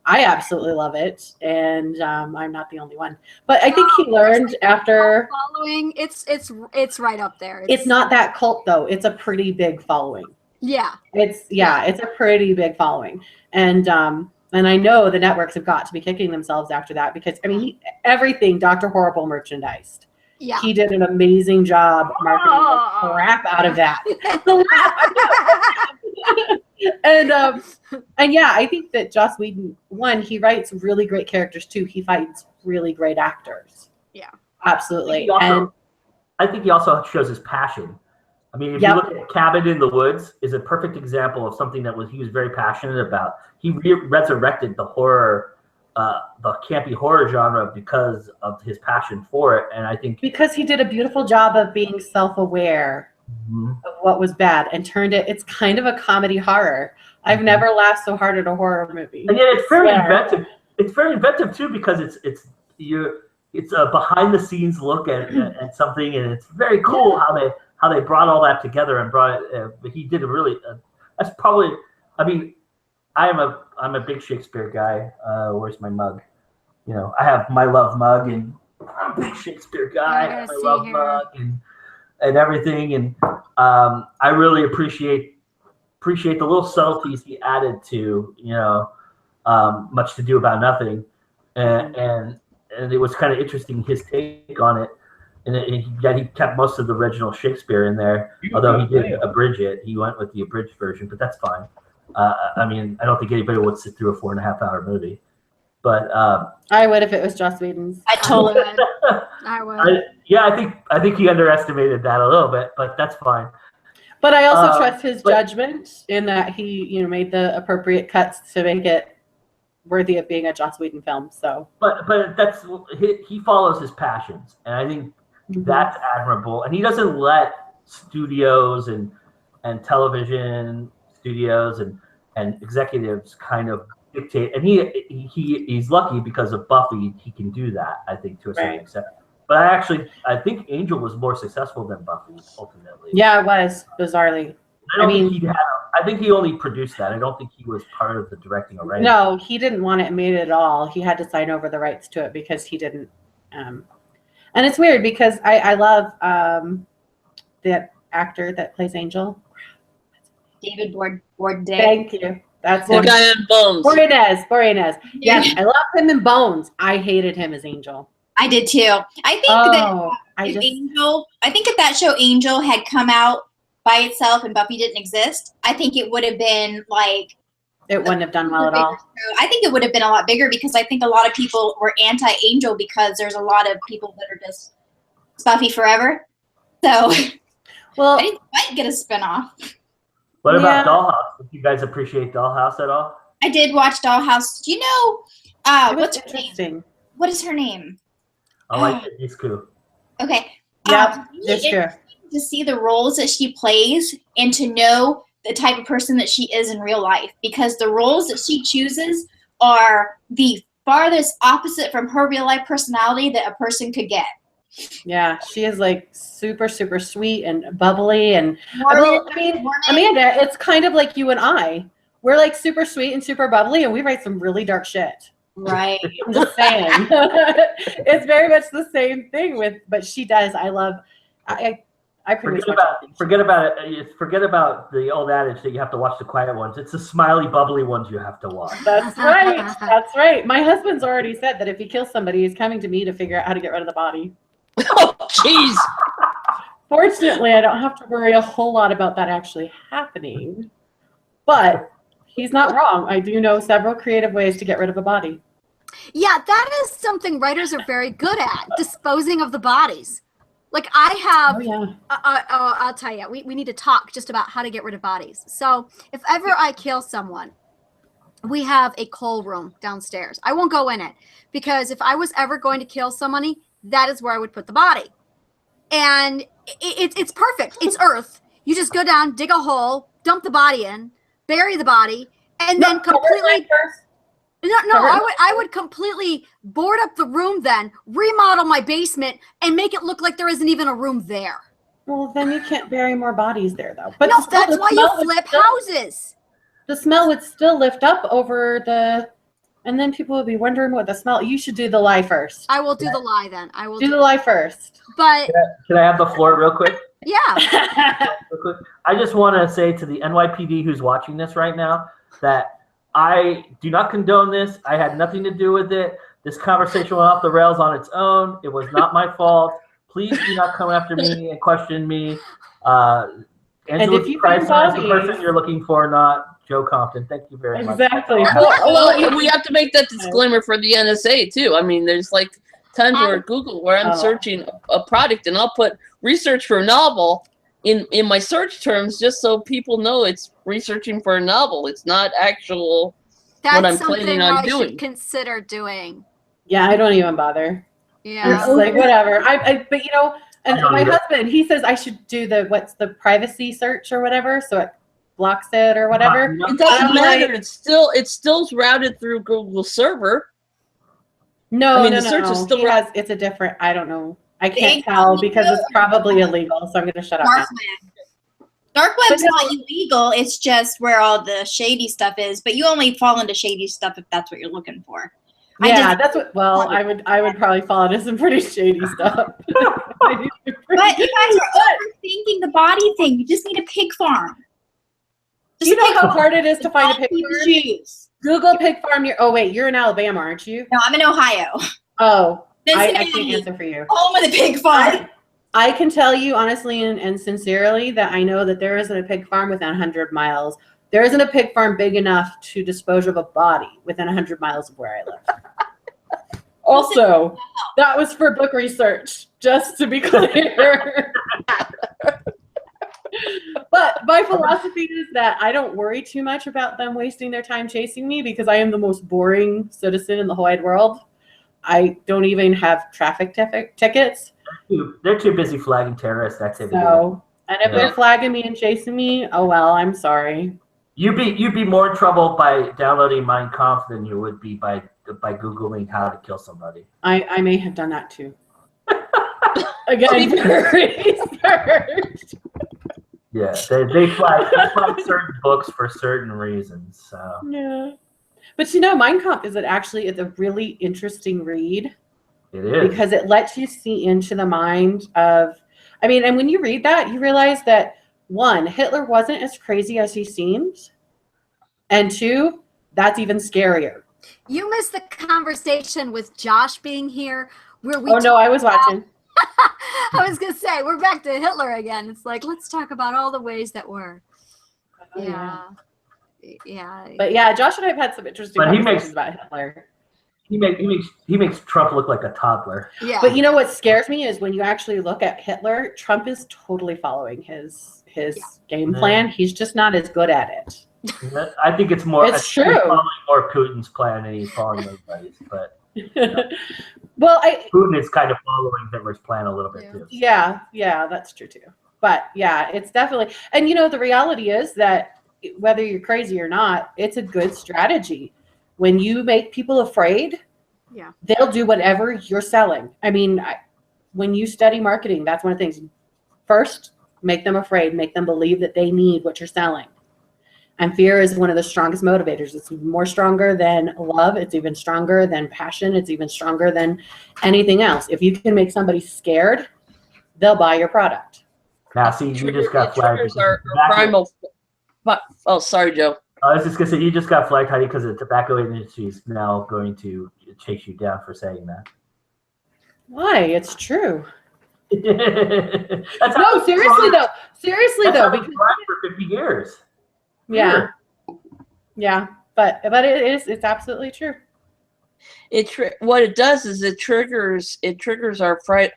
I absolutely love it, and I'm not the only one. But I think he learned after following. It's right up there. It's not that cult though. It's a pretty big following. Yeah. It's a pretty big following, and I know the networks have got to be kicking themselves after that because I mean everything Dr. Horrible merchandised. Yeah. He did an amazing job marketing the crap out of that. And yeah, I think that Joss Whedon, one, he writes really great characters. Two, he finds really great actors. Yeah. Absolutely. I think he also shows his passion. I mean, if you look at Cabin in the Woods, is a perfect example of something that he was very passionate about. He resurrected the horror, the campy horror genre because of his passion for it. And I think because he did a beautiful job of being self-aware of what was bad and turned it. It's kind of a comedy horror. I've never laughed so hard at a horror movie. And yet it's very inventive. It's very inventive too because it's a behind the scenes look at something, and it's very cool how they brought all that together and brought it. He did a really. That's probably. I mean, I'm a big Shakespeare guy. Where's my mug? You know, I have my love mug, and I'm a big Shakespeare guy. My love mug and everything, and I really appreciate the little subtleties he added to, you know, Much to Do About Nothing, and it was kind of interesting his take on it, and he kept most of the original Shakespeare in there, although he did abridge it. He went with the abridged version, but that's fine. I mean, I don't think anybody would sit through a 4.5-hour movie, but I would if it was Joss Whedon's. I totally would. I would. I think he underestimated that a little bit, but that's fine. But I also trust his judgment in that he, you know, made the appropriate cuts to make it worthy of being a Joss Whedon film. So, but that's he follows his passions, and I think that's admirable. And he doesn't let studios and and television studios and executives kind of dictate, and he's lucky because of Buffy, he can do that, I think, to a certain extent. But I think Angel was more successful than Buffy ultimately. Yeah, it was, bizarrely. I think he only produced that. I don't think he was part of the directing or writing. No, he didn't want it made at all. He had to sign over the rights to it because he didn't. And it's weird because I love the actor that plays Angel. David Boreanaz. Thank you. That's the guy in Bones. Boreanaz. Yes, I love him in Bones. I hated him as Angel. I did too. I think Angel. I think if that show Angel had come out by itself and Buffy didn't exist, I think it would have been like. It wouldn't have done well at all. I think it would have been a lot bigger because I think a lot of people were anti-Angel because there's a lot of people that are just Buffy forever. So, well, I think it might get a spinoff. What about Dollhouse? Did you guys appreciate Dollhouse at all? I did watch Dollhouse. Do you know what's her name? What is her name? I like it. It's cool. Okay. Yeah, it's true. To see the roles that she plays and to know the type of person that she is in real life, because the roles that she chooses are the farthest opposite from her real life personality that a person could get. Yeah, she is like super, super sweet and bubbly. And Amanda, it's kind of like you and I. We're like super sweet and super bubbly, and we write some really dark shit. Right. I'm just saying. It's very much the same thing but she does. I forget about it. Forget about the old adage that you have to watch the quiet ones. It's the smiley, bubbly ones you have to watch. That's right. That's right. My husband's already said that if he kills somebody, he's coming to me to figure out how to get rid of the body. Oh, jeez. Fortunately, I don't have to worry a whole lot about that actually happening. But he's not wrong. I do know several creative ways to get rid of a body. Yeah, that is something writers are very good at, disposing of the bodies. Like I have, I'll tell you, we need to talk just about how to get rid of bodies. So if ever I kill someone, we have a coal room downstairs. I won't go in it because if I was ever going to kill somebody, that is where I would put the body. And it's perfect. It's earth. You just go down, dig a hole, dump the body in, bury the body, and then completely... I would completely board up the room then, remodel my basement, and make it look like there isn't even a room there. Well, then you can't bury more bodies there, though. But no, that's why you flip houses. The smell would still lift up over the... And then people would be wondering what the smell... You should do the lie first. I will do the lie then. I will do the lie first. But... Can I have the floor real quick? Yeah. I just want to say to the NYPD who's watching this right now that I do not condone this. I had nothing to do with it. This conversation went off the rails on its own. It was not my fault. Please do not come after me and question me. Angela Price is the person you're looking for, not Joe Compton. Thank you very much. Exactly. Well, we have to make that disclaimer for the NSA too. I mean, there's like times where Google where I'm searching a product and I'll put research for a novel in my search terms just so people know it's researching for a novel. It's not actual what I'm planning on doing. Should consider doing. Yeah, I don't even bother. Yeah. It's like whatever. But you know, and my husband, he says I should do the privacy search or whatever, so it blocks it or whatever. It doesn't matter. It's still routed through Google server. No, the search is still it's a different. I don't know. I can't tell because it's probably illegal, so I'm going to shut up now. Dark web's not illegal. It's just where all the shady stuff is. But you only fall into shady stuff if that's what you're looking for. Yeah, that's what. Well, I would probably fall into some pretty shady stuff. But you guys are overthinking the body thing. You just need a pig farm. Do you know how hard it is to find a pig farm? Google pig farm. You're in Alabama, aren't you? No, I'm in Ohio. Oh. I can't answer for you. Home of the pig farm. I can tell you honestly and sincerely that I know that there isn't a pig farm within 100 miles. There isn't a pig farm big enough to dispose of a body within 100 miles of where I live. Also, that was for book research, just to be clear. But my philosophy is that I don't worry too much about them wasting their time chasing me because I am the most boring citizen in the whole wide world. I don't even have traffic tickets. They're too busy flagging terrorist activity. So And if they're flagging me and chasing me, oh well, I'm sorry. You'd be more in trouble by downloading Mein Kampf than you would be by Googling how to kill somebody. I may have done that too. Again, research. Yeah, they flag certain books for certain reasons. So. Yeah, but Mein Kampf is it's a really interesting read. It is because it lets you see into the mind of, and when you read that, you realize that one, Hitler wasn't as crazy as he seems, and two, that's even scarier. You missed the conversation with Josh being here, where we. Oh no, I was watching. I was gonna say we're back to Hitler again. It's like let's talk about all the ways that were. Yeah. But yeah, Josh and I have had some interesting conversations about Hitler. He makes Trump look like a toddler. Yeah. But you know what scares me is when you actually look at Hitler, Trump is totally following his game plan. He's just not as good at it. I think it's more. It's true. He's following more Putin's plan than he's following everybody's. But well, Putin is kind of following Hitler's plan a little bit too. Yeah, that's true too. But yeah, it's definitely. And the reality is that whether you're crazy or not, it's a good strategy. When you make people afraid, they'll do whatever you're selling. When you study marketing, that's one of the things. First, make them afraid, make them believe that they need what you're selling. And fear is one of the strongest motivators. It's more stronger than love. It's even stronger than passion. It's even stronger than anything else. If you can make somebody scared, they'll buy your product. Now, see, you just got flagged. Primal. Oh, sorry, Joe. I was just gonna say you just got flagged, Heidi, because the tobacco industry is now going to chase you down for saying that. Why? It's true. No, seriously though, because for 50 years. Yeah, but it's absolutely true. What it does is it triggers our flight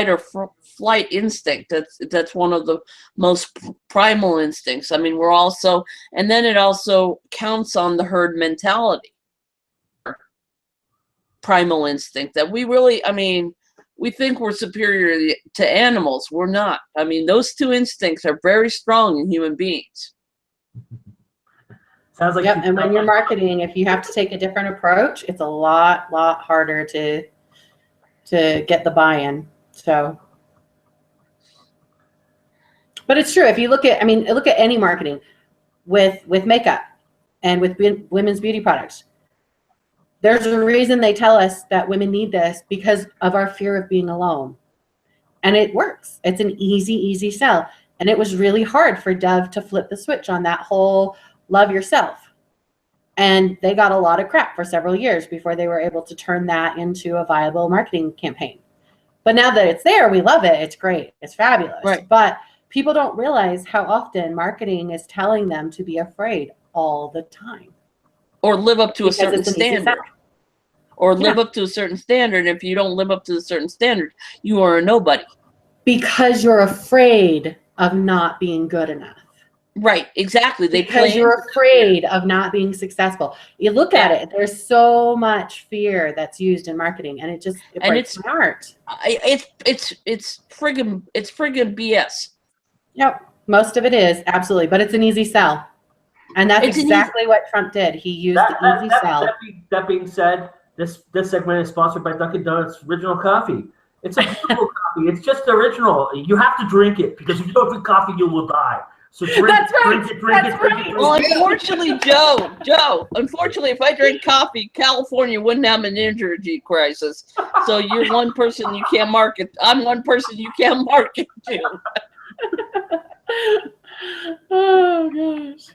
or flight instinct. That's one of the most primal instincts. We're also, and then it also counts on the herd mentality, primal instinct that we really, we think we're superior to animals. We're not. Those two instincts are very strong in human beings. Sounds like and when you're marketing, if you have to take a different approach, it's a lot harder to get the buy-in. So, but it's true. If you look at, look at any marketing with makeup and with women's beauty products. There's a reason they tell us that women need this because of our fear of being alone, and it works. It's an easy sell, and it was really hard for Dove to flip the switch on that whole love yourself. And they got a lot of crap for several years before they were able to turn that into a viable marketing campaign. But now that it's there, we love it. It's great. It's fabulous. Right. But people don't realize how often marketing is telling them to be afraid all the time. Or live up to a certain standard. Or live up to a certain standard. If you don't live up to a certain standard, you are a nobody. Because you're afraid of not being good enough. Right, exactly. Because you're afraid of not being successful. You look at it, there's so much fear that's used in marketing, and it breaks my heart. It's friggin' BS. Yep, most of it is, absolutely, but it's an easy sell. And that's exactly what Trump did. He used the easy sell. That being said, this segment is sponsored by Dunkin' Donuts Original Coffee. It's a beautiful coffee. It's just original. You have to drink it because if you don't drink coffee, you will die. So drink it. Well, unfortunately, Joe, if I drink coffee, California wouldn't have an energy crisis. So you're one person you can't market. I'm one person you can't market to. Oh, gosh.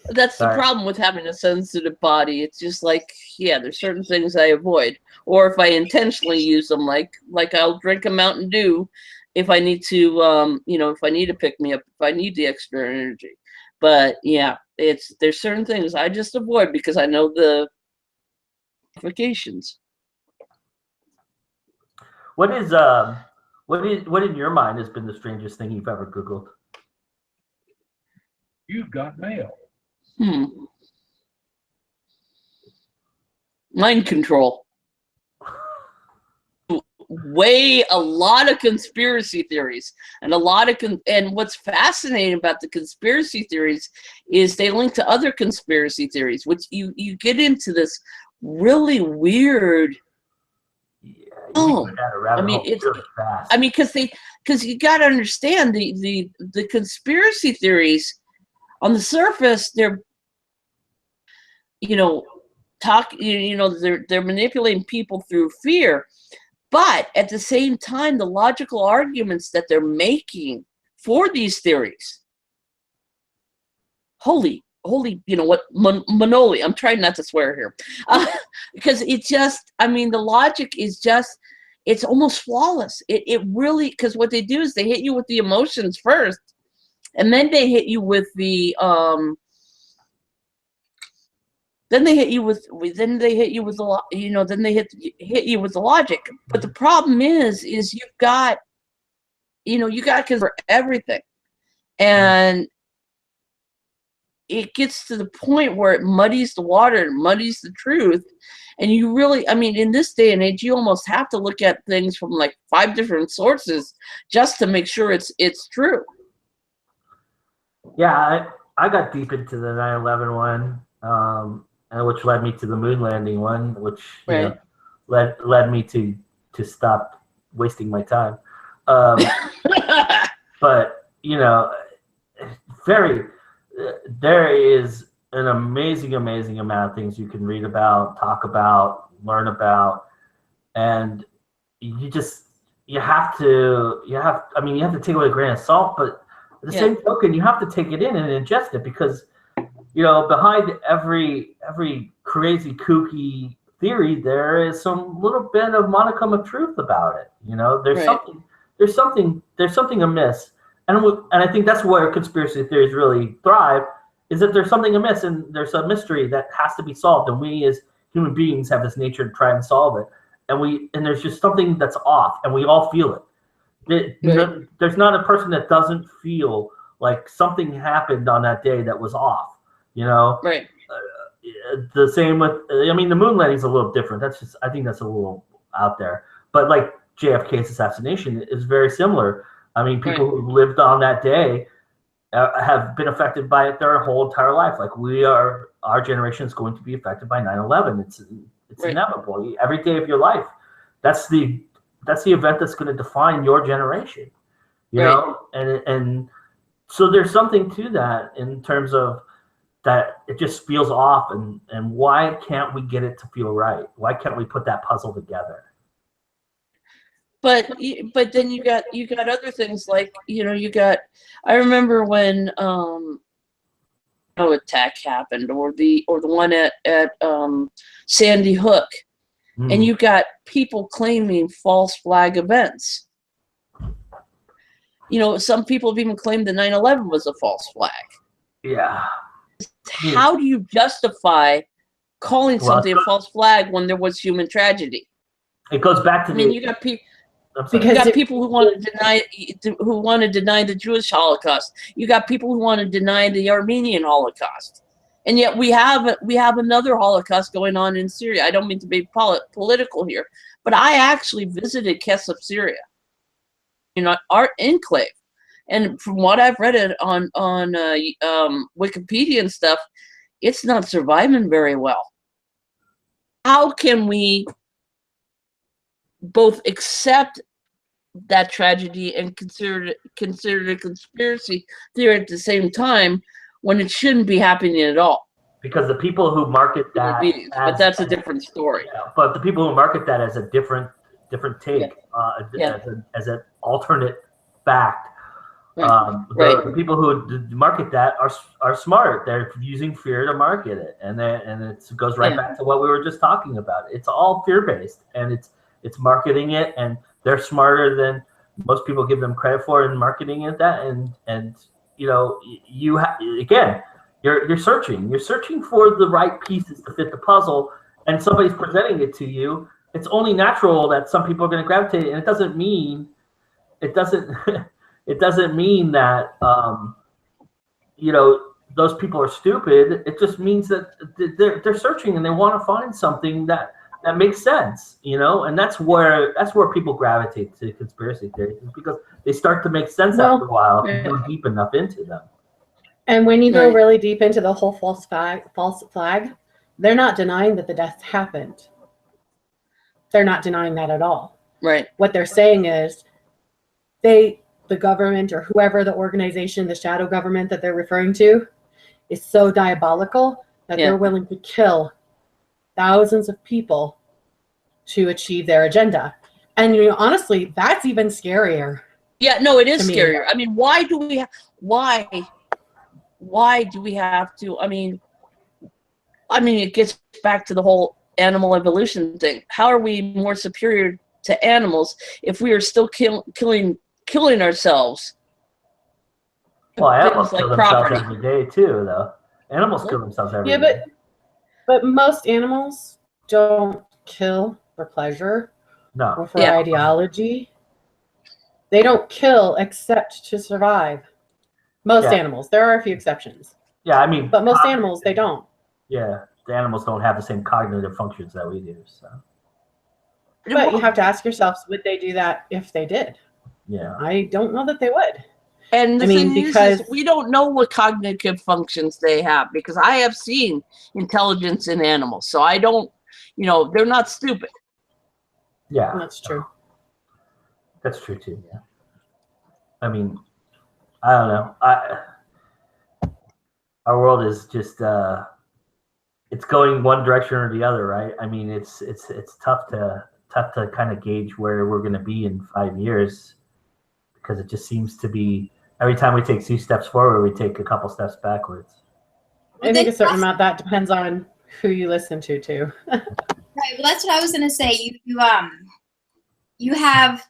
That's the problem with having a sensitive body. It's just like, there's certain things I avoid. Or if I intentionally use them, like I'll drink a Mountain Dew if I need to, if I need to pick me up, if I need the extra energy. But there's certain things I just avoid because I know the implications. What in your mind has been the strangest thing you've ever Googled? You've got mail. Mind control. a lot of conspiracy theories, and and what's fascinating about the conspiracy theories is they link to other conspiracy theories, which you get into this really weird. Because you got to understand the conspiracy theories on the surface, they're they're manipulating people through fear, but at the same time, the logical arguments that they're making for these theories, holy, Manoli, I'm trying not to swear here, because the logic is just, it's almost flawless. It really, because what they do is they hit you with the emotions first, and then they hit you with the then they hit you with the logic. But the problem is you've got for everything, and it gets to the point where it muddies the water and muddies the truth. And you really, in this day and age, you almost have to look at things from like 5 different sources just to make sure it's true. Yeah, I got deep into the 9/11 one, which led me to the moon landing one, which led me to stop wasting my time. But there is an amazing amount of things you can read about, talk about, learn about, and you have to take it with a grain of salt, but at the same token, you have to take it in and ingest it, because behind every crazy kooky theory, there is some little bit of modicum of truth about it. There's something amiss, and I think that's where conspiracy theories really thrive. Is that there's something amiss, and there's a mystery that has to be solved, and we as human beings have this nature to try and solve it, and there's just something that's off, and we all feel it. There's not a person that doesn't feel like something happened on that day that was off. Right. The same with, the moon landing is a little different. I think that's a little out there, but like JFK's assassination is very similar. People who lived on that day have been affected by it their whole entire life. Like our generation is going to be affected by 9/11. It's inevitable. Every day of your life, that's the event that's going to define your generation. You know, and so there's something to that in terms of that. It just feels off, and why can't we get it to feel right? Why can't we put that puzzle together? But then you got other things like I remember when attack happened, or the one at Sandy Hook, and you got people claiming false flag events. Some people have even claimed that 9/11 was a false flag. Yeah. How do you justify calling something a false flag when there was human tragedy? It goes back to you got people. Because you got people who want to deny the Jewish Holocaust. You got people who want to deny the Armenian Holocaust, and yet we have another Holocaust going on in Syria. I don't mean to be political here, but I actually visited Kesef, Syria, our enclave, and from what I've read on Wikipedia and stuff, it's not surviving very well. How can we both accept that tragedy and consider it a conspiracy theory at the same time, when it shouldn't be happening at all? Because the people who market that, but that's a different story. Yeah, but the people who market that as a different take, as an alternate fact, the people who market that are smart. They're using fear to market it, and it goes right back to what we were just talking about. It's all fear based, and it's marketing it, and they're smarter than most people give them credit for in marketing it. You're searching for the right pieces to fit the puzzle, and somebody's presenting it to you. It's only natural that some people are going to gravitate, and it doesn't mean that those people are stupid. It just means that they're searching, and they want to find something that that makes sense, you know, and that's where people gravitate to conspiracy theories, is because they start to make sense after a while if you go deep enough into them. And when you go really deep into the whole false flag, they're not denying that the deaths happened. They're not denying that at all. Right. What they're saying is the government or whoever the organization, the shadow government that they're referring to, is so diabolical that they're willing to kill thousands of people to achieve their agenda. And you know, honestly, that's even scarier. Yeah, no, it is scarier. I mean, why do we have to? I mean, it gets back to the whole animal evolution thing. How are we more superior to animals if we are still killing ourselves? Well, animals kill themselves every day too, though. Animals kill themselves every day. But most animals don't kill for pleasure or for ideology. They don't kill except to survive. Most animals. There are a few exceptions. Yeah, I mean, but most animals, they don't. Yeah, the animals don't have the same cognitive functions that we do. So. But you have to ask yourselves, would they do that if they did? Yeah. I don't know that they would. And the thing is we don't know what cognitive functions they have, because I have seen intelligence in animals. So I don't, you know, they're not stupid. Yeah. That's true. That's true too, yeah. I mean, I don't know. Our world is just it's going one direction or the other, right? I mean, it's tough to kind of gauge where we're going to be in 5 years, because it just seems to be every time we take 2 steps forward, we take a couple steps backwards. I think a certain amount that depends on who you listen to too. Right. Well, that's what I was going to say. You have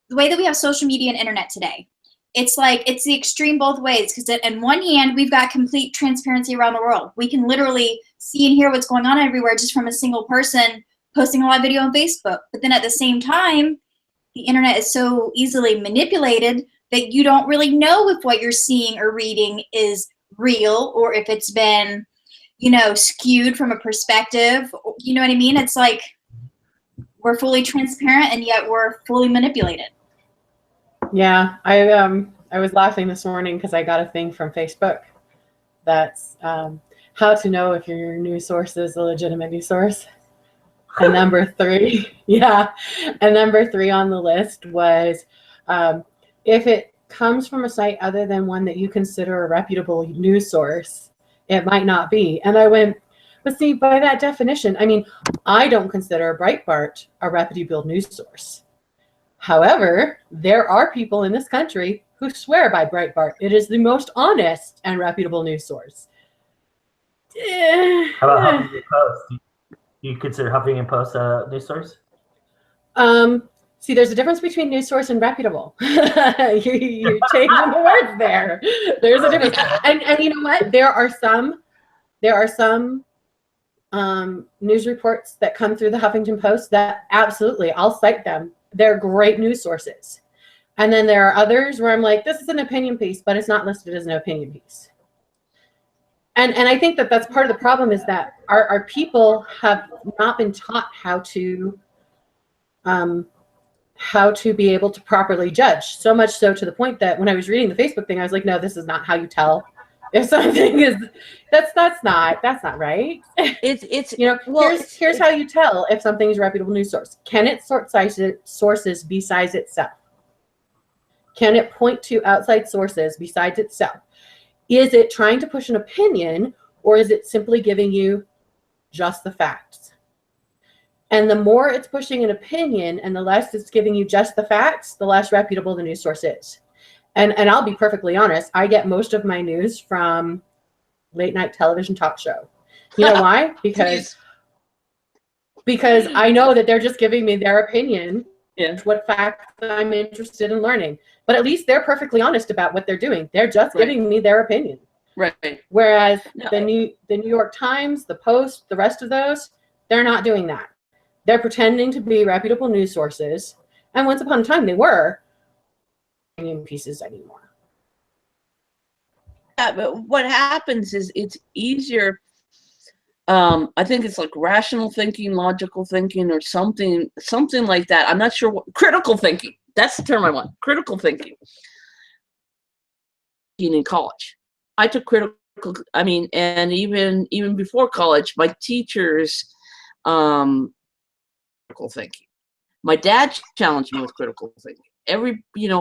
the way that we have social media and internet today. It's like it's the extreme both ways, because on one hand, we've got complete transparency around the world. We can literally see and hear what's going on everywhere just from a single person posting a live video on Facebook. But then at the same time, the internet is so easily manipulated that you don't really know if what you're seeing or reading is real or if it's been, you know, skewed from a perspective. You know what I mean? It's like we're fully transparent and yet we're fully manipulated. Yeah, I was laughing this morning because I got a thing from Facebook that's how to know if your news source is a legitimate news source. And number 3, and number 3 on the list was if it comes from a site other than one that you consider a reputable news source, it might not be. And I went, but see, by that definition, I mean, I don't consider Breitbart a reputable news source. However, there are people in this country who swear by Breitbart. It is the most honest and reputable news source. How about Huffington Post? Do you consider Huffington Post a news source? See, there's a difference between news source and reputable. You're changing the words there. There's a difference. And you know what? There are some news reports that come through the Huffington Post that absolutely, I'll cite them. They're great news sources. And then there are others where I'm like, this is an opinion piece, but it's not listed as an opinion piece. And I think that that's part of the problem, is that our people have not been taught how to be able to properly judge. So much so to the point that when I was reading the Facebook thing, I was like, no, this is not how you tell if something is, that's not right. It's you know, well, here's how you tell if something is a reputable news source. Can it sort sources besides itself? Can it point to outside sources besides itself? Is it trying to push an opinion, or is it simply giving you just the facts? And the more it's pushing an opinion and the less it's giving you just the facts, the less reputable the news source is. And I'll be perfectly honest, I get most of my news from late night television talk show. You know why? Because I know that they're just giving me their opinion, what facts I'm interested in learning. But at least they're perfectly honest about what they're doing. They're just giving me their opinion. Right. Whereas the New York Times, the Post, the rest of those, they're not doing that. They're pretending to be reputable news sources. And once upon a time they were opinion pieces anymore. Yeah, but what happens is it's easier I think it's like rational thinking, logical thinking, or something like that. I'm not sure what critical thinking. That's the term I want. Critical thinking. In college, I took critical. I mean, and even before college, my teachers, critical thinking. My dad challenged me with critical thinking.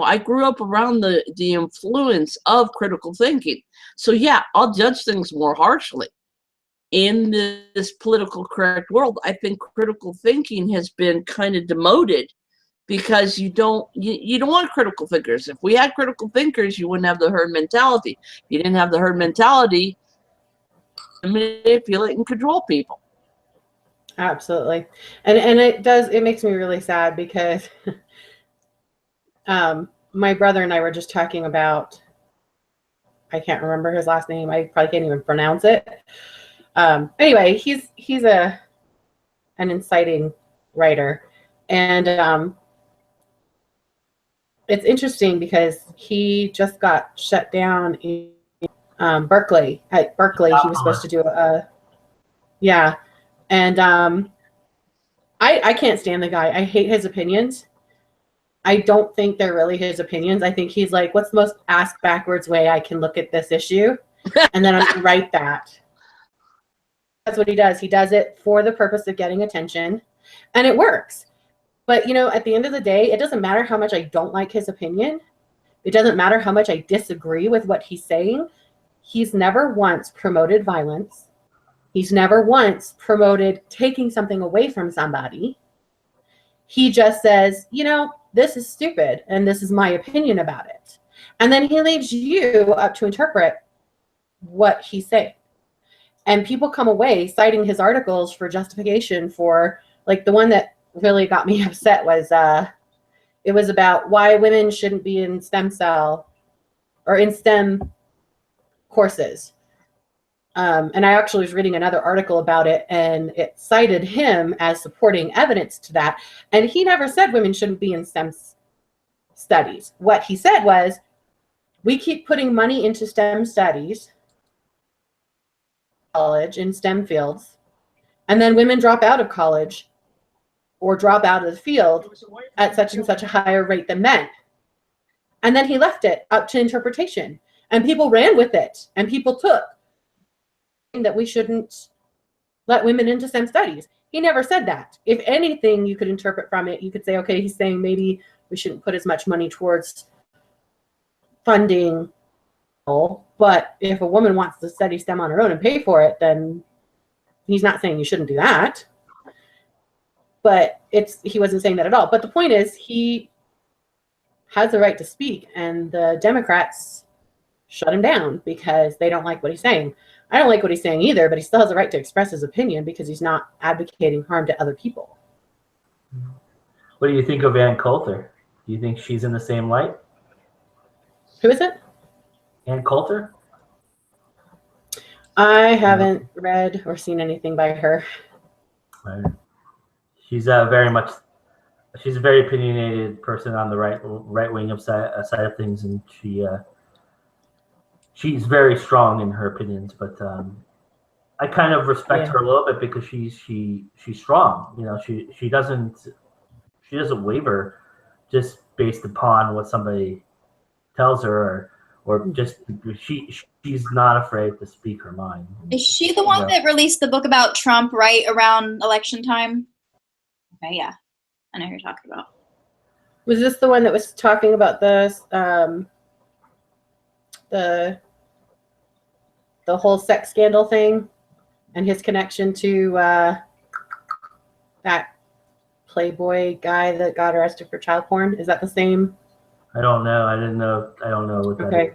I grew up around the influence of critical thinking. So yeah, I'll judge things more harshly. In this political correct world, I think critical thinking has been kind of demoted because you don't want critical thinkers. If we had critical thinkers, you wouldn't have the herd mentality. If you didn't have the herd mentality, you manipulate and control people. Absolutely. And it makes me really sad because my brother and I were just talking about, I can't remember his last name. I probably can't even pronounce it. Anyway, he's an inciting writer, and it's interesting because he just got shut down in Berkeley. At Berkeley, he was supposed to do and I can't stand the guy. I hate his opinions. I don't think they're really his opinions. I think he's like, what's the most ass backwards way I can look at this issue? And then I'm going to write that. That's what he does. He does it for the purpose of getting attention, and it works. But, at the end of the day, it doesn't matter how much I don't like his opinion. It doesn't matter how much I disagree with what he's saying. He's never once promoted violence. He's never once promoted taking something away from somebody. He just says, this is stupid, and this is my opinion about it. And then he leaves you up to interpret what he's saying. And people come away citing his articles for justification for, like, the one that really got me upset was it was about why women shouldn't be in STEM courses. And I actually was reading another article about it, and it cited him as supporting evidence to that. And he never said women shouldn't be in STEM studies. What he said was, we keep putting money into STEM studies, college in STEM fields, and then women drop out of college or drop out of the field at such and such a higher rate than men. And then he left it up to interpretation, and people ran with it, and people took that we shouldn't let women into STEM studies. He never said that. If anything, you could interpret from it, you could say, okay, he's saying maybe we shouldn't put as much money towards funding. But if a woman wants to study STEM on her own and pay for it, then he's not saying you shouldn't do that. But he wasn't saying that at all. But the point is, he has the right to speak, and the Democrats shut him down because they don't like what he's saying. I don't like what he's saying either, but he still has the right to express his opinion because he's not advocating harm to other people. What do you think of Ann Coulter? Do you think she's in the same light? Who is it? Ann Coulter? I haven't read or seen anything by her. Right. She's a very opinionated person on the right wing side of things, and she's very strong in her opinions. But I kind of respect her a little bit because she's strong. She doesn't waver just based upon what somebody tells her, or just she's not afraid to speak her mind. Is she the one that released the book about Trump right around election time? Okay, yeah, I know who you're talking about. Was this the one that was talking about the whole sex scandal thing and his connection to that Playboy guy that got arrested for child porn? Is that the same? I don't know. I don't know what that is.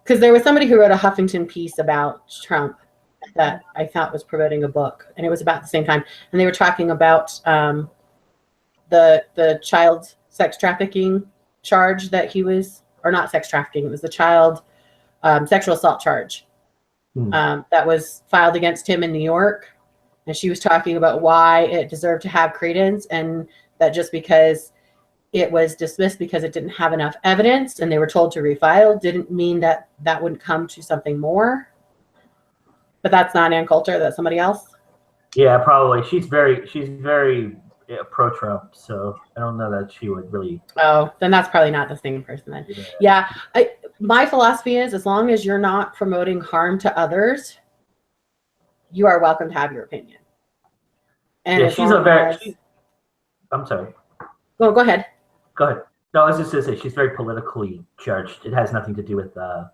Because there was somebody who wrote a Huffington piece about Trump that I thought was promoting a book, and it was about the same time. And they were talking about the child sex trafficking charge that he was, or not sex trafficking, it was the child sexual assault charge that was filed against him in New York. And she was talking about why it deserved to have credence, and that just because it was dismissed because it didn't have enough evidence and they were told to refile didn't mean that that wouldn't come to something more. But that's not Ann Coulter. That's somebody else. Yeah, probably. She's very pro-Trump, so I don't know that she would really. Oh, then that's probably not the same person then. Yeah. My philosophy is, as long as you're not promoting harm to others, you are welcome to have your opinion. And yeah, she's a very. I'm sorry. Go ahead. Go ahead. No, I was just going to say she's very politically charged. It has nothing to do with. I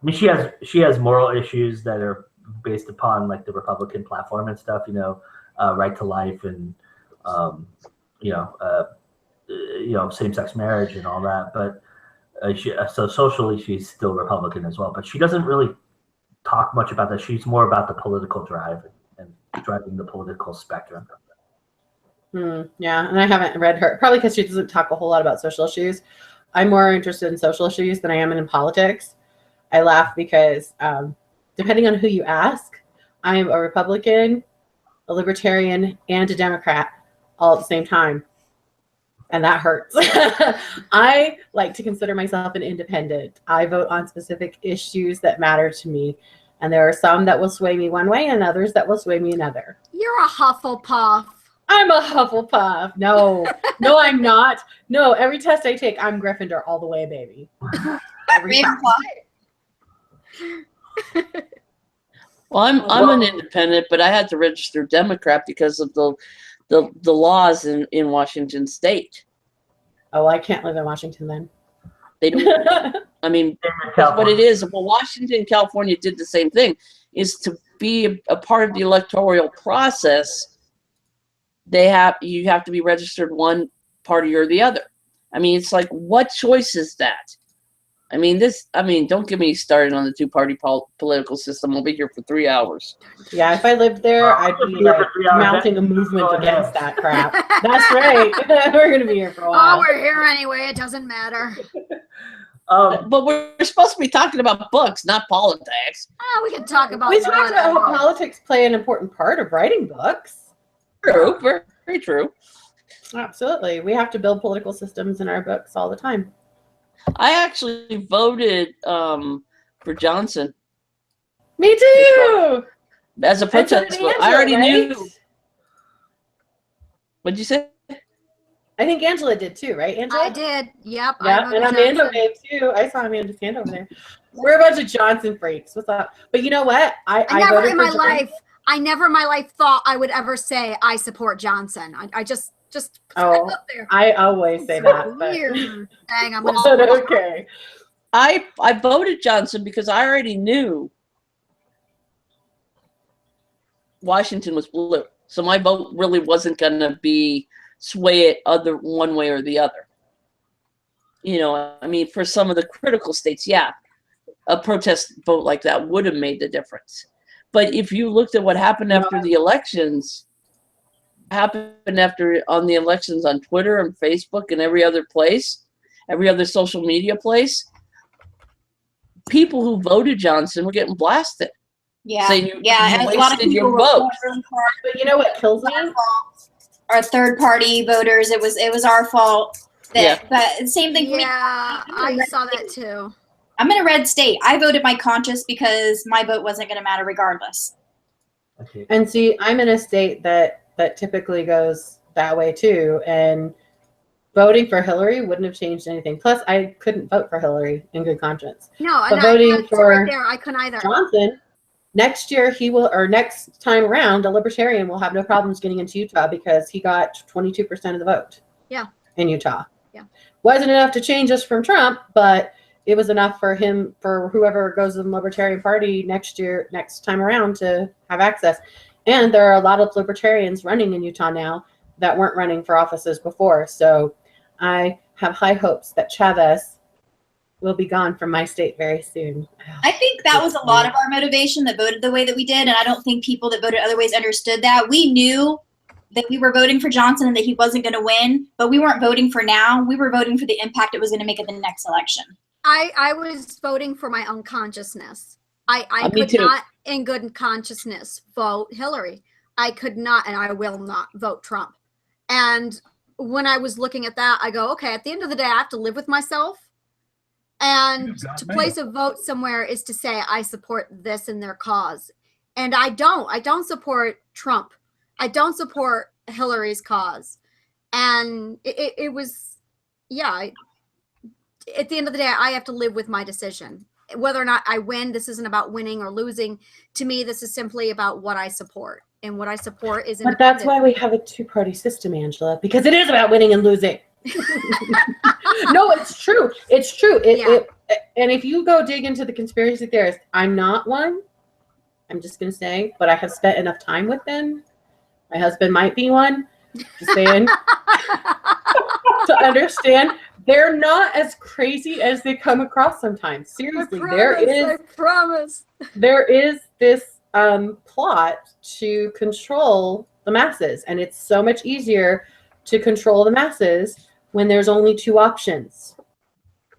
mean, she has moral issues that are based upon like the Republican platform and stuff. Right to life and same-sex marriage and all that. But so socially, she's still Republican as well. But she doesn't really talk much about that. She's more about the political drive and driving the political spectrum. Yeah, and I haven't read her, probably because she doesn't talk a whole lot about social issues. I'm more interested in social issues than I am in politics. I laugh because depending on who you ask, I am a Republican, a Libertarian, and a Democrat all at the same time. And that hurts. I like to consider myself an independent. I vote on specific issues that matter to me. And there are some that will sway me one way and others that will sway me another. You're a Hufflepuff. I'm a Hufflepuff. No, I'm not. No, every test I take, I'm Gryffindor all the way, baby. Well, I'm an independent, but I had to register Democrat because of the laws in Washington State. Oh, I can't live in Washington then. They don't. I mean, that's what it is. Well, Washington and California did the same thing. Is to be a part of the electoral process. You have to be registered one party or the other. I mean, it's like, what choice is that? I mean, don't get me started on the two-party political system. We'll be here for 3 hours. Yeah, if I lived there, I'd be like mounting a movement against that crap. That's right. We're going to be here for a while. Oh, we're here anyway. It doesn't matter. But we're supposed to be talking about books, not politics. Oh, we can talk about. We talked about how politics play an important part of writing books. True, very, very true. Absolutely. We have to build political systems in our books all the time. I actually voted for Johnson. Me too. As a protest vote. I already knew. What'd you say? I think Angela did too, right, Angela? I did. Yep. Yeah, and Amanda did too. I saw Amanda's hand over there. We're a bunch of Johnson freaks. What's up? But you know what? I never in my life. I never in my life thought I would ever say I support Johnson. I just oh, up there. I always say that. Weird. Dang, I'm okay. I voted Johnson because I already knew Washington was blue, so my vote really wasn't going to be sway it one way or the other. I mean, for some of the critical states, yeah, a protest vote like that would have made the difference. But if you looked at what happened after the elections, on the elections on Twitter and Facebook and every other place, every other social media place, people who voted Johnson were getting blasted. Yeah, saying you a lot of people your vote. But you know what kills me? Our third-party voters. It was our fault. But same thing for me. Yeah, I saw that too. I'm in a red state. I voted my conscience because my vote wasn't going to matter regardless. Okay. And see, I'm in a state that typically goes that way too. And voting for Hillary wouldn't have changed anything. Plus, I couldn't vote for Hillary in good conscience. No, but voting for right there, I couldn't either. Johnson, next year next time around, a Libertarian will have no problems getting into Utah because he got 22% of the vote. Yeah. In Utah. Yeah. Wasn't enough to change us from Trump, but it was enough for whoever goes in the Libertarian Party next time around to have access. And there are a lot of Libertarians running in Utah now that weren't running for offices before. So I have high hopes that Chavez will be gone from my state very soon. I think that was a lot of our motivation that voted the way that we did. And I don't think people that voted other ways understood that. We knew that we were voting for Johnson and that he wasn't going to win, but we weren't voting for now. We were voting for the impact it was going to make at the next election. I was voting for my own consciousness. I could not, in good consciousness, vote Hillary. I could not, and I will not vote Trump. And when I was looking at that, I go, okay, at the end of the day, I have to live with myself. And to place a vote somewhere is to say, I support this in their cause. And I don't support Trump. I don't support Hillary's cause. And it was, yeah, at the end of the day, I have to live with my decision. Whether or not I win, this isn't about winning or losing. To me, this is simply about what I support. And what I support is But that's why we have a two-party system, Angela, because it is about winning and losing. No, it's true. It's true. And if you go dig into the conspiracy theorists, I'm not one. I'm just going to say, but I have spent enough time with them. My husband might be one. Just saying. To understand, they're not as crazy as they come across sometimes. Seriously, I promise. There is this plot to control the masses, and it's so much easier to control the masses when there's only two options,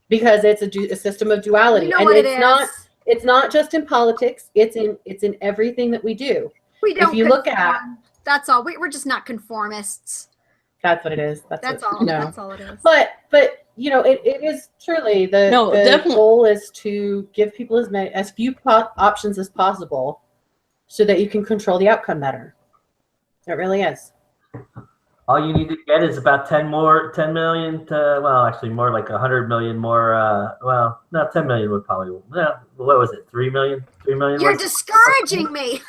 because it's a system of duality. You know and what it's not just in politics, it's in everything that we do. We don't if you look at, that's all. We're just not conformists. That's what it is. That's all. No. That's all it is. But you know, it is truly the goal is to give people as few options as possible, so that you can control the outcome better. It really is. All you need to get is about 10 million to, well, actually more like 100 million more. Well, not 10 million would probably, what was it? 3 million? 3 million? You're discouraging me.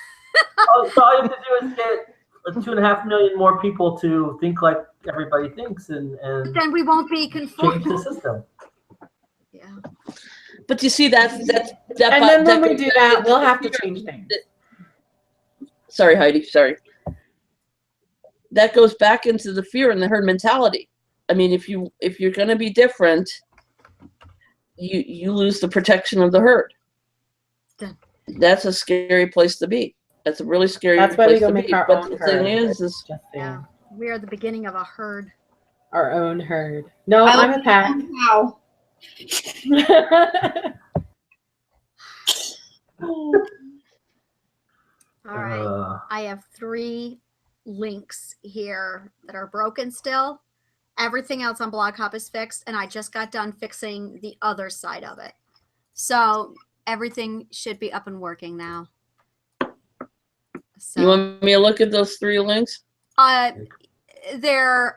So all you have to do is get 2.5 million more people to think like everybody thinks, and then we won't be conformed. Change the system. Yeah. But you see, that's and then when we do that, we'll have to change things. Sorry, Heidi. Sorry. That goes back into the fear and the herd mentality. I mean, if you're going to be different, you lose the protection of the herd. Good. That's a scary place to be. That's a really scary place to be. That's why we go make our own herd. But the thing is yeah, we are the beginning of a herd. Our own herd. No, I'm a pack. Wow. All right. I have 3 links here that are broken still. Everything else on Blog Hop is fixed, and I just got done fixing the other side of it. So everything should be up and working now. So, you want me to look at those 3 links? They're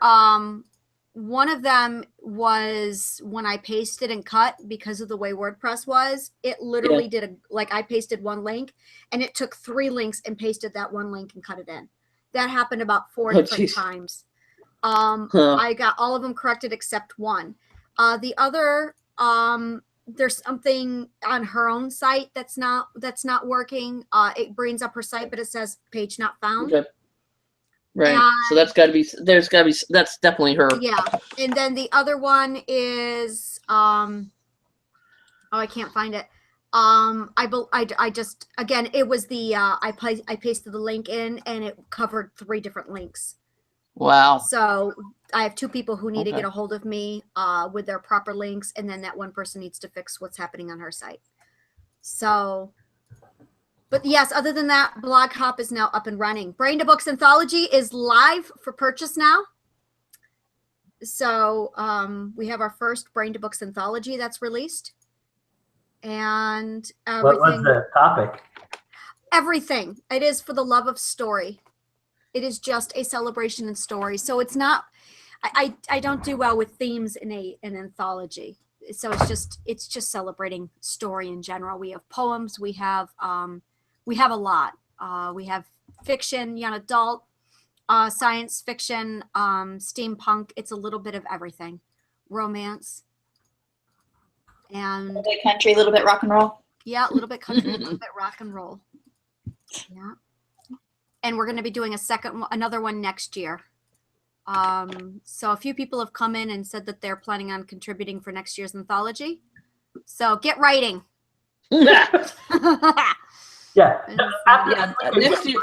one of them was when I pasted and cut, because of the way WordPress was, it literally did I pasted one link and it took 3 links and pasted that one link and cut it in. That happened about 4 different times. I got all of them corrected except one. The other, there's something on her own site that's not working. It brings up her site, but it says page not found. Okay. Right. So that's that's definitely her. Yeah. And then the other one is, I can't find it. I just, again, it was the, I pasted the link in and it covered 3 different links. Wow. So I have 2 people who need to get a hold of me with their proper links, and then that one person needs to fix what's happening on her site. So, but yes, other than that, Blog Hop is now up and running. Brain to Books Anthology is live for purchase now. So we have our first Brain to Books Anthology that's released. And what was the topic? Everything. It is for the love of story. It is just a celebration in story. So it's not, I don't do well with themes in an anthology. So it's just celebrating story in general. We have poems, we have a lot. We have fiction, young adult, science fiction, steampunk. It's a little bit of everything. Romance. And a little bit country, a little bit rock and roll. Yeah, a little bit country, a little bit rock and roll. Yeah. And we're going to be doing another one next year. So a few people have come in and said that they're planning on contributing for next year's anthology. So get writing. Yeah.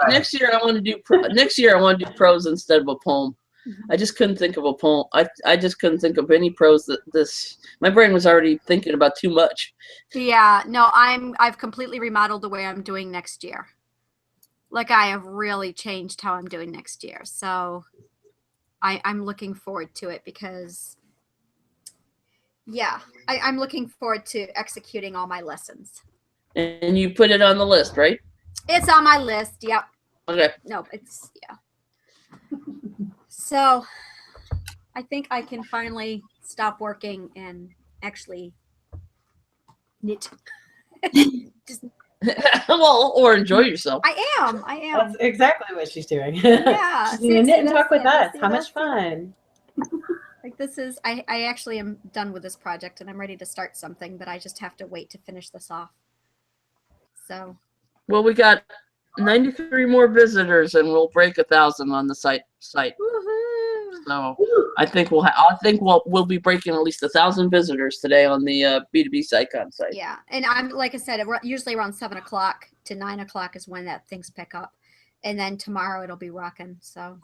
Next year I want to do prose instead of a poem. I just couldn't think of a poem. I just couldn't think of any prose my brain was already thinking about too much. Yeah, no, I've completely remodeled the way I'm doing next year. Like, I have really changed how I'm doing next year. So I'm looking forward to it because, yeah, I'm looking forward to executing all my lessons. And you put it on the list, right? It's on my list. Yep. Okay. No, it's So I think I can finally stop working and actually knit. Just, Well, or enjoy yourself. I am. That's exactly what she's doing. Yeah. She's gonna knit and talk with us. See, How that's much fun. Like this is, I actually am done with this project and I'm ready to start something, but I just have to wait to finish this off. So. Well, we got 93 more visitors, and we'll break 1,000 on the site. Woohoo! So I think we'll be breaking at least 1,000 visitors today on the B2B SiteCon site. Yeah, and I'm like I said, usually around 7 o'clock to 9 o'clock is when that things pick up, and then tomorrow it'll be rocking. So.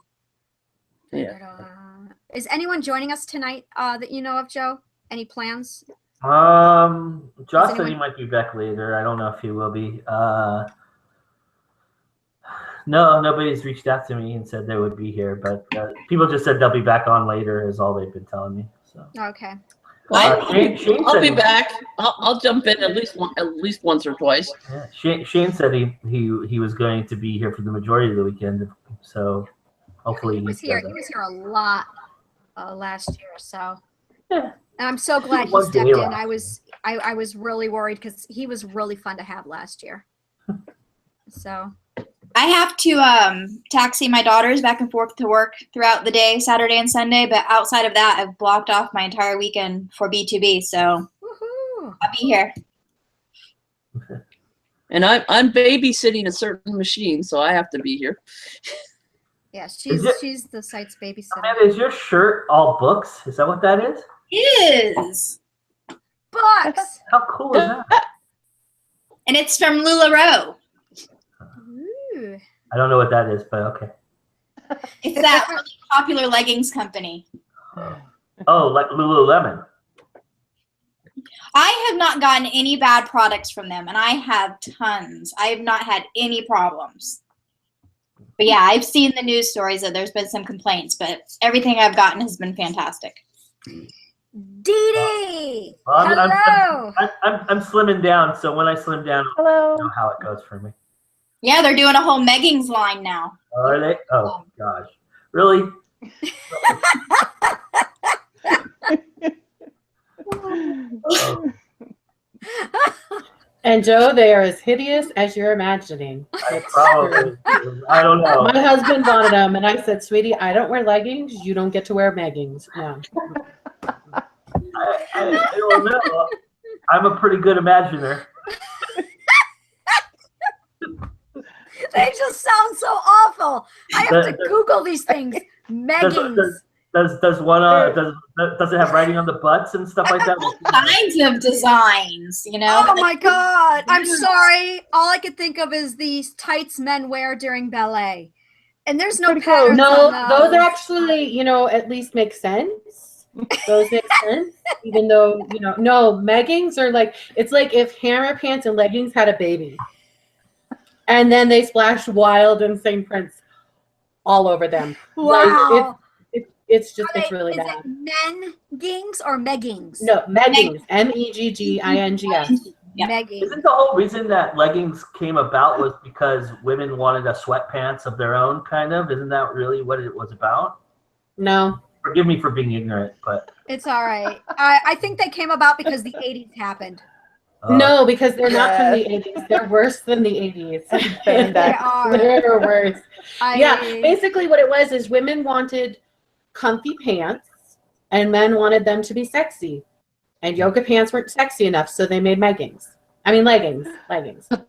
Yeah. But, is anyone joining us tonight that you know of, Joe? Any plans? Josh said he might be back later. I don't know if he will be. No, nobody's reached out to me and said they would be here, but people just said they'll be back on later is all they've been telling me. So. Okay. Shane I'll said be back. I'll jump in at least once or twice. Yeah. Shane said he was going to be here for the majority of the weekend, so hopefully he was here. He was here a lot last year, so. Yeah. And I'm so glad he stepped in. I was really worried because he was really fun to have last year. So. I have to taxi my daughters back and forth to work throughout the day, Saturday and Sunday. But outside of that, I've blocked off my entire weekend for B2B. So woohoo. I'll be here. And I'm babysitting a certain machine, so I have to be here. Yeah, she's the site's babysitter. Is your shirt all books? Is that what that is? It is. Books. How cool is that? And it's from LuLaRoe. Ooh. I don't know what that is, but okay. It's that really popular leggings company. Oh, like Lululemon. I have not gotten any bad products from them, and I have tons. I have not had any problems. But yeah, I've seen the news stories that there's been some complaints, but everything I've gotten has been fantastic. Dee Dee! Well, hello! I'm slimming down, so when I slim down, hello. I know how it goes for me. Yeah, they're doing a whole Meggings line now. Are they? Oh, gosh. Really? And Joe, they are as hideous as you're imagining. Probably. I don't know. My husband wanted them, and I said, "Sweetie, I don't wear leggings. You don't get to wear meggings." No. I don't know. I'm a pretty good imaginer. They just sound so awful. I have to Google these things. Meggings. Does one does it have writing on the butts and stuff like that? All kinds of designs, you know. Oh my God! I'm sorry. All I could think of is these tights men wear during ballet, and there's no patterns. No, on those actually, at least make sense. Those make sense, even though no meggings are like it's like if Hammer Pants and leggings had a baby, and then they splashed wild and St. Prince all over them. Wow. Like, it's really is bad. It meggings or meggings? No, meggings. Meggings. Yeah. Meggings. Isn't the whole reason that leggings came about was because women wanted a sweatpants of their own, kind of? Isn't that really what it was about? No. Forgive me for being ignorant, but It's all right. I think they came about because the 80s happened. No, because they're not from the 80s. They're worse than the 80s. They are. They're worse. Basically what it was is women wanted comfy pants and men wanted them to be sexy. And yoga pants weren't sexy enough, so they made leggings. Leggings. But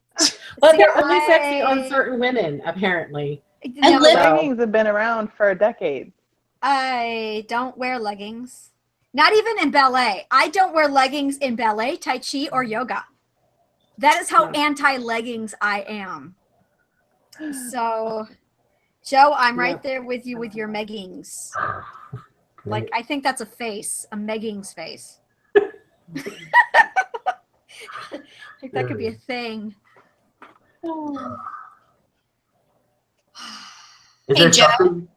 they're only sexy on certain women, apparently. And leggings have been around for a decade. I don't wear leggings. Not even in ballet. I don't wear leggings in ballet, Tai Chi, or yoga. That is how anti-leggings I am. So, Joe, I'm right there with you with your meggings. Like, I think that's a face, a meggings face. I think that could be a thing. Hey, Joe.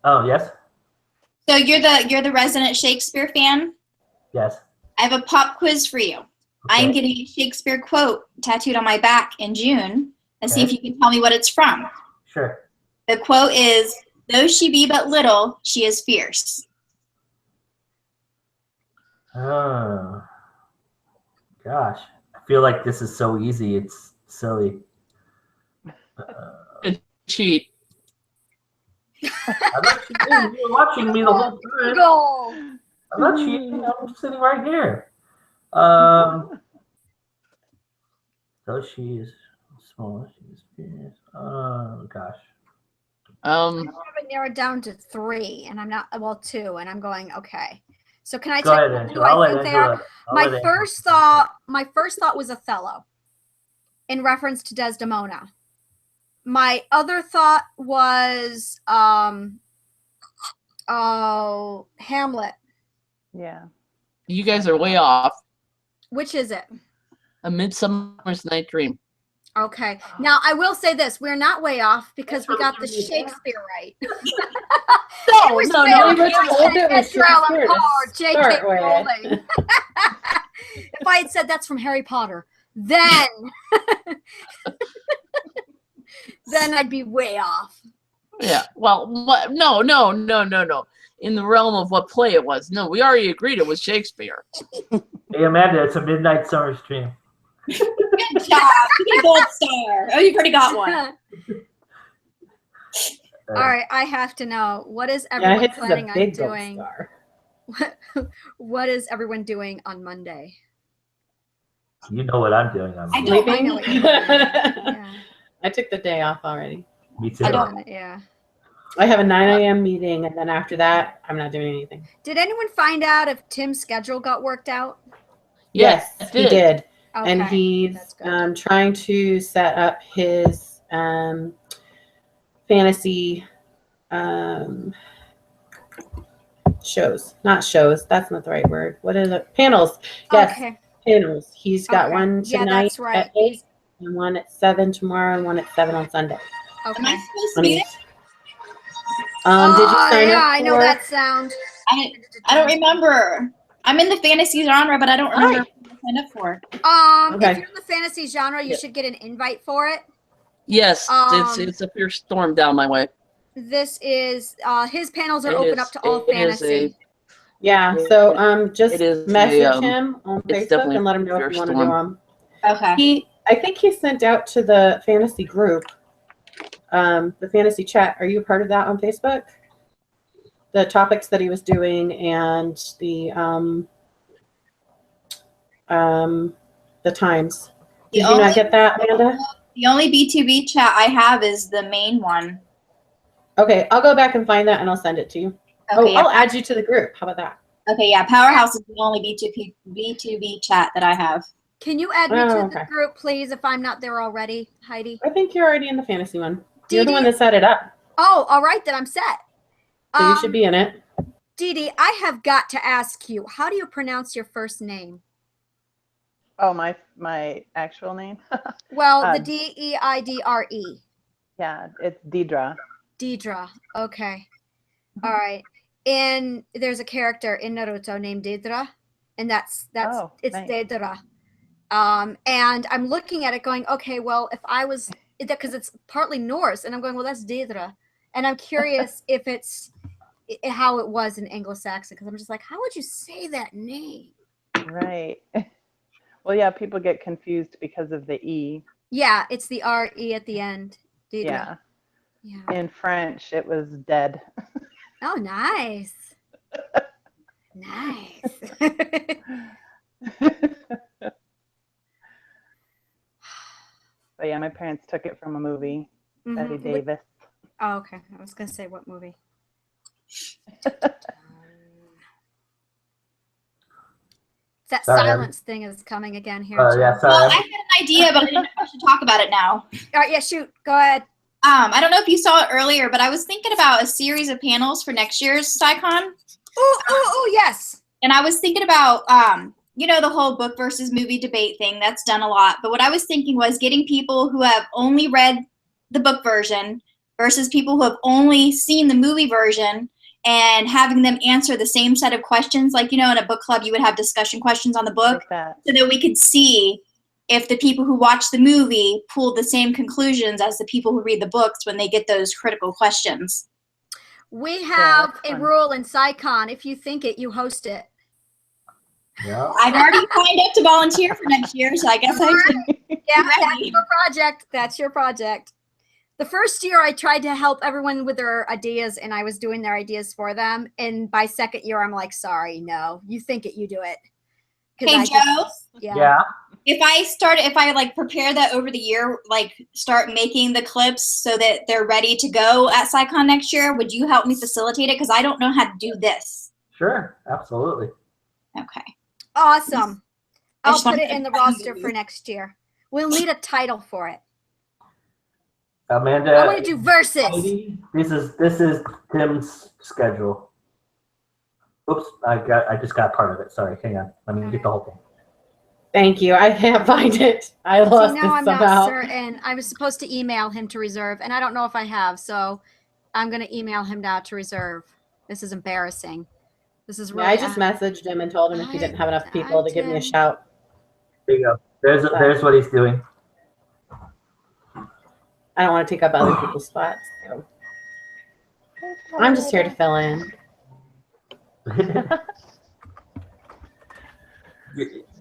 Oh, yes? So you're the resident Shakespeare fan? Yes. I have a pop quiz for you. Okay. I'm getting a Shakespeare quote tattooed on my back in June. and see if you can tell me what it's from. Sure. The quote is, "Though she be but little, she is fierce." Oh, gosh. I feel like this is so easy. It's silly. Cheat. I'm not cheating. You're watching me the whole time. Go. I'm not cheating. I'm sitting right here. So she is small. She is fierce. Oh, gosh. I have it narrowed down to 3, and I'm not, well, 2, and I'm going, okay. So can I Go tell ahead, you Angela. who I'll I let think they are? Angela. My first thought was Othello, in reference to Desdemona. My other thought was Hamlet. Yeah. You guys are way off. Which is it? A Midsummer's Night Dream. Okay. Now I will say this: we're not way off because we got the Shakespeare right. No, we were told it was Shakespeare to J.K. start with. Rowling. If I had said that's from Harry Potter, then then I'd be way off. Yeah. Well, no. In the realm of what play it was. No, we already agreed it was Shakespeare. Hey, Amanda, it's A Midnight Summer's Dream. Good job. You get a gold star. Oh, you've already got one. All right, I have to know, what is everyone planning on doing? What is everyone doing on Monday? You know what I'm doing on I Monday. don't. I know what you're doing. Yeah. I took the day off already. Me too. I don't. Yeah. I have a 9 a.m. meeting, and then after that, I'm not doing anything. Did anyone find out if Tim's schedule got worked out? Yes, he did. Okay, And he's that's good. trying to set up his fantasy shows. Not shows. That's not the right word. What is it? Panels. Yes, Okay. panels. He's got Okay. one Yeah, tonight that's right. at 8, and one at 7 tomorrow, and one at 7 on Sunday. Am Okay. I supposed to be there? Did you sign yeah, up I know for- that sound. I don't remember. I'm in the fantasy genre, but I don't remember what I signed up for. Okay. If you're in the fantasy genre, you should get an invite for it. Yes, it's a pure storm down my way. This is his panels are It open is- up to all it is fantasy. Yeah, so just it is message him on it's Facebook definitely and let him know if pure you want to do storm. them. Okay. I think he sent out to the fantasy group, the fantasy chat. Are you a part of that on Facebook? The topics that he was doing and the times. Did you not get that, Amanda? The only B2B chat I have is the main one. Okay, I'll go back and find that and I'll send it to you. Okay, I'll add you to the group. How about that? Okay, yeah. Powerhouse is the only B2B chat that I have. Can you add me to Oh, the okay. group, please, if I'm not there already, Heidi? I think you're already in the fantasy one. You're the Dee one Dee- that set it up, Oh, all right, then I'm set. so you should be in it. Dee Dee, I have got to ask you, how do you pronounce your first name? Oh, my actual name? Well, the Deidre. Yeah, it's Deidre. Deidre. Okay. All right. And there's a character in Naruto named Deidre, and that's Oh, it's nice. Deidre. And I'm looking at it going, okay, well, if I was, because it's partly Norse, and I'm going, well, that's Deidre. And I'm curious if it's how it was in Anglo-Saxon, because I'm just like, how would you say that name? Right. Well, yeah, people get confused because of the E. Yeah, it's the R-E at the end. Deidre. Yeah. Yeah. In French, it was dead. Oh, nice. Nice. But yeah, my parents took it from a movie, Betty Mhm. Davis. Oh, okay. I was gonna say what movie. That Sorry, silence thing is coming again here. Yeah, Jen. sorry. Well, I had an idea, but I didn't know if I should talk about it now. All right, yeah, shoot. Go ahead. I don't know if you saw it earlier, but I was thinking about a series of panels for next year's SciCon. Oh, yes. And I was thinking about, the whole book versus movie debate thing. That's done a lot. But what I was thinking was getting people who have only read the book version versus people who have only seen the movie version and having them answer the same set of questions. Like, in a book club, you would have discussion questions on the book Like that. so that we could see if the people who watch the movie pull the same conclusions as the people who read the books when they get those critical questions. We have a rule in SciCon. If you think it, you host it. Yeah. I've already signed up to volunteer for next year, so I guess I should. Yeah, that's your project. That's your project. The first year I tried to help everyone with their ideas and I was doing their ideas for them. And by second year, I'm like, sorry, no, you think it, you do it. Hey, Joe. Yeah. If I like prepare that over the year, like start making the clips so that they're ready to go at SciCon next year, would you help me facilitate it? Because I don't know how to do this. Sure. Absolutely. Okay. Awesome. I'll put it in the roster for next year. We'll need a title for it. Amanda, I want to do verses. This is Tim's schedule. Oops, I just got part of it. Sorry, hang on. Let me get the whole thing. Thank you. I can't find it. I lost it I'm somehow. not certain. I was supposed to email him to reserve, and I don't know if I have. So I'm going to email him now to reserve. This is embarrassing. This is really. Yeah, I just messaged him and told him if he didn't have enough people to give me a shout. There you go. There's what he's doing. I don't want to take up other people's spots. So. I'm just here to fill in.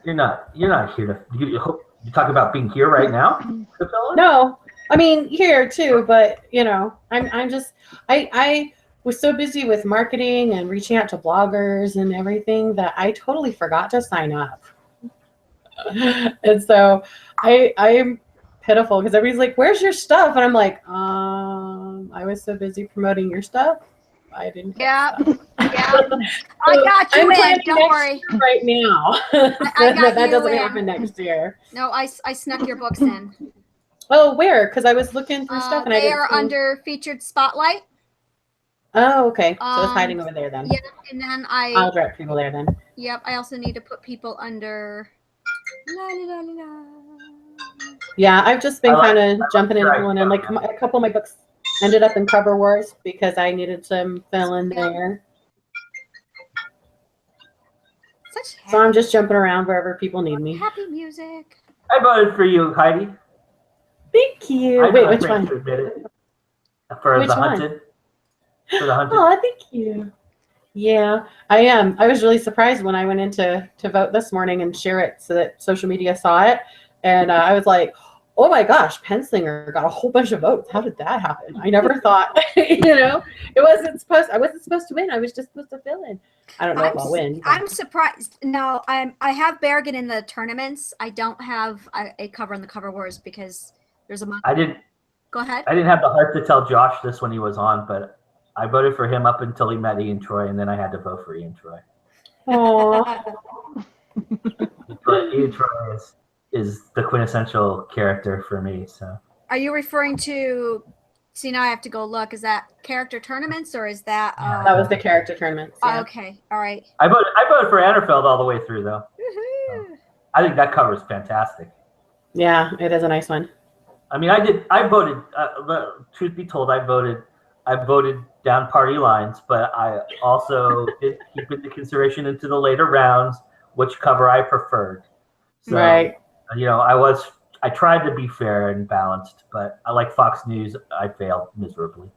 You're not here to. You talk about being here right now to fill in? No, I mean here too, but you know, I was so busy with marketing and reaching out to bloggers and everything that I totally forgot to sign up. And so I'm pitiful because everybody's like, "Where's your stuff?" And I'm like, I was so busy promoting your stuff, I didn't. Yeah, yeah. I got you in. Don't worry. Right now, I got that you doesn't in. happen next year. No, I snuck your books in. Oh, where? Because I was looking through stuff and I they didn't are see... under featured spotlight. Oh, okay. So it's hiding over there then. Yeah, and then I'll direct people there then. Yep, I also need to put people under. La, la, la, la. Yeah, I've just been kind of jumping in and like a couple of my books ended up in Cover Wars because I needed some fill in there. So I'm just jumping around wherever people need me. Happy music. I voted for you, Heidi. Thank you. Wait, which one? For the Hunted. For the Hunted. Oh, thank you. Yeah, I am. I was really surprised when I went in to vote this morning and share it so that social media saw it. And I was like, oh my gosh, Penslinger got a whole bunch of votes. How did that happen? I never thought, I wasn't supposed to win. I was just supposed to fill in. I don't know if I'll win. I'm surprised. No, I have Berrigan in the tournaments. I don't have a cover in the Cover Wars because there's a month. Go ahead. I didn't have the heart to tell Josh this when he was on, but I voted for him up until he met Ian Troy, and then I had to vote for Ian Troy. Aww. But Ian Troy is the quintessential character for me. So. Are you referring to? See, now I have to go look. Is that character tournaments or is that? That was the character tournaments. Yeah. Okay, all right. I voted for Annerfeld all the way through, though. So, I think that cover is fantastic. Yeah, it is a nice one. I mean, I voted. Truth be told, I voted down party lines, but I also did keep into consideration into the later rounds which cover I preferred. So, right. I tried to be fair and balanced, but I like Fox News. I failed miserably.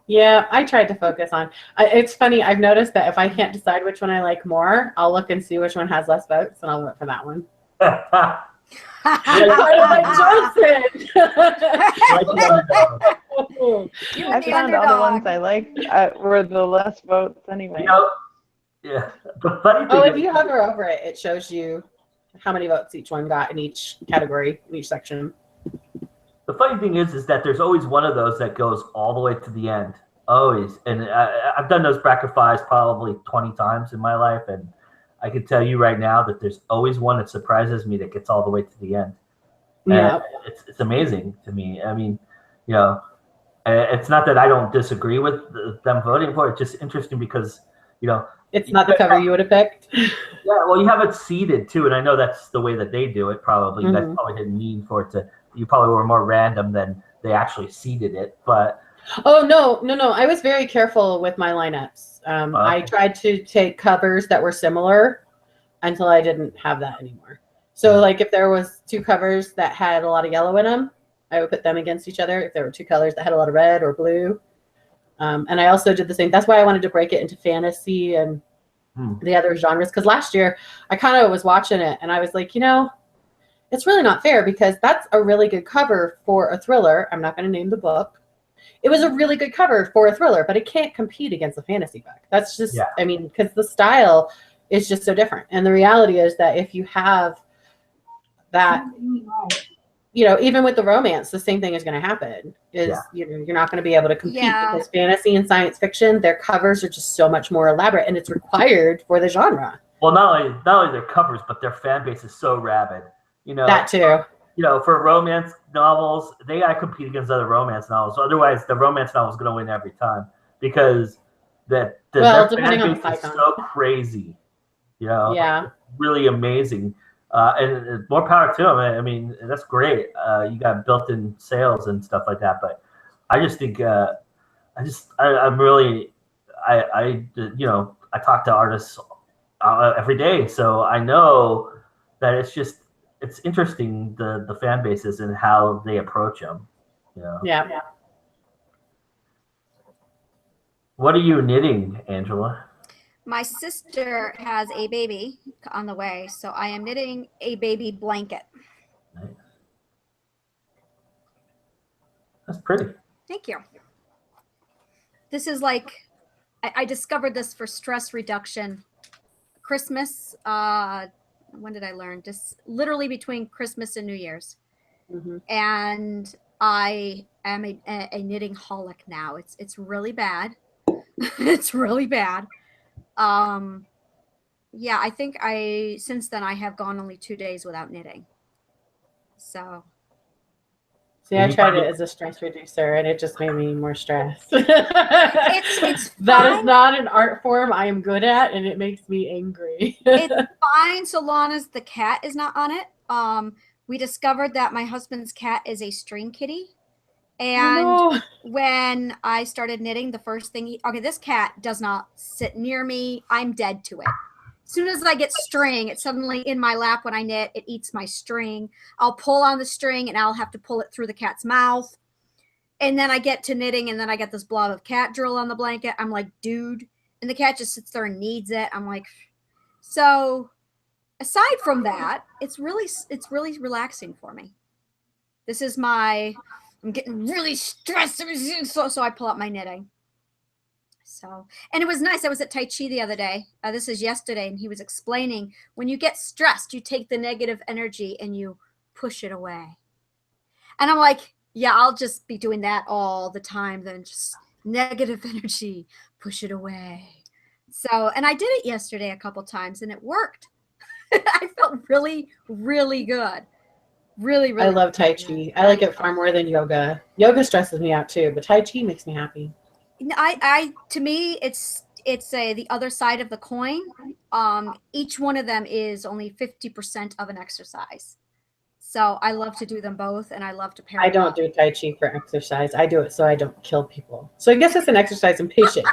Yeah, I tried to focus on. It's funny. I've noticed that if I can't decide which one I like more, I'll look and see which one has less votes, and I'll vote for that one. I found all the ones I liked were the less votes anyway. Yeah. The funny thing if you hover over it, it shows you how many votes each one got in each category, in each section. The funny thing is that there's always one of those that goes all the way to the end. Always. And I've done those bracket fives probably 20 times in my life, and I can tell you right now that there's always one that surprises me that gets all the way to the end. Yeah. It's amazing to me. I mean, it's not that I don't disagree with them voting for it. It's just interesting because, it's not the cover you would have picked. Yeah, well, you have it seeded too, and I know that's the way that they do it. Probably you guys probably didn't mean for it to. You probably were more random than they actually seeded it, but. Oh no! I was very careful with my lineups. I tried to take covers that were similar, until I didn't have that anymore. So like if there was 2 covers that had a lot of yellow in them, I would put them against each other. If there were 2 colors that had a lot of red or blue. And I also did the same. That's why I wanted to break it into fantasy and the other genres. Because last year I kind of was watching it and I was like, it's really not fair because that's a really good cover for a thriller. I'm not going to name the book. It was a really good cover for a thriller, but it can't compete against a fantasy book. That's just, I mean, because the style is just so different. And the reality is that if you have that, even with the romance, the same thing is going to happen. Is you're not going to be able to compete because fantasy and science fiction, their covers are just so much more elaborate, and it's required for the genre. Well, not only their covers, but their fan base is so rabid. That too. For romance novels, they gotta compete against other romance novels. Otherwise, the romance novel is gonna win every time because their fan base is so crazy. Really amazing. And more power to them. I mean, that's great. You got built-in sales and stuff like that. But I just think, I talk to artists every day, so I know that it's interesting the fan bases and how they approach them. Yeah. What are you knitting, Angela? My sister has a baby on the way, so I am knitting a baby blanket. Nice. That's pretty. Thank you. This is like, I discovered this for stress reduction. Christmas, when did I learn? Just literally between Christmas and New Year's. And I am a knitting holic now. It's really bad. It's really bad. I think since then I have gone only 2 days without knitting. So. See, I tried it as a stress reducer and it just made me more stressed. It's that is not an art form I am good at and it makes me angry. It's fine so long as the cat is not on it. We discovered that my husband's cat is a string kitty. And when I started knitting, the first thing, this cat does not sit near me. I'm dead to it. As soon as I get string, it's suddenly in my lap when I knit. It eats my string. I'll pull on the string and I'll have to pull it through the cat's mouth. And then I get to knitting and then I get this blob of cat drill on the blanket. I'm like, dude. And the cat just sits there and needs it. I'm like, so aside from that, it's really relaxing for me. This is I'm getting really stressed. So I pull out my knitting. So, and it was nice. I was at Tai Chi the other day. This is yesterday. And he was explaining when you get stressed, you take the negative energy and you push it away. And I'm like, yeah, I'll just be doing that all the time. Then just negative energy, push it away. So, and I did it yesterday a couple times and it worked. I felt really, really good. Really, really. I love Tai Chi. I like it far more than yoga. Yoga stresses me out too, but Tai Chi makes me happy. To me, it's the other side of the coin. Each one of them is only 50% of an exercise. So I love to do them both, and I love to pair. I don't do Tai Chi for exercise. I do it so I don't kill people. So I guess it's an exercise in patience.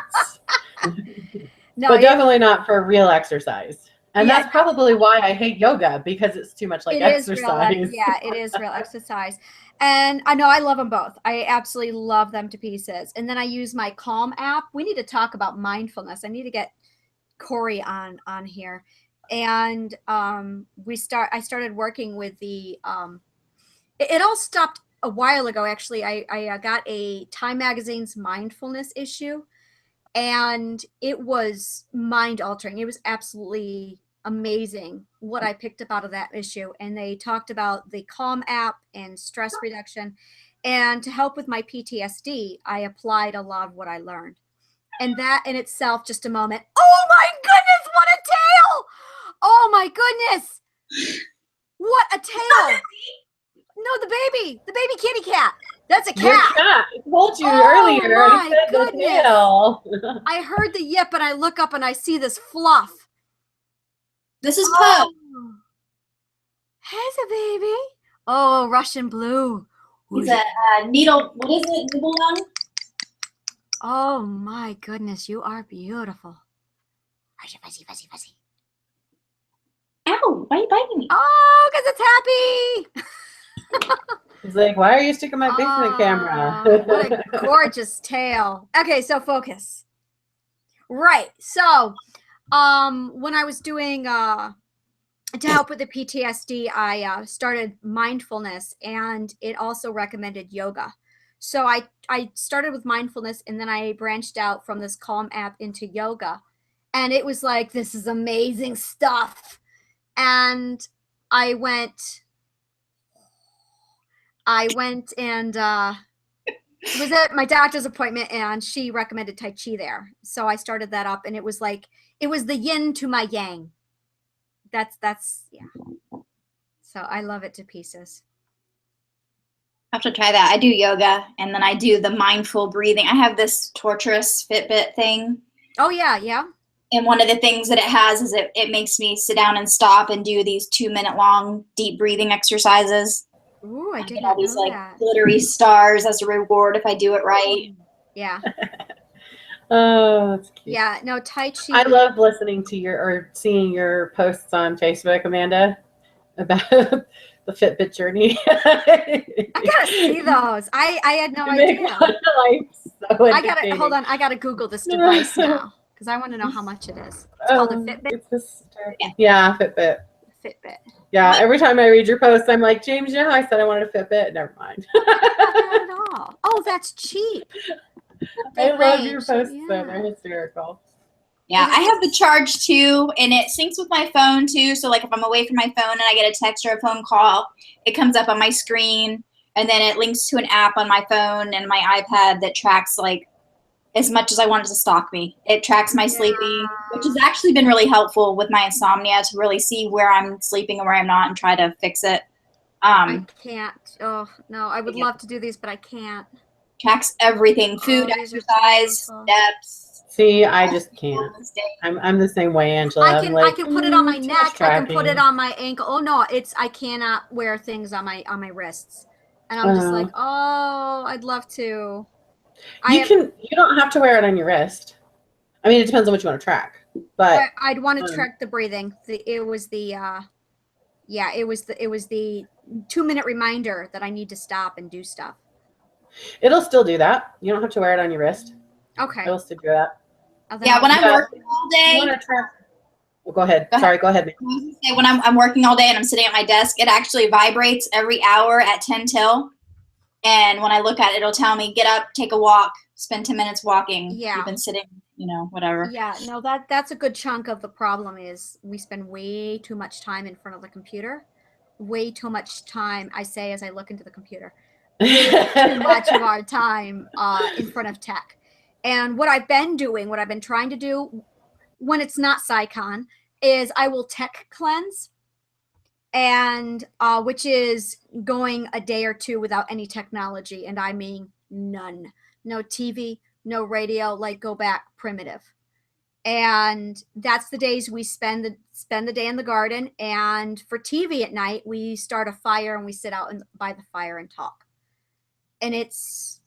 But definitely not for real exercise. And that's probably why I hate yoga, because it's too much like exercise. It is real exercise. And I know I love them both. I absolutely love them to pieces. And then I use my Calm app. We need to talk about mindfulness. I need to get Corey on here. And I started working with the it all stopped a while ago, actually. I got a Time Magazine's mindfulness issue. And it was mind-altering. It was absolutely amazing what I picked up out of that issue. And they talked about the Calm app and stress reduction. And to help with my PTSD, I applied a lot of what I learned. And that in itself, just a moment. Oh my goodness, what a tail! Oh my goodness! What a tail! No, the baby kitty cat. That's a cat. Your cat. I told you earlier. My goodness. I heard the yip and I look up and I see this fluff. This is Poe. Here's a baby. Oh, Russian blue. He's a needle, what is it? Nibble lung? Oh my goodness, you are beautiful. Fuzzy, fuzzy, fuzzy, fuzzy. Why are you biting me? Oh, because it's happy. He's like, why are you sticking my face in the camera? What a gorgeous tail. Okay, so focus. Right. So, when I was doing to help with the PTSD, I started mindfulness, and it also recommended yoga. So I started with mindfulness, and then I branched out from this Calm app into yoga, and it was like, this is amazing stuff. And I went and was at my doctor's appointment, and she recommended Tai Chi there. So I started that up, and it was like, it was the yin to my yang. That's yeah. So I love it to pieces. I have to try that. I do yoga, and then I do the mindful breathing. I have this torturous Fitbit thing. Oh yeah, yeah. And one of the things that it has is it makes me sit down and stop and do these 2-minute long deep breathing exercises. Ooh, I did all not these know like that. glittery stars as a reward if I do it right. Yeah. Oh, that's cute. Yeah, no, Tai Chi. I love listening to or seeing your posts on Facebook, Amanda, about the Fitbit journey. I gotta see those. I had no idea. I gotta hold on. I gotta Google this device now because I want to know how much it is. It's called a Fitbit. Yeah, Fitbit. Fitbit. Yeah, every time I read your post, I'm like, James, you know how I said I wanted a Fitbit? Never mind. Not at all. Oh, that's cheap. I love your posts, though. They're hysterical. Yeah, I have the Charge too, and it syncs with my phone too. So like if I'm away from my phone and I get a text or a phone call, it comes up on my screen, and then it links to an app on my phone and my iPad that tracks like as much as I want it to stalk me. It tracks my sleeping, which has actually been really helpful with my insomnia to really see where I'm sleeping and where I'm not and try to fix it. I can't. Oh no, I would love to do these, but I can't. Tracks everything: food, exercise, steps. See, I just can't. I'm the same way, Angela. I can put it on my neck. I can put tracking. it on my ankle. Oh no, I cannot wear things on my wrists. And I'm just like, oh, I'd love to. You don't have to wear it on your wrist. I mean, it depends on what you want to track. But I'd want to track the breathing. It was the 2-minute reminder that I need to stop and do stuff. It'll still do that. You don't have to wear it on your wrist. Okay. It'll still do that. Yeah, when I'm working all day. Well, go ahead. Sorry, go ahead. When I'm working all day and I'm sitting at my desk, it actually vibrates every hour at 10 till. And when I look at it, it'll tell me, get up, take a walk, spend 10 minutes walking. Yeah. You've been sitting, whatever. Yeah, no, that's a good chunk of the problem is we spend way too much time in front of the computer. Way too much time, I say, as I look into the computer. Too much of our time in front of tech. And what I've been trying to do when it's not PsyCon is I will tech cleanse, and which is going a day or two without any technology, and I mean none. No TV, no radio, like go back primitive. And that's the days we spend the day in the garden, and for TV at night we start a fire and we sit out by the fire and talk. And it's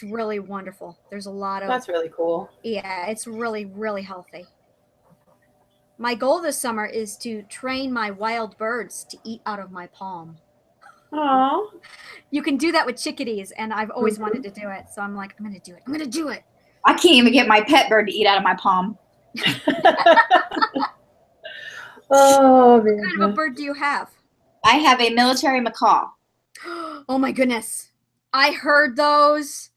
really wonderful. There's a lot of That's really cool. Yeah, it's really, really healthy. My goal this summer is to train my wild birds to eat out of my palm. Aww. You can do that with chickadees, and I've always wanted to do it. So I'm like, I'm going to do it. I can't even get my pet bird to eat out of my palm. Oh, man. What kind of a bird do you have? I have a military macaw. Oh my goodness. I heard those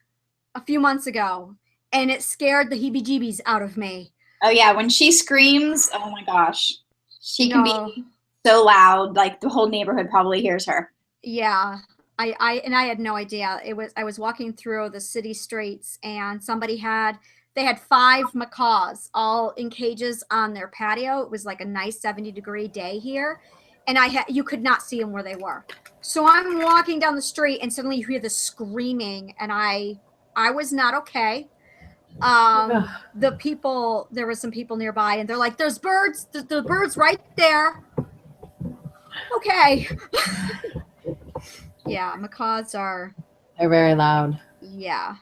a few months ago, and it scared the heebie-jeebies out of me. Oh yeah, when she screams, oh my gosh. She can be so loud, like the whole neighborhood probably hears her. Yeah. I had no idea. I was walking through the city streets, and they had 5 macaws all in cages on their patio. It was like a nice 70-degree day here, and you could not see them where they were. So I'm walking down the street, and suddenly you hear the screaming, and I was not okay. There were some people nearby, and they're like, there's birds, the birds right there. Okay. Yeah, macaws They're very loud. Yeah.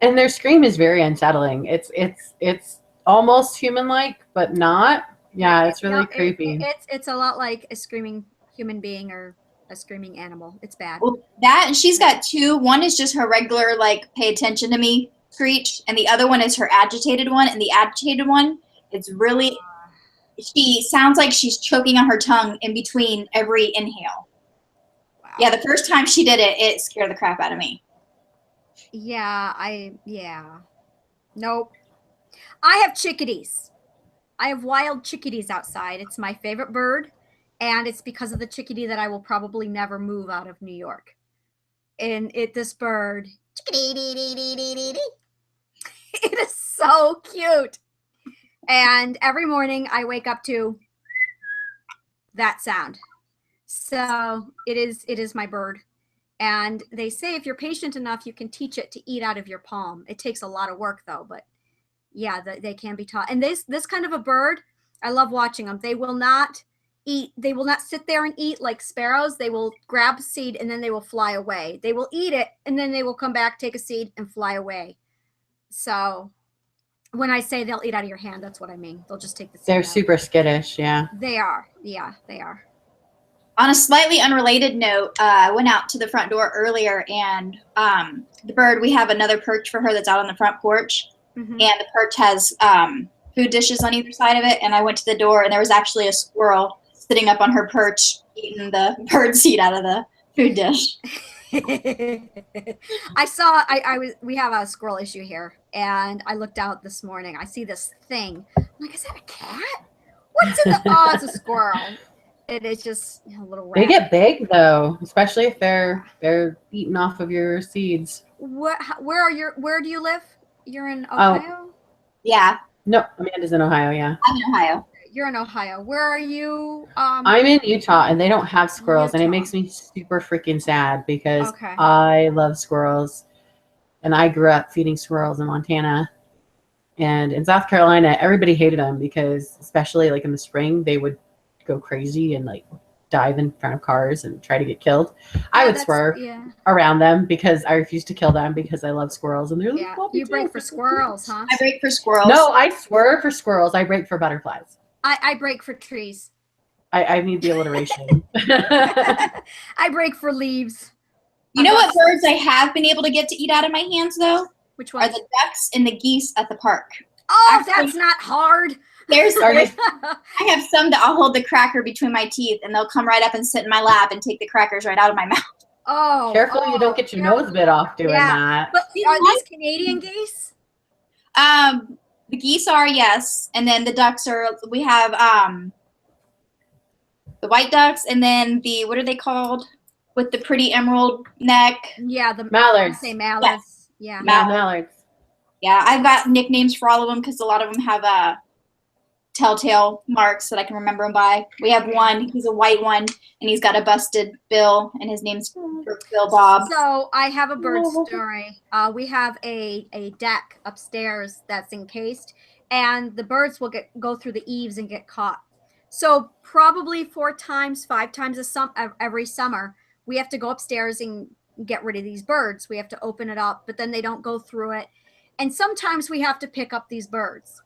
And their scream is very unsettling. It's almost human-like, but not. Yeah, it's really creepy. It's a lot like a screaming human being or a screaming animal. It's bad. Well, that, and she's got two. One is just her regular, like, pay attention to me screech, and the other one is her agitated one. And the agitated one is really, she sounds like she's choking on her tongue in between every inhale. Wow. Yeah, the first time she did it, it scared the crap out of me. Yeah. Nope. I have chickadees. I have wild chickadees outside. It's my favorite bird. And it's because of the chickadee that I will probably never move out of New York. And this bird, it is so cute. And every morning I wake up to that sound. So it is my bird. And they say if you're patient enough, you can teach it to eat out of your palm. It takes a lot of work though, but yeah, they can be taught. And this kind of a bird, I love watching them. They will not sit there and eat like sparrows. They will grab a seed and then they will fly away. They will eat it and then they will come back, take a seed and fly away. So when I say they'll eat out of your hand, that's what I mean. They'll just take the seed. They're out. super skittish, yeah. They are. Yeah, they are. On a slightly unrelated note, I went out to the front door earlier, and the bird, we have another perch for her that's out on the front porch. Mm-hmm. And the perch has food dishes on either side of it. And I went to the door, and there was actually a squirrel sitting up on her perch, eating the bird seed out of the food dish. We have a squirrel issue here, and I looked out this morning. I see this thing. I'm like, is that a cat? What's in the, oh, it's a squirrel. It is just a little rat. They get big though, especially if they're eating off of your seeds. Where do you live? You're in Ohio? Oh, yeah. No, Amanda's in Ohio, yeah. I'm in Ohio. You're in Ohio. Where are you? I'm in Utah, and they don't have squirrels, and it makes me super freaking sad because I love squirrels, and I grew up feeding squirrels in Montana. And in South Carolina, everybody hated them because, especially like in the spring, they would go crazy and like dive in front of cars and try to get killed. I would swerve around them because I refuse to kill them because I love squirrels, and they're like, you break for squirrels, huh? I break for squirrels. No, I swerve for squirrels. I break for butterflies. I break for trees. I need the alliteration. I break for leaves. You know what birds I have been able to get to eat out of my hands though? Which one? Are the ducks and the geese at the park. Oh, actually, that's not hard. I have some that I'll hold the cracker between my teeth, and they'll come right up and sit in my lap and take the crackers right out of my mouth. Oh, careful you don't get your nose bit off doing that. But are these Canadian geese? The geese are, yes, and then the ducks are. We have the white ducks, and then the, what are they called, with the pretty emerald neck? Yeah, the mallards. Say mallards. Yes. Yeah, mallards. Yeah, I've got nicknames for all of them because a lot of them have telltale marks that I can remember them by. We have one, he's a white one, and he's got a busted bill, and his name's Bill Bob. So I have a bird story. We have a deck upstairs that's encased, and the birds will go through the eaves and get caught. So probably 4 times, 5 times every summer, we have to go upstairs and get rid of these birds. We have to open it up, but then they don't go through it. And sometimes we have to pick up these birds.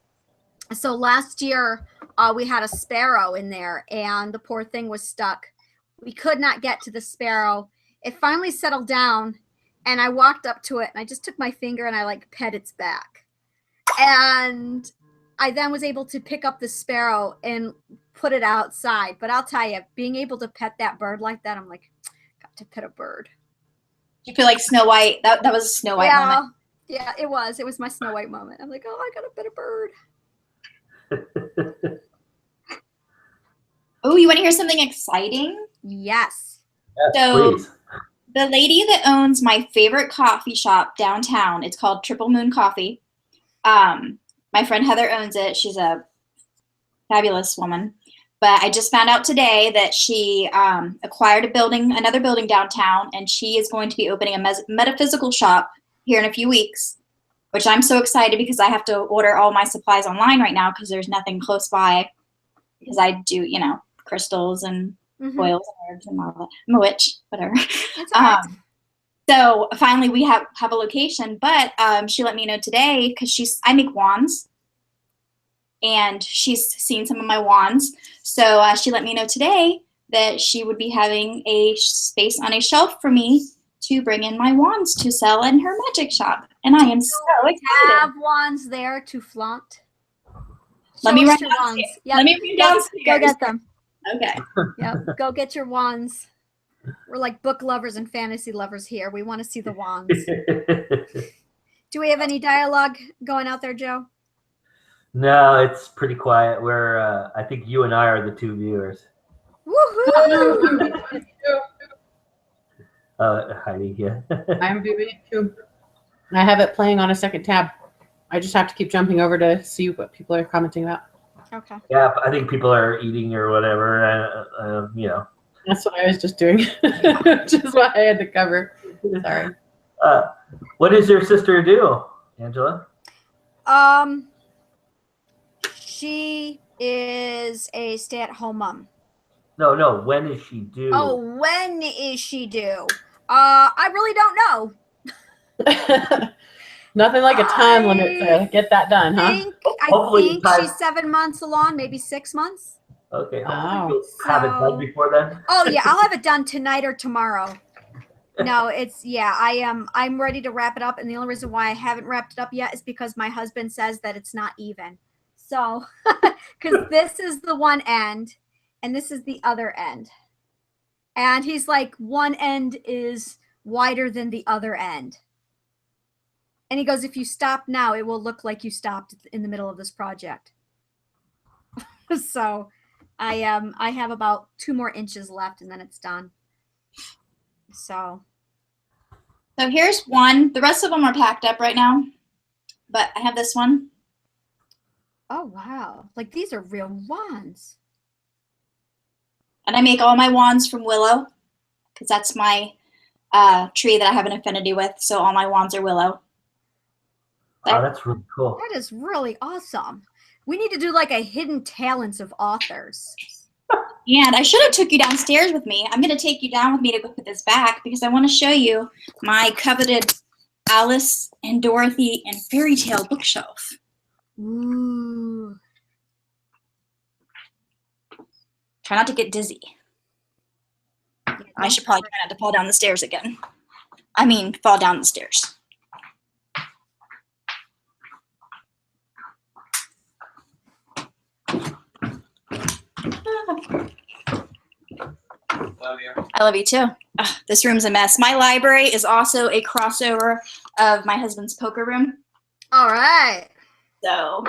So last year, we had a sparrow in there, and the poor thing was stuck. We could not get to the sparrow. It finally settled down, and I walked up to it, and I just took my finger and I like pet its back. And I then was able to pick up the sparrow and put it outside. But I'll tell you, being able to pet that bird like that, I'm like, got to pet a bird. You feel like Snow White. That was a Snow White moment. Yeah, it was. It was my Snow White moment. I'm like, oh, I got to pet a bird. Oh, you want to hear something exciting? Yes. So please. The lady that owns my favorite coffee shop downtown, it's called Triple Moon Coffee. My friend Heather owns it. She's a fabulous woman. But I just found out today that she acquired another building downtown, and she is going to be opening a metaphysical shop here in a few weeks, which I'm so excited because I have to order all my supplies online right now because there's nothing close by, because I do, crystals and oils and herbs and all that. I'm a witch, whatever. That's all right. So finally we have a location, but she let me know today because I make wands, and she's seen some of my wands. So she let me know today that she would be having a space on a shelf for me to bring in my wands to sell in her magic shop. And I am so excited. Have wands there to flaunt. Let me run your downstairs. wands. Yep. Let me run downstairs. Go get them. Okay. Yep. Go get your wands. We're like book lovers and fantasy lovers here. We want to see the wands. Do we have any dialogue going out there, Joe? No, it's pretty quiet. We're I think you and I are the two viewers. Woohoo! Heidi, yeah. I'm viewing it too. I have it playing on a second tab. I just have to keep jumping over to see what people are commenting about. Okay. Yeah, I think people are eating or whatever. You know. That's what I was just doing, which is why I had to cover. Sorry. What does your sister do, Angela? She is a stay-at-home mom. No. When is she due? Oh, when is she due? I really don't know. Nothing like a time limit to get that done, huh? I think she's 7 months along, maybe 6 months. Okay. Wow. You'll have it done before then? Oh yeah, I'll have it done tonight or tomorrow. No, I'm ready to wrap it up, and the only reason why I haven't wrapped it up yet is because my husband says that it's not even. So, because this is the one end, and this is the other end, and he's like, one end is wider than the other end, and he goes, if you stop now, it will look like you stopped in the middle of this project. So, I have about 2 more inches left, and then it's done. So here's one. The rest of them are packed up right now, but I have this one. Oh, wow. Like, these are real wands. And I make all my wands from willow because that's my tree that I have an affinity with. So all my wands are willow. Oh, that's really cool. That is really awesome. We need to do like a hidden talents of authors. And I should have took you downstairs with me. I'm going to take you down with me to go put this back because I want to show you my coveted Alice and Dorothy and Fairy Tale bookshelf. Ooh. Try not to get dizzy. I should probably try not to fall down the stairs again. I mean, fall down the stairs. Love you. I love you too. Ugh, this room's a mess. My library is also a crossover of my husband's poker room. All right. So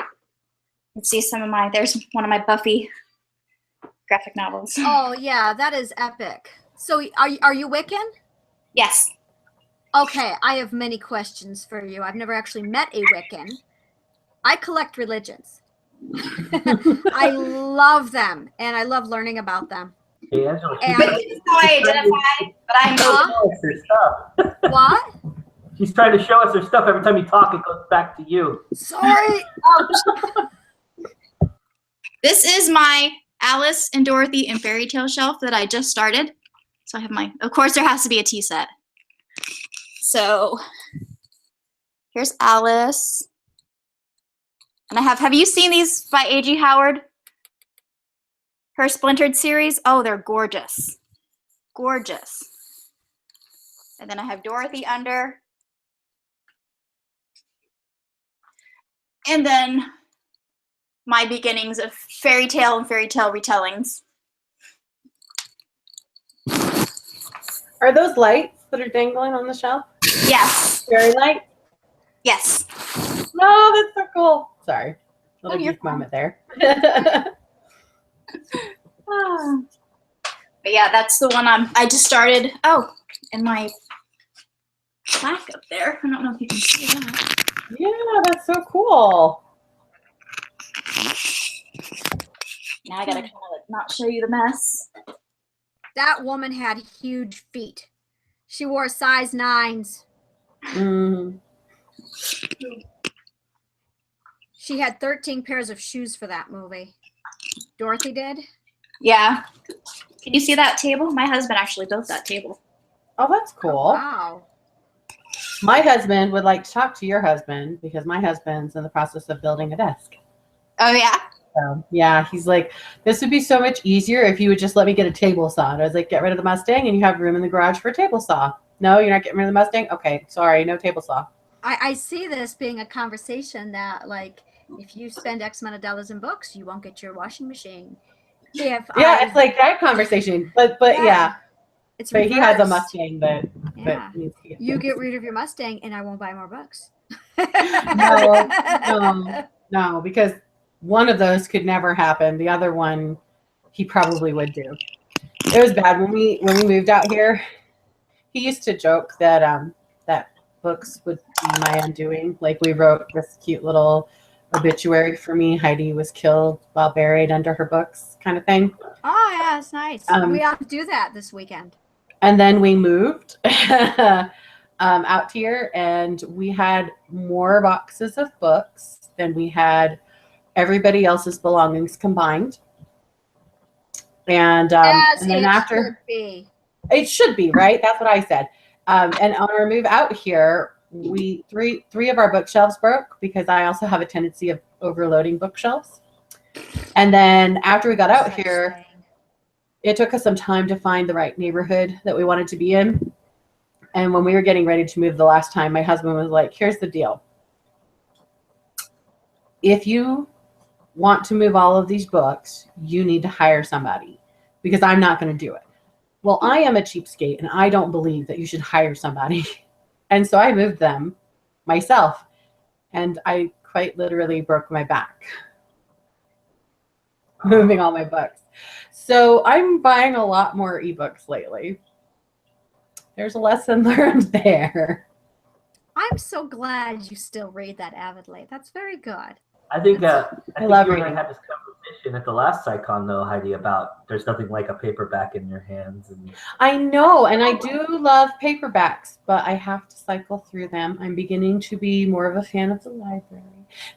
let's see some of my, there's one of my Buffy graphic novels. Oh, yeah, that is epic. So are you Wiccan? Yes. Okay, I have many questions for you. I've never actually met a Wiccan. I collect religions. I love them, and I love learning about them. Hey, Angela, This is how I identify, but I'm her stuff. What? She's trying to show us her stuff. Every time you talk, it goes back to you. Sorry. This is my Alice and Dorothy and Fairy Tale shelf that I just started. So I have my, of course there has to be a tea set. So here's Alice. And I have you seen these by A.G. Howard? Her Splintered series? Oh, they're gorgeous. Gorgeous. And then I have Dorothy under. And then my beginnings of fairy tale and fairy tale retellings. Are those lights that are dangling on the shelf? Yes. Fairy light? Yes. No, that's so cool. Sorry. Little you're geek moment there. But yeah, that's the one I just started. Oh, and my plaque up there. I don't know if you can see that. Yeah, that's so cool. Now I gotta kind of not show you the mess. That woman had huge feet. She wore size 9s. Mm. She had 13 pairs of shoes for that movie. Dorothy did? Yeah. Can you see that table? My husband actually built that table. Oh, that's cool. Wow. My husband would like to talk to your husband because my husband's in the process of building a desk. Oh yeah. So, yeah, he's like, this would be so much easier if you would just let me get a table saw. And I was like, get rid of the Mustang and you have room in the garage for a table saw. No, you're not getting rid of the Mustang? Okay, sorry, no table saw. I see this being a conversation that, like, if you spend X amount of dollars in books, you won't get your washing machine. It's like that conversation. But yeah. It's but reversed. He has a Mustang that you get rid of your Mustang and I won't buy more books. No, because one of those could never happen. The other one, he probably would do. It was bad when we moved out here. He used to joke that that books would be my undoing. Like, we wrote this cute little obituary for me. Heidi was killed while buried under her books, kind of thing. Oh yeah, it's nice. We ought to do that this weekend. And then we moved out here, and we had more boxes of books than we had everybody else's belongings combined. And then after it should be, right? That's what I said. And on our move out here, three of our bookshelves broke because I also have a tendency of overloading bookshelves. And then after we got out here, it took us some time to find the right neighborhood that we wanted to be in. And when we were getting ready to move the last time, my husband was like, here's the deal. If you want to move all of these books, you need to hire somebody because I'm not going to do it. Well, I am a cheapskate and I don't believe that you should hire somebody. And so I moved them myself, and I quite literally broke my back moving all my books. So I'm buying a lot more ebooks lately. There's a lesson learned there. I'm so glad you still read that avidly. That's very good. I think I think love you and I reading. had this conversation at the last SciCon, though, Heidi, about there's nothing like a paperback in your hands. And I know, and I do love paperbacks, but I have to cycle through them. I'm beginning to be more of a fan of the library.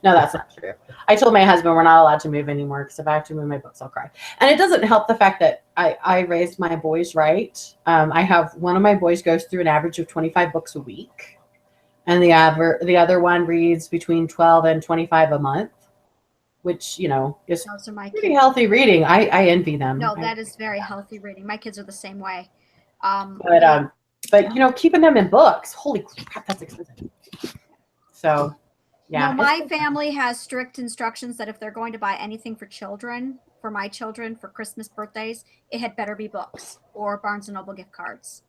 No, that's not true. I told my husband we're not allowed to move anymore because if I have to move my books, I'll cry. And it doesn't help the fact that I raised my boys right. I have one of my boys goes through an average of 25 books a week. And the other one reads between 12 and 25 a month, which, you know, is pretty healthy reading. I envy them. No, that is very healthy reading. My kids are the same way. But you know, keeping them in books, holy crap, that's expensive. So, yeah. No, my family has strict instructions that if they're going to buy anything for children, for my children, for Christmas, birthdays, it had better be books or Barnes & Noble gift cards.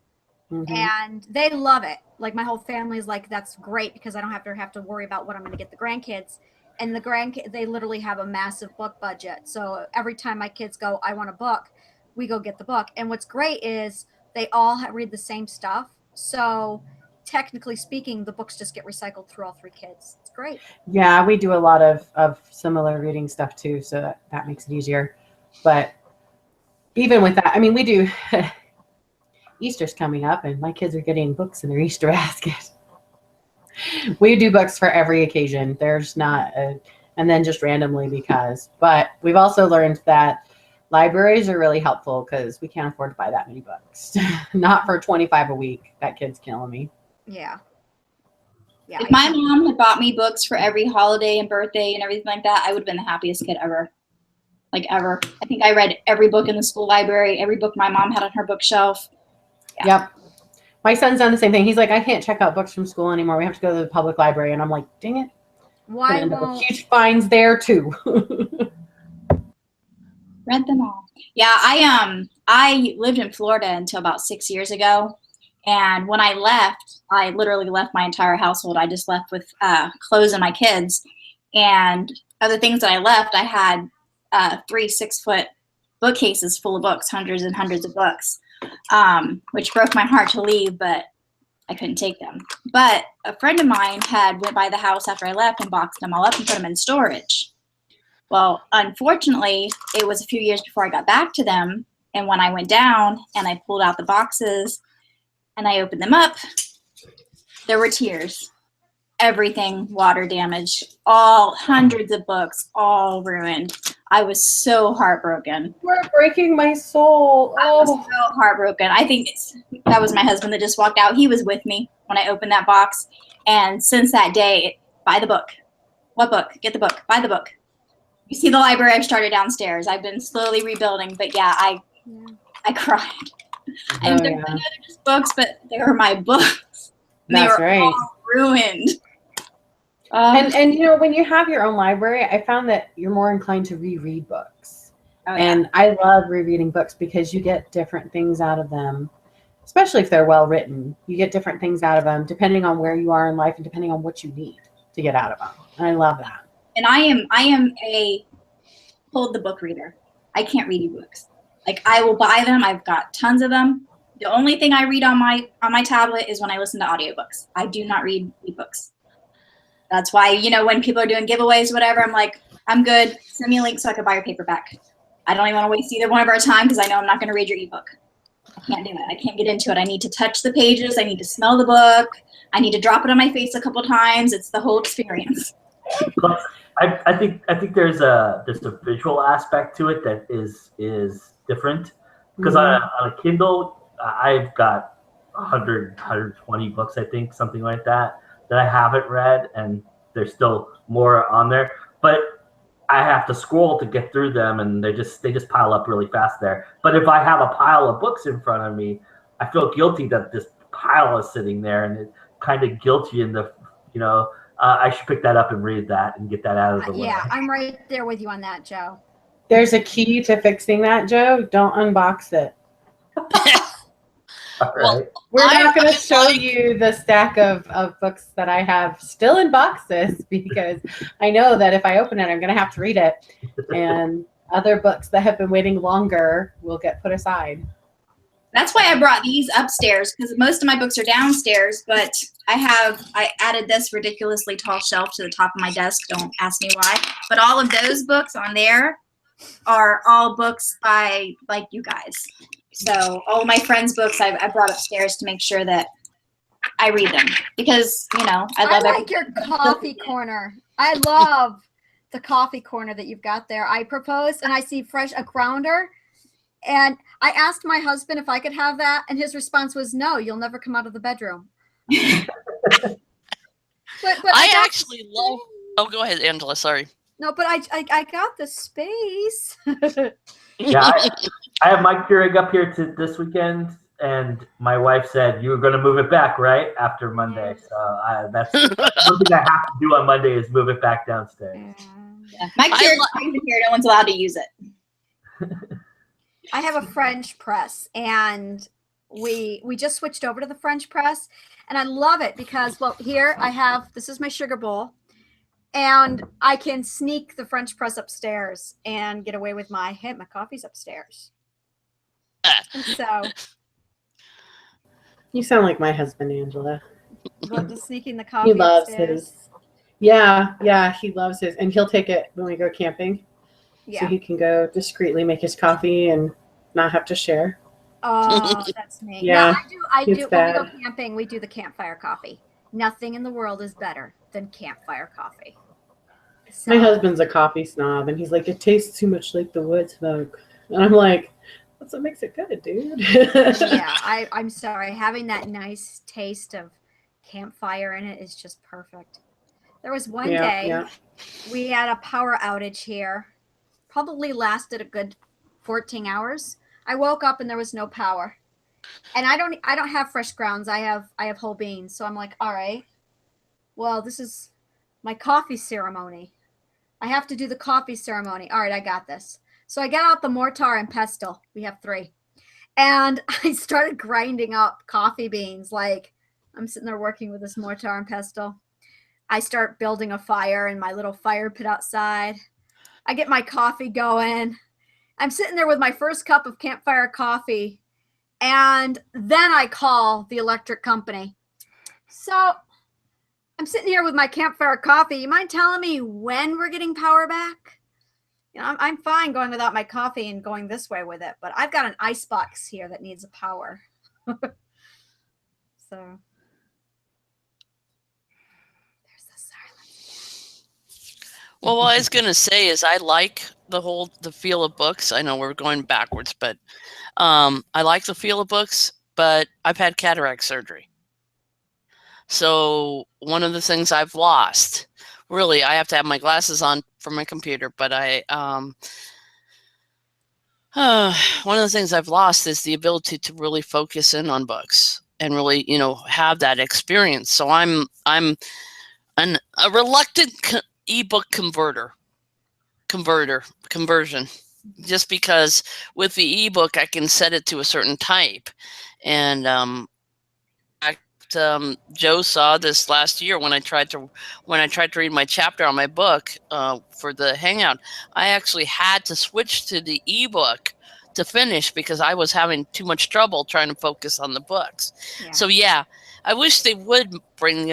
Mm-hmm. And they love it. Like, my whole family is like, that's great because I don't have to worry about what I'm going to get the grandkids. And they literally have a massive book budget. So every time my kids go, I want a book, we go get the book. And what's great is they all read the same stuff. So technically speaking, the books just get recycled through all three kids. It's great. Yeah, we do a lot of similar reading stuff too. So that makes it easier. But even with that, I mean, we do... Easter's coming up and my kids are getting books in their Easter basket. We do books for every occasion. There's not and then just randomly because, but we've also learned that libraries are really helpful because we can't afford to buy that many books. Not for 25 a week. That kid's killing me. Yeah. If my mom had bought me books for every holiday and birthday and everything like that, I would have been the happiest kid ever. Like ever. I think I read every book in the school library, every book my mom had on her bookshelf. Yeah. Yep. My son's done the same thing. He's like, I can't check out books from school anymore. We have to go to the public library. And I'm like, dang it. Why end up with huge fines there too. Read them all. Yeah, I lived in Florida until about 6 years ago. And when I left, I literally left my entire household. I just left with clothes and my kids. And other things that I left, I had 3 6-foot bookcases full of books, hundreds and hundreds of books. Which broke my heart to leave, but I couldn't take them. But a friend of mine went by the house after I left and boxed them all up and put them in storage. Well, unfortunately, it was a few years before I got back to them. And when I went down and I pulled out the boxes and I opened them up, there were tears. Everything water damaged, all hundreds of books, all ruined. I was so heartbroken. You're breaking my soul. I was so heartbroken. I think that was my husband that just walked out. He was with me when I opened that box. And since that day, buy the book. What book? Get the book. Buy the book. You see the library I've started downstairs. I've been slowly rebuilding, but yeah, I cried. And I know they're just books, but they were my books. That's they were right. all ruined. And you know, when you have your own library, I found that you're more inclined to reread books. Oh, and I love rereading books because you get different things out of them, especially if they're well written. You get different things out of them depending on where you are in life and depending on what you need to get out of them. And I love that. And I am a hold the book reader. I can't read ebooks. Like, I will buy them. I've got tons of them. The only thing I read on my tablet is when I listen to audiobooks. I do not read ebooks. That's why, you know, when people are doing giveaways, whatever, I'm like, I'm good. Send me a link so I can buy your paperback. I don't even want to waste either one of our time because I know I'm not going to read your ebook. I can't do it. I can't get into it. I need to touch the pages. I need to smell the book. I need to drop it on my face a couple times. It's the whole experience. I think there's a visual aspect to it that is different because on a Kindle I've got 120 books, I think, something like that I haven't read, and there's still more on there, but I have to scroll to get through them, and they just pile up really fast there. But if I have a pile of books in front of me, I feel guilty that this pile is sitting there, and it kind of guilty in the, you know, I should pick that up and read that and get that out of the way. Yeah, I'm right there with you on that, Joe. There's a key to fixing that, Joe. Don't unbox it. All right. We're not going to show you the stack of books that I have still in boxes because I know that if I open it, I'm going to have to read it. And other books that have been waiting longer will get put aside. That's why I brought these upstairs, because most of my books are downstairs, but I added this ridiculously tall shelf to the top of my desk. Don't ask me why. But all of those books on there are all books by, like, you guys. So all of my friends' books I brought upstairs to make sure that I read them because, you know, I love your coffee corner. I love the coffee corner that you've got there. I proposed and I see a grounder, and I asked my husband if I could have that, and his response was, "No, you'll never come out of the bedroom." but I actually love. Oh, go ahead, Angela. Sorry. No, but I got the space. Yeah, I have my Keurig up here this weekend, and my wife said you were going to move it back, right, after Monday. So that's something I have to do on Monday is move it back downstairs. Yeah. My Keurig is here. No one's allowed to use it. I have a French press, and we just switched over to the French press, and I love it because, well, here I have, this is my sugar bowl, and I can sneak the French press upstairs and get away with my coffee's upstairs. And so you sound like my husband, Angela. What, just sneaking the coffee He loves upstairs? his. Yeah, he loves his, and he'll take it when we go camping. Yeah. So he can go discreetly make his coffee and not have to share. Oh, that's me. Yeah, no, I do. When we bad. go camping, we do the campfire coffee. Nothing in the world is better than campfire coffee. So, My husband's a coffee snob, and he's like, it tastes too much like the wood smoke. And I'm like, that's what makes it good, dude. yeah, I'm sorry. Having that nice taste of campfire in it is just perfect. There was one day we had a power outage here. Probably lasted a good 14 hours. I woke up and there was no power. And I don't have fresh grounds. I have whole beans. So I'm like, all right, well, this is my coffee ceremony. I have to do the coffee ceremony. All right, I got this. So I got out the mortar and pestle. We have 3. And I started grinding up coffee beans. Like, I'm sitting there working with this mortar and pestle. I start building a fire in my little fire pit outside. I get my coffee going. I'm sitting there with my first cup of campfire coffee. And then I call the electric company. So I'm sitting here with my campfire coffee. You mind telling me when we're getting power back? You know, I'm fine going without my coffee and going this way with it, but I've got an ice box here that needs a power. So there's the silence. Well, what I was gonna say is I like the feel of books. I know we're going backwards, but I like the feel of books. But I've had cataract surgery, so one of the things I've lost really, I have to have my glasses on for my computer. But one of the things I've lost is the ability to really focus in on books and really, have that experience. So I'm a reluctant ebook conversion, just because with the ebook I can set it to a certain type, and Joe saw this last year when I tried to read my chapter on my book for the Hangout. I actually had to switch to the ebook to finish because I was having too much trouble trying to focus on the books. Yeah. So yeah, I wish they would bring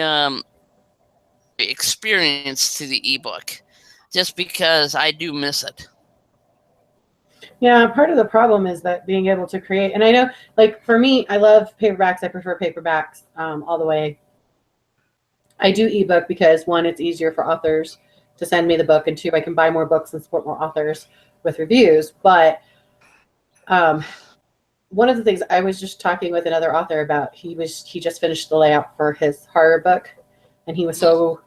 experience to the ebook, just because I do miss it. Yeah, part of the problem is that being able to create, and I know, like for me, I love paperbacks. I prefer paperbacks all the way. I do ebook because one, it's easier for authors to send me the book, and two, I can buy more books and support more authors with reviews. But one of the things I was just talking with another author about, he just finished the layout for his horror book, and he was so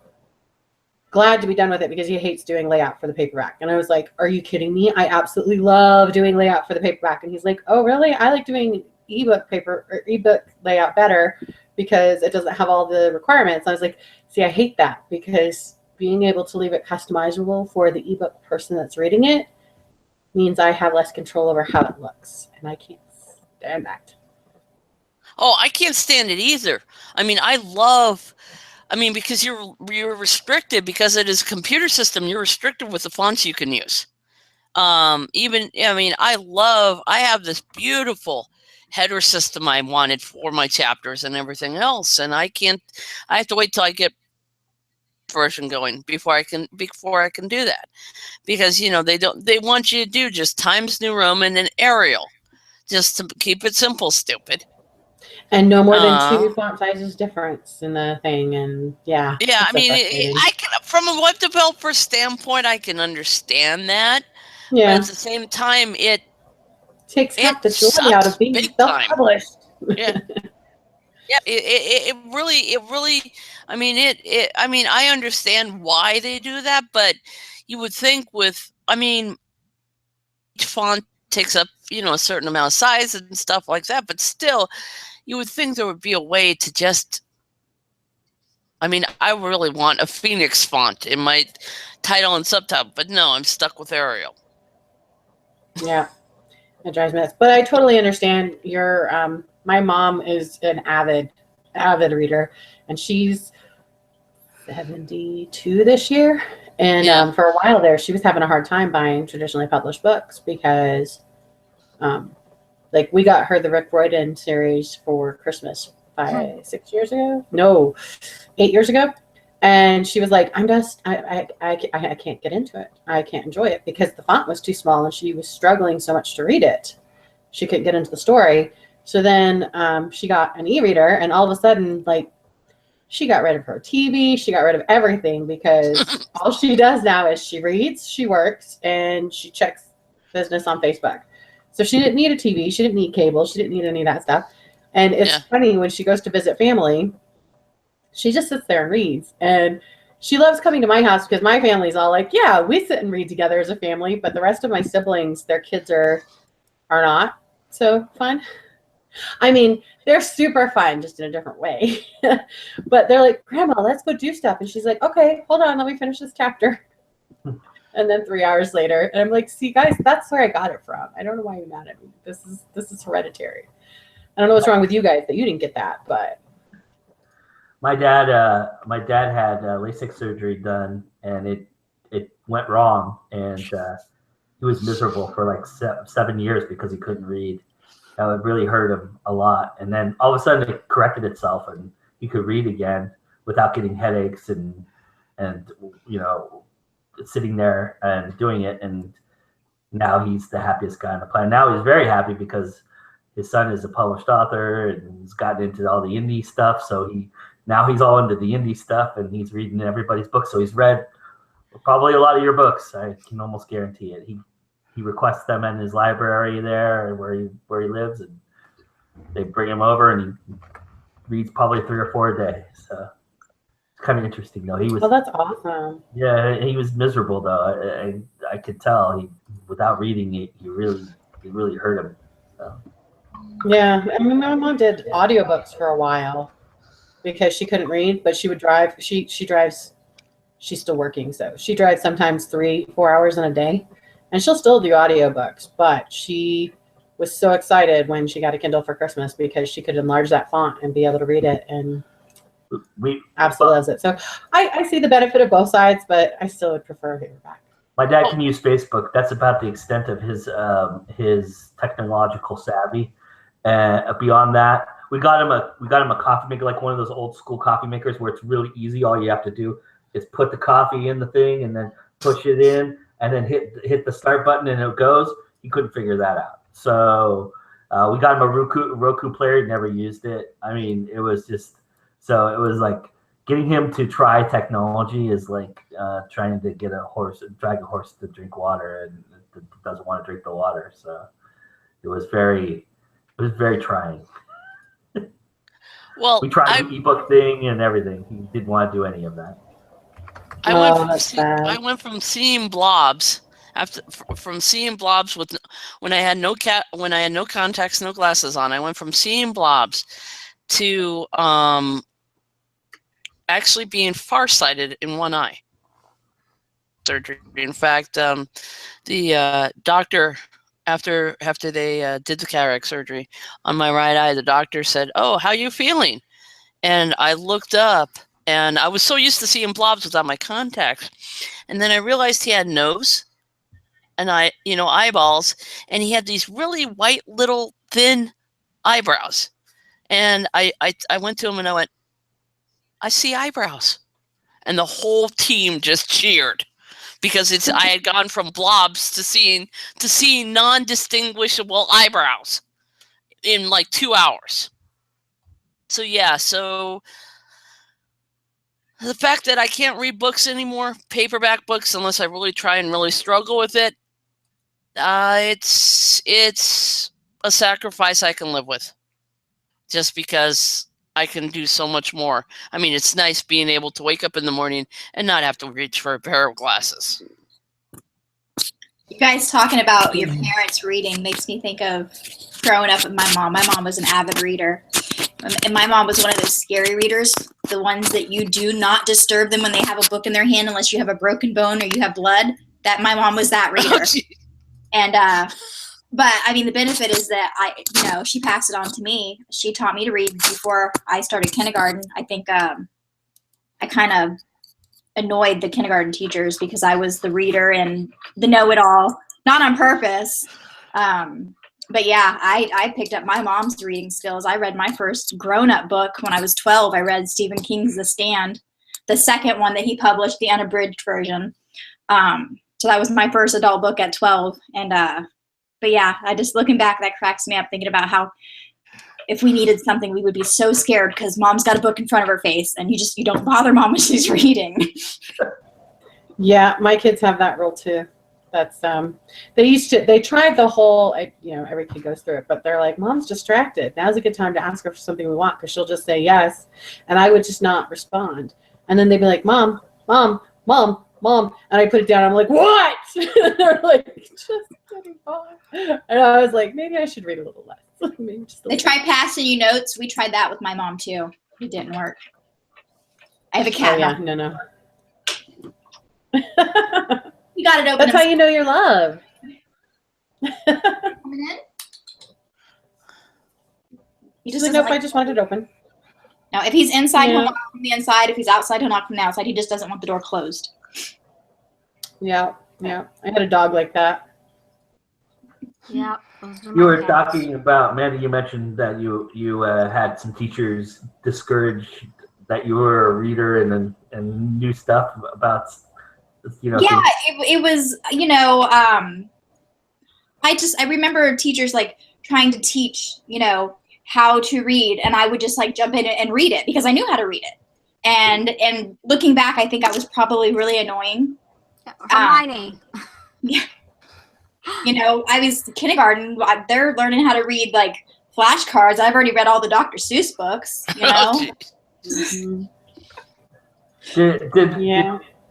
glad to be done with it because he hates doing layout for the paperback. And I was like, are you kidding me? I absolutely love doing layout for the paperback. And he's like, oh, really? I like doing ebook layout better because it doesn't have all the requirements. I was like, see, I hate that, because being able to leave it customizable for the ebook person that's reading it means I have less control over how it looks. And I can't stand that. Oh, I can't stand it either. I mean, because you're restricted, because it is a computer system. You're restricted with the fonts you can use. I have this beautiful header system I wanted for my chapters and everything else, and I have to wait till I get version going before I can do that, because they want you to do just Times New Roman and Arial, just to keep it simple, stupid. And no more than 2 font sizes difference in the thing, and yeah. Yeah, I mean, I can, from a web developer standpoint, I can understand that. Yeah. But at the same time, it takes half the joy out of being self-published. Yeah. Yeah. It really. I mean, I understand why they do that, but you would think each font takes up a certain amount of size and stuff like that, but still. You would think there would be a way to just, I really want a Phoenix font in my title and subtitle, but no, I'm stuck with Arial. Yeah, it drives me nuts. But I totally understand your, my mom is an avid reader, and she's 72 this year. And for a while there, she was having a hard time buying traditionally published books because, we got her the Rick Riordan series for Christmas 6 years ago. No, 8 years ago. And she was like, I can't get into it. I can't enjoy it because the font was too small and she was struggling so much to read it. She couldn't get into the story. So then she got an e-reader, and all of a sudden, she got rid of her TV. She got rid of everything because all she does now is she reads, she works, and she checks business on Facebook. So she didn't need a TV. She didn't need cable. She didn't need any of that stuff. And it's funny, when she goes to visit family, she just sits there and reads. And she loves coming to my house because my family's all like, yeah, we sit and read together as a family. But the rest of my siblings, their kids are not so fun. They're super fun, just in a different way. But they're like, Grandma, let's go do stuff. And she's like, okay, hold on. Let me finish this chapter. And then 3 hours later, and I'm like, see, guys, that's where I got it from. I don't know why you're mad at me. This is hereditary. I don't know what's wrong with you guys that you didn't get that, but my dad had LASIK surgery done, and it went wrong, and he was miserable for 7 years because he couldn't read. It really hurt him a lot. And then all of a sudden it corrected itself, and he could read again without getting headaches and sitting there and doing it. And now he's the happiest guy on the planet. Now he's very happy because his son is a published author and he's gotten into all the indie stuff. So he's all into the indie stuff, and he's reading everybody's books. So he's read probably a lot of your books. I can almost guarantee it. He requests them in his library there where he lives, and they bring him over, and he reads probably 3 or 4 a day. So it's kind of interesting though. He was. Oh, that's awesome. Yeah, he was miserable though. I could tell he, without reading it, it really hurt him. So. Yeah, I mean, my mom did audiobooks for a while because she couldn't read, but she would drive. She drives. She's still working, so she drives sometimes 3-4 hours in a day, and she'll still do audiobooks. But she was so excited when she got a Kindle for Christmas because she could enlarge that font and be able to read it, and absolutely loves it. So I see the benefit of both sides, but I still would prefer paperback. My dad can use Facebook. That's about the extent of his technological savvy. Beyond that, we got him a coffee maker, like one of those old school coffee makers where it's really easy. All you have to do is put the coffee in the thing and then push it in and then hit the start button and it goes. He couldn't figure that out. So we got him a Roku player. He never used it. I mean, it was like getting him to try technology is like trying to drag a horse to drink water, and it doesn't want to drink the water. So it was very trying. Well, we tried the ebook thing and everything. He didn't want to do any of that. I went from seeing blobs from seeing blobs when I had no contacts, no glasses on. I went from seeing blobs to actually being farsighted in one eye. Surgery. In fact, the doctor, after they did the cataract surgery on my right eye, the doctor said, "Oh, how you feeling?" And I looked up, and I was so used to seeing blobs without my contacts, and then I realized he had nose and eyeballs, and he had these really white little thin eyebrows. And I went to him and I went, "I see eyebrows," and the whole team just cheered. Because I had gone from blobs to seeing non-distinguishable eyebrows in like 2 hours. So yeah, so the fact that I can't read books anymore, paperback books, unless I really try and really struggle with it, it's a sacrifice I can live with. Just because I can do so much more. I mean, it's nice being able to wake up in the morning and not have to reach for a pair of glasses. You guys talking about your parents reading makes me think of growing up with my mom. My mom was an avid reader. And my mom was one of those scary readers, the ones that you do not disturb them when they have a book in their hand unless you have a broken bone or you have blood. That my mom was that reader. But I mean, the benefit is that she passed it on to me. She taught me to read before I started kindergarten. I think I kind of annoyed the kindergarten teachers because I was the reader and the know-it-all, not on purpose. But yeah, I picked up my mom's reading skills. I read my first grown-up book when I was 12. I read Stephen King's The Stand, the second one that he published, the unabridged version. So that was my first adult book at 12. But yeah, I just looking back, that cracks me up thinking about how if we needed something, we would be so scared because mom's got a book in front of her face and you don't bother mom when she's reading. Yeah, my kids have that rule too. That's they tried the whole, every kid goes through it, but they're like, mom's distracted. Now's a good time to ask her for something we want because she'll just say yes. And I would just not respond. And then they'd be like, mom. And I put it down. I'm like, what? They're like, just kidding, Mom. And I was like, maybe I should read a little less. They tried passing you notes. We tried that with my mom too. It didn't work. I have a cat. Oh, yeah, no. You got it open. That's how you know you're loved. Coming in? He just nope, I just wanted it open. Now, if he's inside, he'll knock from the inside. If he's outside, he'll knock from the outside. He just doesn't want the door closed. Yeah. I had a dog like that. Yeah. You were talking about, Mandy, you mentioned that you had some teachers discourage that you were a reader and knew stuff about, Yeah, it was, I remember teachers like trying to teach, how to read, and I would just like jump in and read it because I knew how to read it. And looking back, I think I was probably really annoying. Hermione. Yeah. I was kindergarten. They're learning how to read like flashcards. I've already read all the Dr. Seuss books.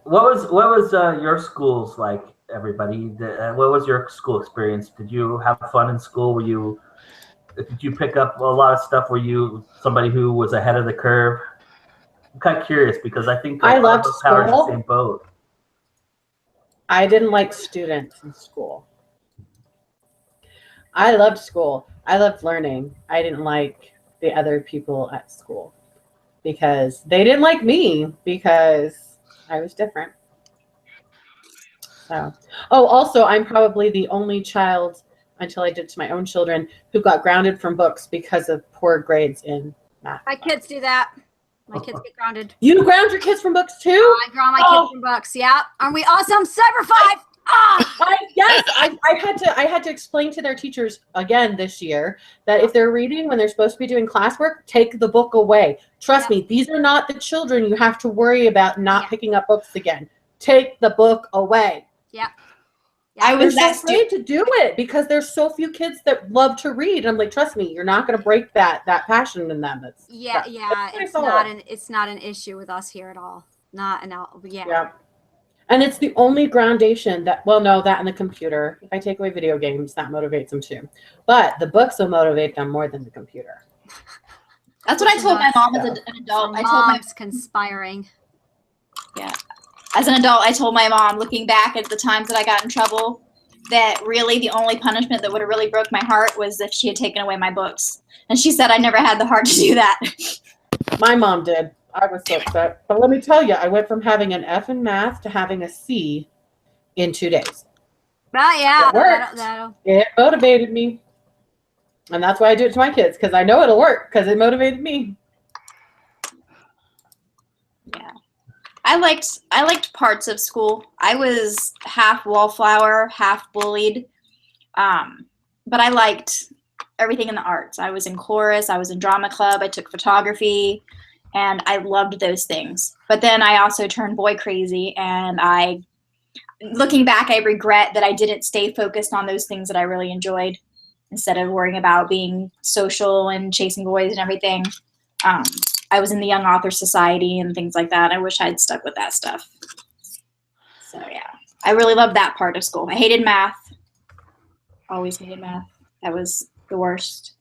What was your school's like? Everybody, what was your school experience? Did you have fun in school? Did you pick up a lot of stuff? Were you somebody who was ahead of the curve? I'm kind of curious because I think I loved Power in the school. same boat. I didn't like students in school. I loved school. I loved learning. I didn't like the other people at school because they didn't like me because I was different. So, also, I'm probably the only child until I did to my own children who got grounded from books because of poor grades in math. My kids do that. My kids get grounded. You ground your kids from books too? I ground my kids from books. Yeah. Aren't we awesome? Cyber 5. Yes, I had to explain to their teachers again this year that if they're reading when they're supposed to be doing classwork, take the book away. Trust me, these are not the children you have to worry about not picking up books again. Take the book away. Yeah. I was so afraid to do it because there's so few kids that love to read. I'm like, trust me, you're not going to break that passion in them. It's not an issue with us here at all. Yeah. And it's the only groundation that, that and the computer. If I take away video games, that motivates them too. But the books will motivate them more than the computer. That's what I told my mom as an adult. I told my conspiring. Yeah. As an adult, I told my mom, looking back at the times that I got in trouble, that really the only punishment that would have really broke my heart was if she had taken away my books. And she said I never had the heart to do that. My mom did. I was so upset. But let me tell you, I went from having an F in math to having a C in 2 days. Yeah. It worked. It motivated me. And that's why I do it to my kids, because I know it'll work, because it motivated me. Yeah. I liked parts of school. I was half wallflower, half bullied. But I liked everything in the arts. I was in chorus, I was in drama club, I took photography, and I loved those things. But then I also turned boy crazy, and looking back, I regret that I didn't stay focused on those things that I really enjoyed instead of worrying about being social and chasing boys and everything. I was in the Young Author Society and things like that. I wish I'd stuck with that stuff. So yeah, I really loved that part of school. I hated math. Always hated math. That was the worst.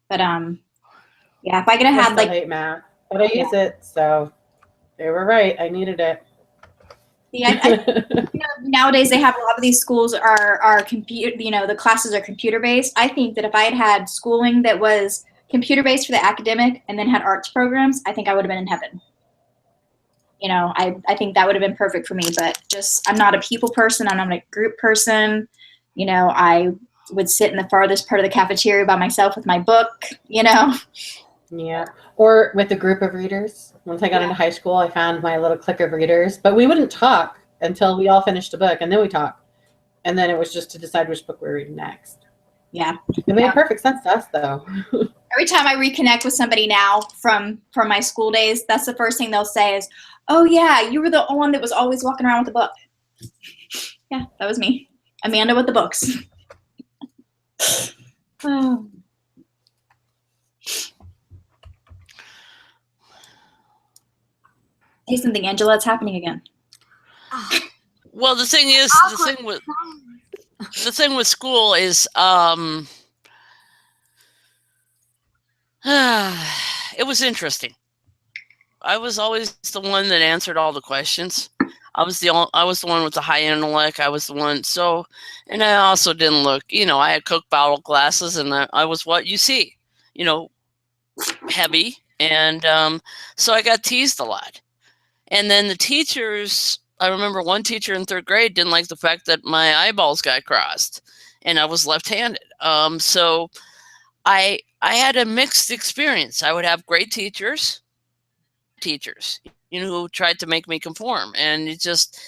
But yeah, if I could have had I hate math, but I use it, so they were right. I needed it. Yeah, nowadays they have a lot of these schools are computer. The classes are computer based. I think that if I had schooling that was computer based for the academic and then had arts programs, I think I would have been in heaven. I think that would have been perfect for me, but I'm not a people person. I'm not a group person. I would sit in the farthest part of the cafeteria by myself with my book, Yeah. Or with a group of readers. Once I got into high school, I found my little clique of readers, but we wouldn't talk until we all finished a book, and then we talked. And then it was just to decide which book we were reading next. Yeah. It made perfect sense to us, though. Every time I reconnect with somebody now from my school days, that's the first thing they'll say is, "Oh yeah, you were the one that was always walking around with a book." Yeah, that was me. Amanda with the books. Oh. Say something, Angela. It's happening again. Well, the thing with school is it was interesting. I was always the one that answered all the questions. I was the one with the high intellect. I was the one. So, and I also didn't look. I had Coke bottle glasses, and I was what you see. Heavy, and so I got teased a lot. And then the teachers. I remember one teacher in 3rd grade didn't like the fact that my eyeballs got crossed, and I was left-handed. So I had a mixed experience. I would have great teachers, who tried to make me conform, and it just.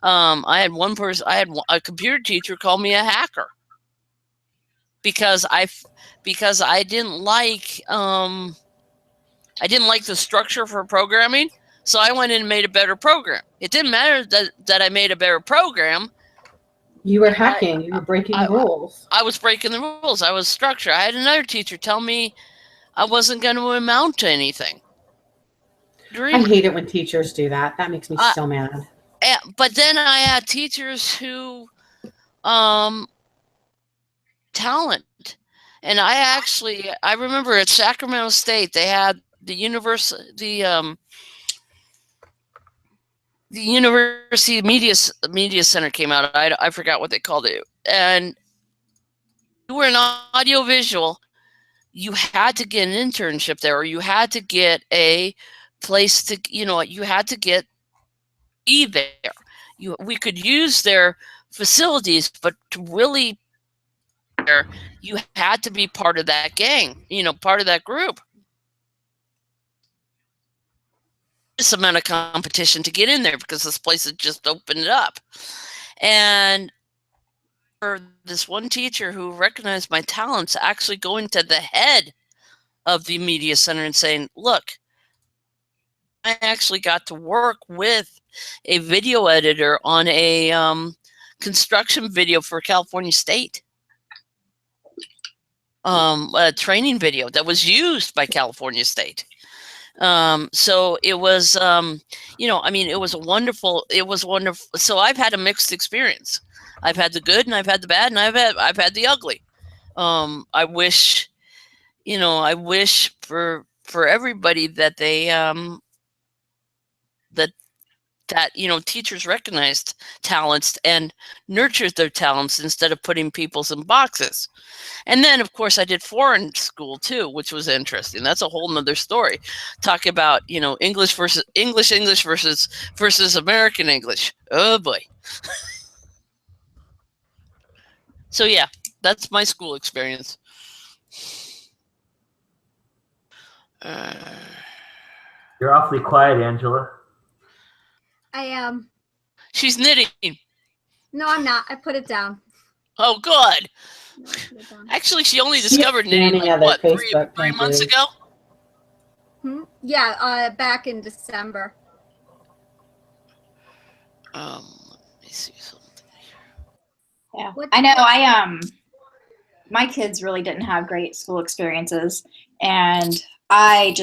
I had a computer teacher call me a hacker because I didn't like the structure for programming. So I went in and made a better program. It didn't matter that I made a better program. You were hacking. You were breaking rules. I was breaking the rules. I was structure. I had another teacher tell me I wasn't going to amount to anything. I hate it when teachers do that. That makes me so mad. But then I had teachers who talent. And I remember at Sacramento State, they had the University Media Center came out. I forgot what they called it. And you were an audiovisual, you had to get an internship there, or you had to get a place to, you had to be there. We could use their facilities, but to really, you had to be part of that gang, part of that group. This amount of competition to get in there because this place had just opened it up. And for this one teacher who recognized my talents, actually going to the head of the media center and saying, look, I actually got to work with a video editor on a construction video for California State. A training video that was used by California State. So it was, it was wonderful. So I've had a mixed experience. I've had the good and I've had the bad and I've had the ugly. I wish for everybody that they, that teachers recognized talents and nurtured their talents instead of putting people's in boxes. And then, of course, I did foreign school too, which was interesting. That's a whole nother story. Talk about English versus American English. Oh boy. So yeah, that's my school experience. You're awfully quiet, Angela. I am. She's knitting. No, I'm not. I put it down. Oh, good. No, actually, she only discovered knitting like, three months ago? Yeah, back in December. Let me see something. Yeah, I know. My kids really didn't have great school experiences, and I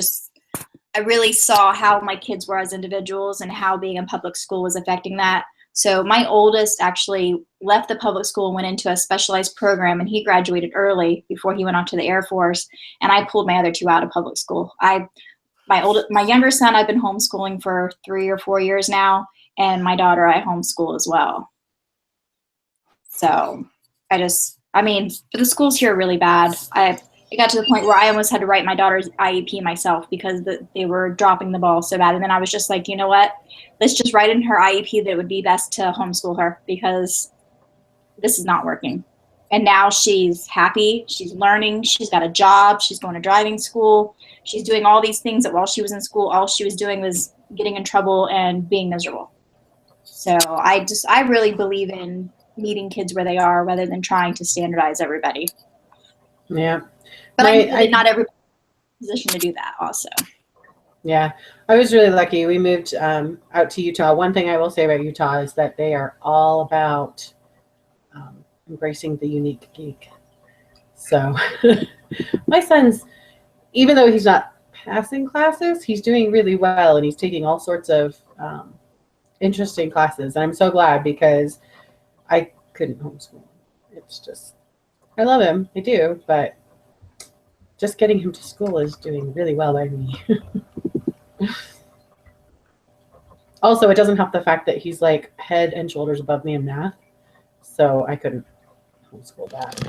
really saw how my kids were as individuals and how being in public school was affecting that. So my oldest actually left the public school and went into a specialized program, and he graduated early before he went off to the Air Force. And I pulled my other two out of public school. My younger son, I've been homeschooling for 3 or 4 years now, and my daughter I homeschool as well. So but the schools here are really bad. It got to the point where I almost had to write my daughter's IEP myself because they were dropping the ball so bad. And then I was just like, you know what? Let's just write in her IEP that it would be best to homeschool her because this is not working. And now she's happy. She's learning. She's got a job. She's going to driving school. She's doing all these things that while she was in school, all she was doing was getting in trouble and being miserable. So I really believe in meeting kids where they are rather than trying to standardize everybody. Yeah. But I not everybody's in a position to do that also. Yeah, I was really lucky. We moved out to Utah. One thing I will say about Utah is that they are all about embracing the unique geek. So my son's, even though he's not passing classes, he's doing really well, and he's taking all sorts of interesting classes. And I'm so glad because I couldn't homeschool. It's just, I love him. I do, but just getting him to school is doing really well by me. Also, it doesn't help the fact that he's like head and shoulders above me in math. So I couldn't homeschool that.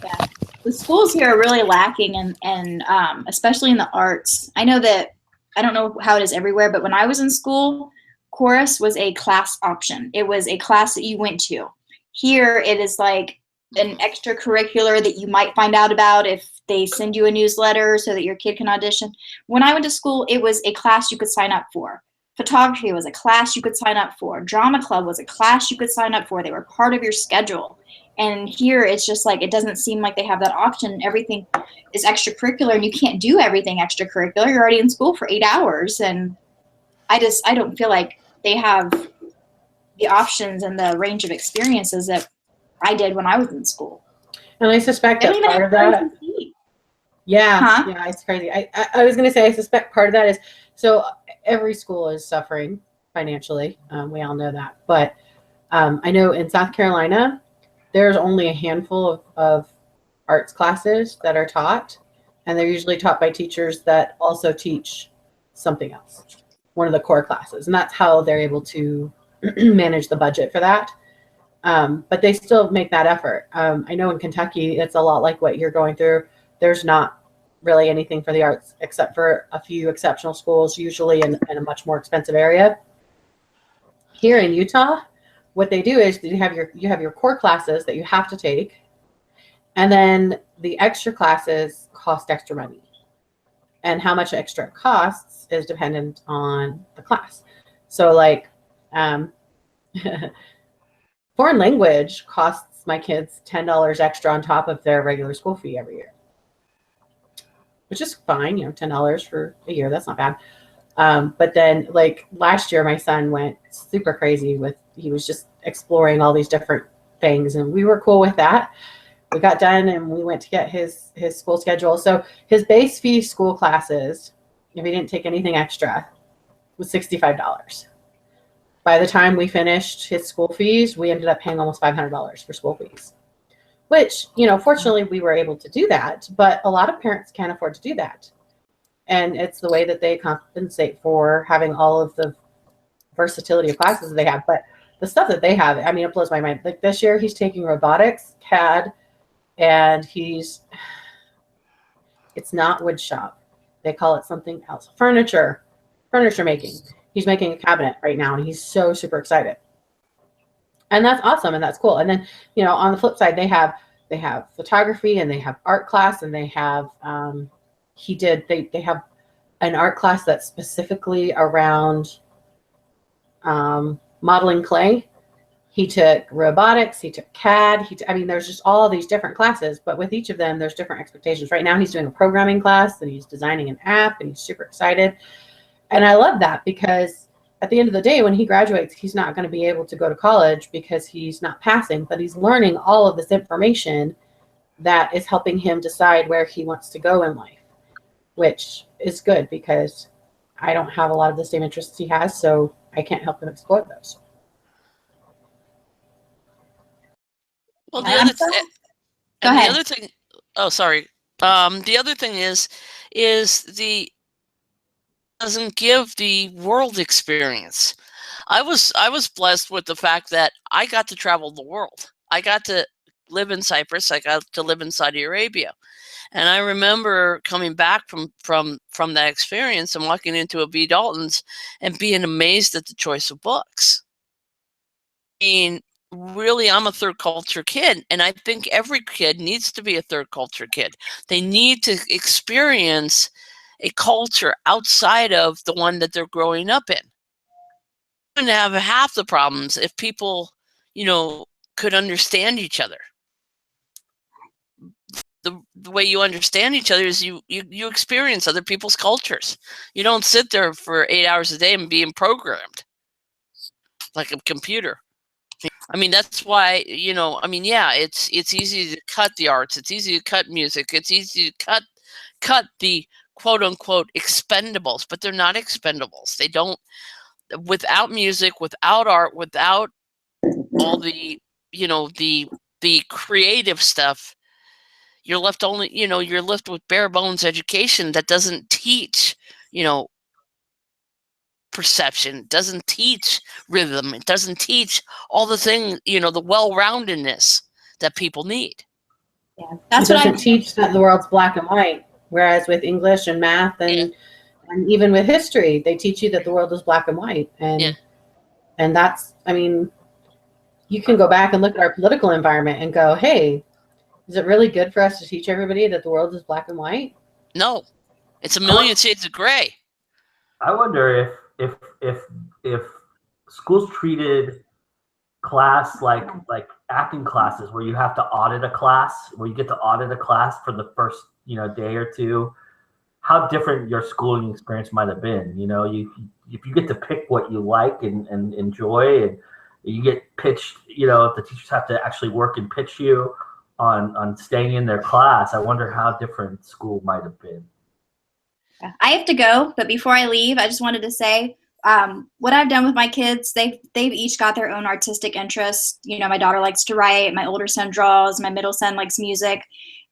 Yeah. The schools here are really lacking and especially in the arts. I know that, I don't know how it is everywhere, but when I was in school, chorus was a class option. It was a class that you went to. Here it is like an extracurricular that you might find out about if they send you a newsletter so that your kid can audition. When I went to school, it was a class you could sign up for. Photography was a class you could sign up for. Drama club was a class you could sign up for. They were part of your schedule. And here it's just like, it doesn't seem like they have that option. Everything is extracurricular and you can't do everything extracurricular. You're already in school for 8 hours. And I don't feel like they have the options and the range of experiences that I did when I was in school. And I suspect that part of that, yeah, it's crazy. I was going to say, I suspect part of that is, so every school is suffering financially. We all know that. But I know in South Carolina, there's only a handful of arts classes that are taught, and they're usually taught by teachers that also teach something else, one of the core classes. And that's how they're able to manage the budget for that. But they still make that effort. I know in Kentucky, it's a lot like what you're going through. There's not really anything for the arts except for a few exceptional schools, usually in a much more expensive area. Here in Utah, what they do is you have your core classes that you have to take, and then the extra classes cost extra money. And how much extra it costs is dependent on the class. So like foreign language costs my kids $10 extra on top of their regular school fee every year, which is fine. You know, $10 for a year, that's not bad. But then like last year, my son went super crazy he was just exploring all these different things, and we were cool with that. We got done and we went to get his school schedule. So his base fee school classes, if he didn't take anything extra, was $65. By the time we finished his school fees, we ended up paying almost $500 for school fees, which, you know, fortunately we were able to do that, but a lot of parents can't afford to do that. And it's the way that they compensate for having all of the versatility of classes that they have. But the stuff that they have, I mean, it blows my mind. Like this year, he's taking robotics, CAD, and it's not wood shop. They call it something else. Furniture making. He's making a cabinet right now, and he's so super excited. And that's awesome, and that's cool. And then, you know, on the flip side, they have photography, and they have art class, and they have they have an art class that's specifically around modeling clay. He took robotics, he took CAD, I mean, there's just all these different classes, but with each of them, there's different expectations. Right now, he's doing a programming class, and he's designing an app, and he's super excited. And I love that, because at the end of the day, when he graduates, he's not going to be able to go to college because he's not passing, but he's learning all of this information that is helping him decide where he wants to go in life, which is good because I don't have a lot of the same interests he has, so I can't help him explore those. Well, the other thing. Oh, sorry. The other thing is doesn't give the world experience. I was blessed with the fact that I got to travel the world. I got to live in Cyprus. I got to live in Saudi Arabia. And I remember coming back from that experience and walking into a B. Dalton's and being amazed at the choice of books. I mean, really, I'm a third culture kid, and I think every kid needs to be a third culture kid. They need to experience a culture outside of the one that they're growing up in. We're going to have half the problems if people, you know, could understand each other. The way you understand each other is you experience other people's cultures. You don't sit there for 8 hours a day and being programmed like a computer. I mean, that's why, you know, I mean, yeah, it's easy to cut the arts. It's easy to cut music. It's easy to cut the quote unquote expendables, but they're not expendables. They don't, without music, without art, without all the, you know, the creative stuff, you're left with bare bones education that doesn't teach, you know, perception, doesn't teach rhythm, it doesn't teach all the things, you know, the well-roundedness that people need. Yeah, that's it doesn't teach that the world's black and white. Whereas with English and math and even with history, they teach you that the world is black and white. And that's, I mean, you can go back and look at our political environment and go, hey, is it really good for us to teach everybody that the world is black and white? No, it's a million shades of gray. I wonder if schools treated class like acting classes, where you have to audit a class, where you get to audit a class for the first, you know, day or two, how different your schooling experience might have been. You know, if you get to pick what you like and enjoy, and you get pitched, you know, if the teachers have to actually work and pitch you on staying in their class, I wonder how different school might have been. I have to go, but before I leave, I just wanted to say what I've done with my kids. They've each got their own artistic interests. You know, my daughter likes to write, my older son draws, my middle son likes music,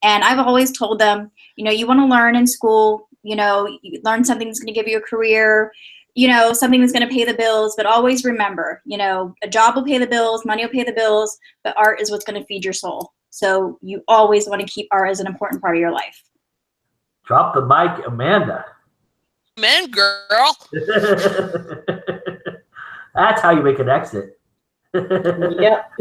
and I've always told them, you know, you want to learn in school. You know, you learn something that's going to give you a career. You know, something that's going to pay the bills. But always remember, you know, a job will pay the bills, money will pay the bills, but art is what's going to feed your soul. So you always want to keep art as an important part of your life. Drop the mic, Amanda. Man, girl. That's how you make an exit. Yep.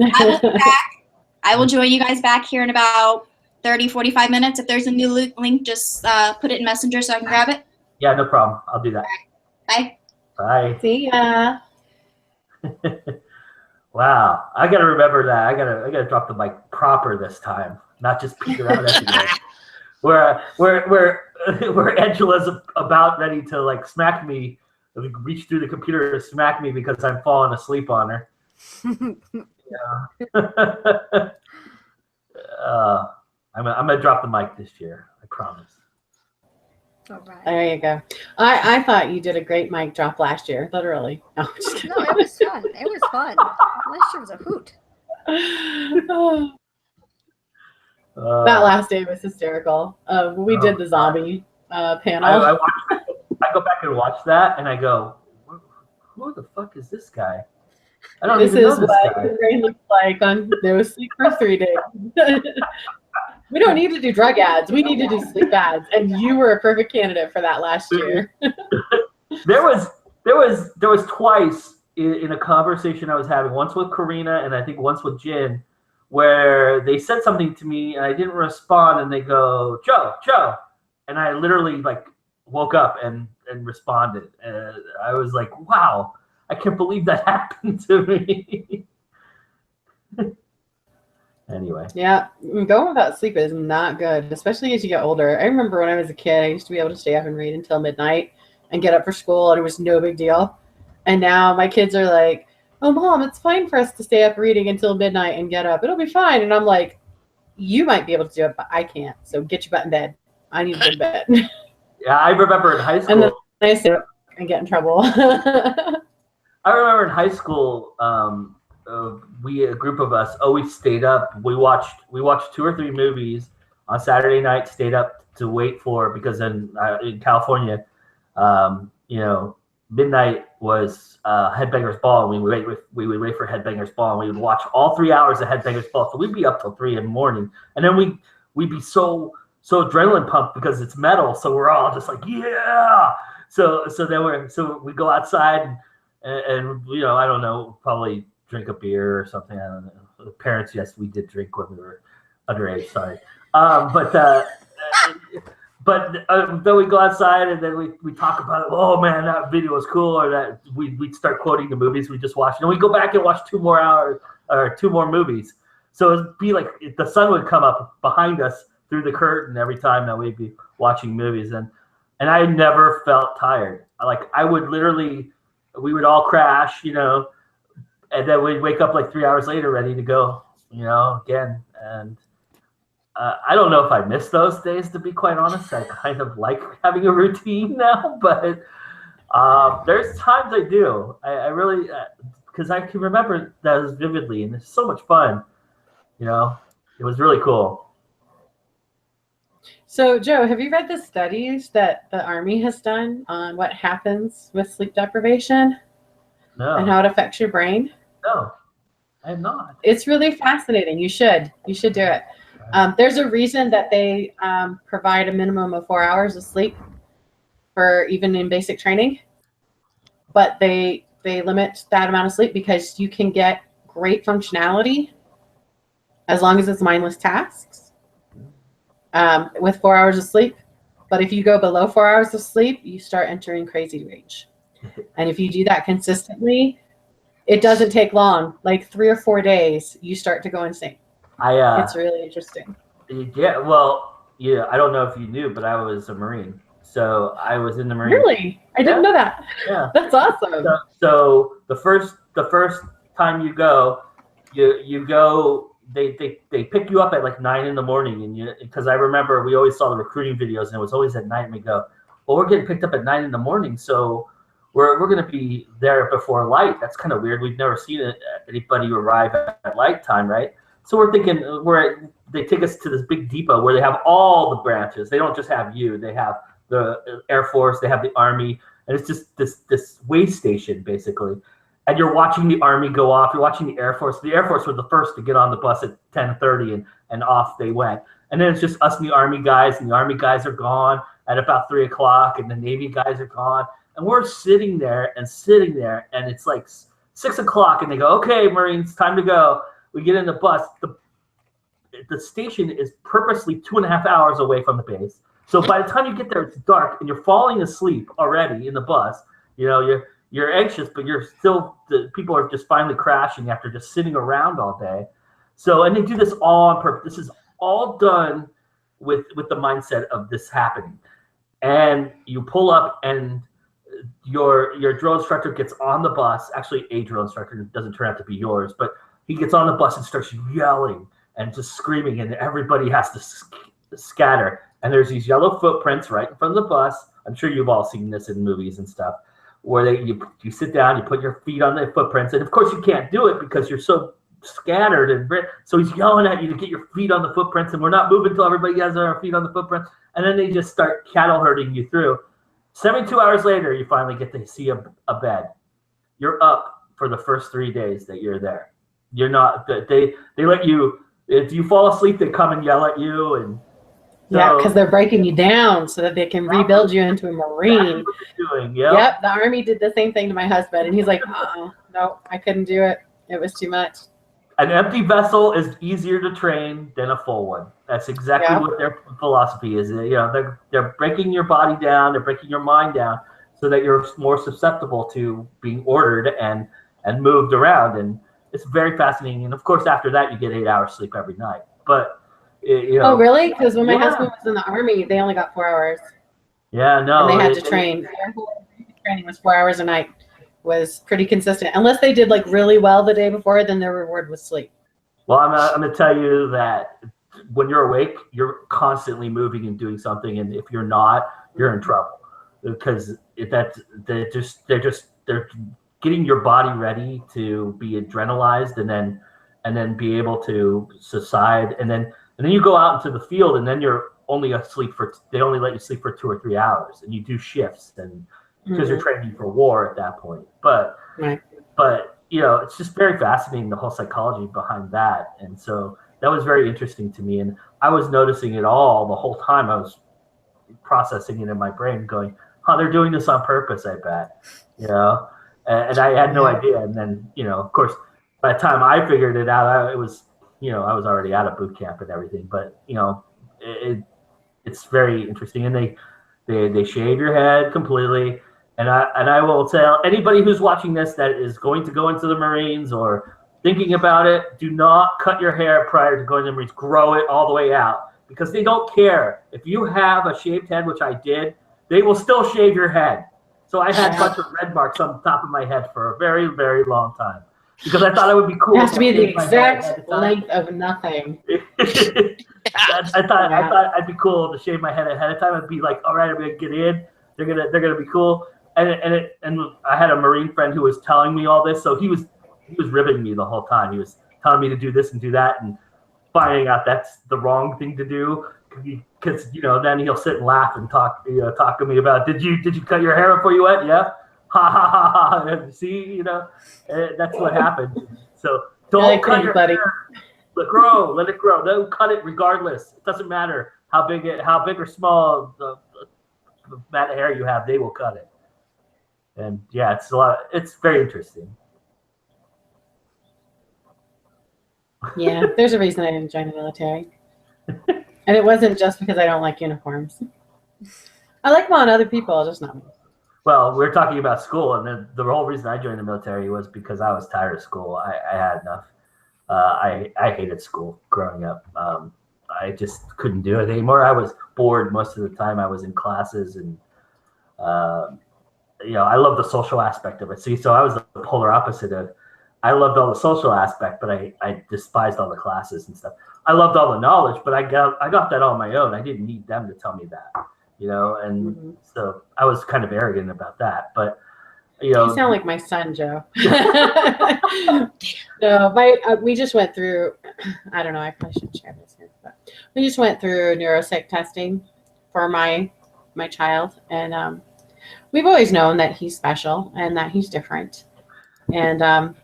I will join you guys back here in about 30, 45 minutes. If there's a new link, just put it in Messenger so I can grab it. Yeah, no problem. I'll do that. Bye. Bye. See ya. Wow, I gotta remember that. I gotta drop the mic proper this time, not just peter out everywhere. Where Angela's about ready to like smack me, reach through the computer to smack me because I'm falling asleep on her. Yeah. I'm gonna drop the mic this year. I promise. All right. There you go. I thought you did a great mic drop last year, literally. No, I'm just kidding. No, it was fun. It was fun. Last year was a hoot. That last day was hysterical. We did the zombie panel. I go back and watch that, and I go, "Who the fuck is this guy?" I don't even know this guy. This is what the brain looks like on No Sleep for 3 days. We don't need to do drug ads. We need to do sleep ads, and you were a perfect candidate for that last year. There was twice in a conversation I was having, once with Karina and I think once with Jen, where they said something to me and I didn't respond, and they go, Joe, and I literally like woke up and responded, and I was like, wow, I can't believe that happened to me. Anyway. Yeah, going without sleep is not good, especially as you get older. I remember when I was a kid, I used to be able to stay up and read until midnight and get up for school, and it was no big deal. And now my kids are like, oh, Mom, it's fine for us to stay up reading until midnight and get up. It'll be fine. And I'm like, you might be able to do it, but I can't. So get your butt in bed. I need to go to bed. Yeah, I remember in high school. And then I sit up and get in trouble. I remember in high school, a group of us always stayed up. We watched 2 or 3 movies on Saturday night. Stayed up to wait for, because in California, midnight was Headbangers Ball, and we would wait for Headbangers Ball, and we would watch all 3 hours of Headbangers Ball. So we'd be up till 3 in the morning, and then we'd be so adrenaline pumped because it's metal. So we're all just like, yeah. So we go outside and I don't know, probably drink a beer or something. I don't know. The parents, yes, we did drink when we were underage. Sorry, but then we go outside and then we talk about it. Oh man, that video was cool, or that we'd start quoting the movies we just watched, and we go back and watch 2 more hours or 2 more movies. So it'd be like the sun would come up behind us through the curtain every time that we'd be watching movies, and I never felt tired. Like I would literally, we would all crash, and then we'd wake up like 3 hours later ready to go, again. And I don't know if I miss those days, to be quite honest. I kind of like having a routine now, but there's times I do. I really, because I can remember those vividly, and it's so much fun. It was really cool. So, Joe, have you read the studies that the Army has done on what happens with sleep deprivation? No. And how it affects your brain? No, I have not. It's really fascinating. You should do it. There's a reason that they provide a minimum of 4 hours of sleep for even in basic training, but they limit that amount of sleep because you can get great functionality as long as it's mindless tasks with 4 hours of sleep. But if you go below 4 hours of sleep, you start entering crazy rage. And if you do that consistently, it doesn't take long. Like 3 or 4 days, you start to go insane. It's really interesting. Yeah, well, I don't know if you knew, but I was a Marine. So I was in the Marine. Really? I didn't know that. Yeah. That's awesome. So the first time you go, they pick you up at like 9 in the morning, and because I remember we always saw the recruiting videos, and it was always at night, and we go, well, we're getting picked up at 9 in the morning, so we're going to be there before light. That's kind of weird. We've never seen anybody arrive at light time, right? So we're thinking they take us to this big depot where they have all the branches. They don't just have you. They have the Air Force, they have the Army, and it's just this way station basically. And you're watching the Army go off. You're watching the Air Force. The Air Force were the first to get on the bus at 10:30, and off they went. And then it's just us and the Army guys, and the Army guys are gone at about 3 o'clock, and the Navy guys are gone. And we're sitting there, and it's like 6 o'clock, and they go, okay, Marines, time to go. We get in the bus. The station is purposely 2.5 hours away from the base. So by the time you get there, it's dark, and you're falling asleep already in the bus. You know, you're anxious, but the people are just finally crashing after just sitting around all day. So, and they do this all on purpose. This is all done with the mindset of this happening. And you pull up, and your drill instructor gets on the bus. Actually, a drill instructor, doesn't turn out to be yours, but he gets on the bus and starts yelling and just screaming, and everybody has to scatter. And there's these yellow footprints right in front of the bus. I'm sure you've all seen this in movies and stuff, where you sit down, you put your feet on the footprints, and of course you can't do it because you're so scattered. And so he's yelling at you to get your feet on the footprints, and we're not moving until everybody has their feet on the footprints. And then they just start cattle herding you through. 72 hours later, you finally get to see a bed. You're up for the first 3 days that you're there. You're not. They let you. If you fall asleep, they come and yell at you, and yeah, because they're breaking you down so that they can rebuild you into a Marine. That's what they're doing. Yep. Yep. The Army did the same thing to my husband, and he's like, no, I couldn't do it. It was too much. An empty vessel is easier to train than a full one. That's exactly what their philosophy is. You know, they're breaking your body down, they're breaking your mind down, so that you're more susceptible to being ordered and moved around. And it's very fascinating. And of course, after that, you get 8 hours sleep every night. But you know, oh, really? Because when my husband was in the Army, they only got 4 hours. Yeah, no. And they had to train. Their whole training was 4 hours a night. Was pretty consistent. Unless they did like really well the day before, then their reward was sleep. Well, I'm going to tell you that when you're awake, you're constantly moving and doing something, and if you're not, you're in trouble because they're getting your body ready to be adrenalized, and then be able to subside, and then you go out into the field, and then you're only asleep they only let you sleep for 2 or 3 hours, and you do shifts and. Because you're training for war at that point. But you know, it's just very fascinating, the whole psychology behind that. And so that was very interesting to me. And I was noticing it all the whole time. I was processing it in my brain going, they're doing this on purpose, I bet. You know? And I had no idea. And then, you know, of course, by the time I figured it out, I was already out of boot camp and everything. But, you know, it's very interesting. And they shave your head completely. And I will tell anybody who's watching this that is going to go into the Marines or thinking about it, do not cut your hair prior to going to the Marines. Grow it all the way out because they don't care. If you have a shaved head, which I did, they will still shave your head. So I had a bunch of red marks on the top of my head for a very, very long time because I thought it would be cool. It has to be the exact length of nothing. I thought I'd be cool to shave my head ahead of time. I'd be like, all right, I'm gonna get in. They're gonna be cool. And I had a Marine friend who was telling me all this, so he was ribbing me the whole time. He was telling me to do this and do that, and finding out that's the wrong thing to do. Because you know, then he'll sit and laugh and talk to me about did you cut your hair before you went? Yeah, ha ha ha ha. See, you know, that's what happened. So don't cut your hair. Let it grow. Don't cut it regardless. It doesn't matter how big or small the amount of hair you have. They will cut it. And yeah, it's very interesting. Yeah, there's a reason I didn't join the military. And it wasn't just because I don't like uniforms. I like them on other people, just not me. Well, we're talking about school, and the whole reason I joined the military was because I was tired of school. I had enough. I hated school growing up. I just couldn't do it anymore. I was bored most of the time. I was in classes, and you know, I love the social aspect of it. See, so I was the polar opposite of. I loved all the social aspect, but I despised all the classes and stuff. I loved all the knowledge, but I got that on my own. I didn't need them to tell me that. you know, and so I was kind of arrogant about that. But you know, you sound like my son, Joe. No, we just went through. I don't know. I probably shouldn't share this here, but we just went through neuropsych testing for my child, and we've always known that he's special and that he's different, and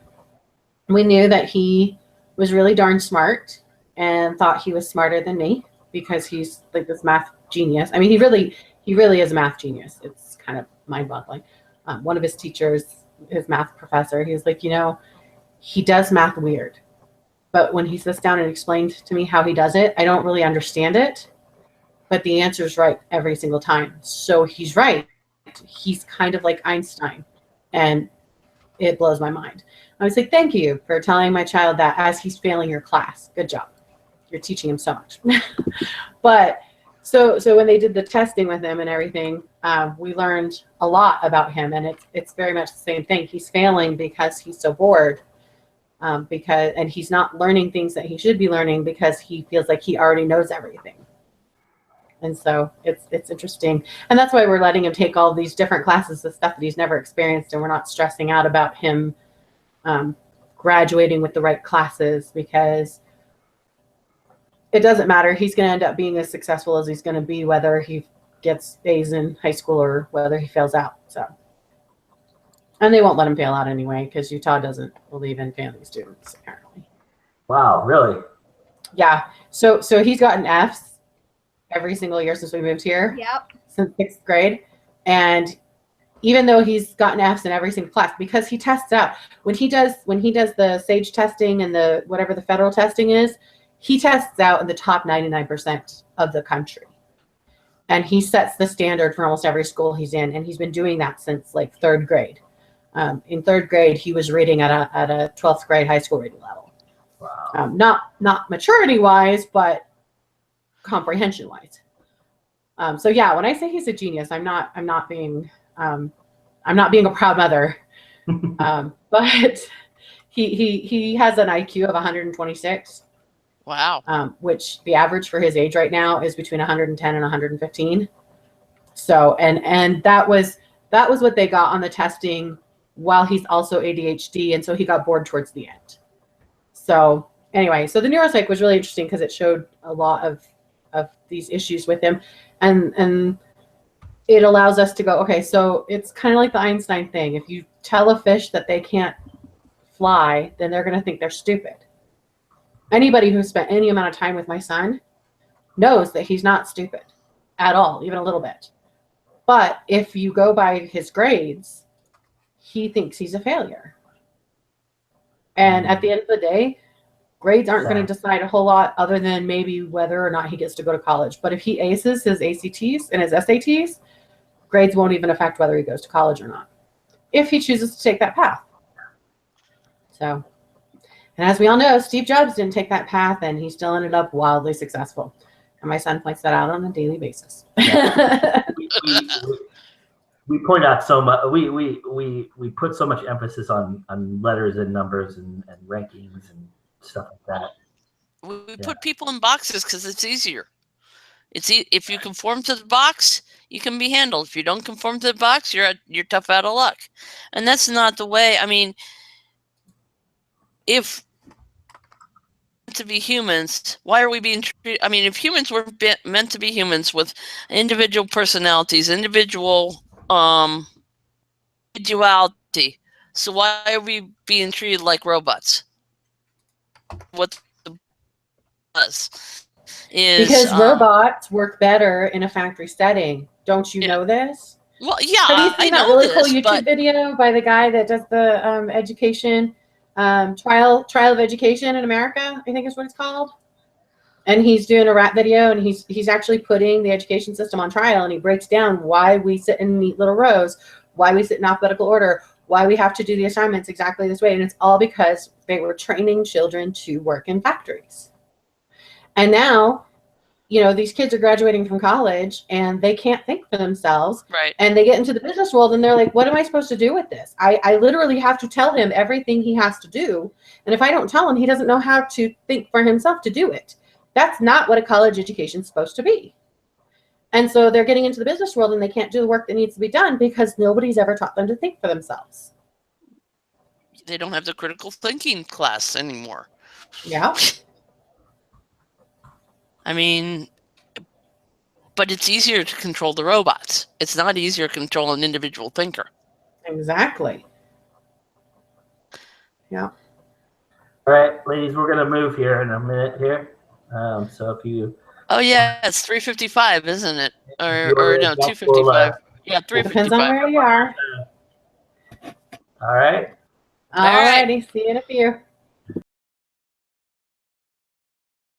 we knew that he was really darn smart and thought he was smarter than me because he's like this math genius. I mean, he really is a math genius. It's kind of mind-boggling. One of his teachers, his math professor, he was like, you know, he does math weird, but when he sits down and explained to me how he does it, I don't really understand it, but the answer's right every single time. So he's right. He's kind of like Einstein, and it blows my mind. I was like, thank you for telling my child that as he's failing your class. Good job. You're teaching him so much. But so when they did the testing with him and everything, we learned a lot about him, and it's very much the same thing. He's failing because he's so bored, and he's not learning things that he should be learning because he feels like he already knows everything. And so it's interesting, and that's why we're letting him take all these different classes of stuff that he's never experienced, and we're not stressing out about him graduating with the right classes, because it doesn't matter. He's going to end up being as successful as he's going to be, whether he gets A's in high school or whether he fails out. So, and they won't let him fail out anyway, because Utah doesn't believe in failing students, apparently. Wow, really? Yeah. So he's gotten F's every single year since we moved here. Yep. Since 6th grade. And even though he's gotten F's in every single class, because he tests out, when he does the SAGE testing and the whatever the federal testing is, he tests out in the top 99% of the country. And he sets the standard for almost every school he's in. And he's been doing that since like 3rd grade. In 3rd grade, he was reading at a 12th grade high school reading level. Wow. Not maturity wise, but comprehension wise. So yeah, when I say he's a genius, I'm not being a proud mother. But he has an IQ of 126. Wow. Which the average for his age right now is between 110 and 115. So, and that was what they got on the testing, while he's also ADHD. And so he got bored towards the end. So anyway, so the neuropsych was really interesting because it showed a lot of these issues with him. And it allows us to go, okay, so it's kind of like the Einstein thing. If you tell a fish that they can't fly, then they're going to think they're stupid. Anybody who's spent any amount of time with my son knows that he's not stupid at all, even a little bit. But if you go by his grades, he thinks he's a failure. And at the end of the day, grades aren't going to decide a whole lot, other than maybe whether or not he gets to go to college. But if he aces his ACTs and his SATs, grades won't even affect whether he goes to college or not, if he chooses to take that path. So, and as we all know, Steve Jobs didn't take that path, and he still ended up wildly successful. And my son points that out on a daily basis. Yeah. we point out so much. We put so much emphasis on letters and numbers and rankings and stuff like that. We put people in boxes because it's easier. If you conform to the box, you can be handled. If you don't conform to the box, you're tough out of luck, and that's not the way. I mean, if to be humans, why are we being treated? I mean, if humans were meant to be humans with individual personalities, individual individuality, so why are we being treated like robots? What the buzz is? Because robots work better in a factory setting. Don't you know this? Well, yeah, have you seen I that know really this, cool YouTube video by the guy that does the education trial of education in America, I think is what it's called. And he's doing a rap video, and he's actually putting the education system on trial, and he breaks down why we sit in neat little rows, why we sit in alphabetical order, why we have to do the assignments exactly this way. And it's all because they were training children to work in factories. And now, these kids are graduating from college, and they can't think for themselves. Right. And they get into the business world, and they're like, what am I supposed to do with this? I literally have to tell him everything he has to do. And if I don't tell him, he doesn't know how to think for himself to do it. That's not what a college education is supposed to be. And so they're getting into the business world and they can't do the work that needs to be done because nobody's ever taught them to think for themselves. They don't have the critical thinking class anymore. Yeah. I mean, but it's easier to control the robots. It's not easier to control an individual thinker. Exactly. Yeah. All right, ladies, we're gonna move here in a minute here. So if you. Oh yeah, it's 3:55, isn't it? Or no, 2:55. Yeah, 3:55. Depends on where you are. All right. All righty. See you in a few.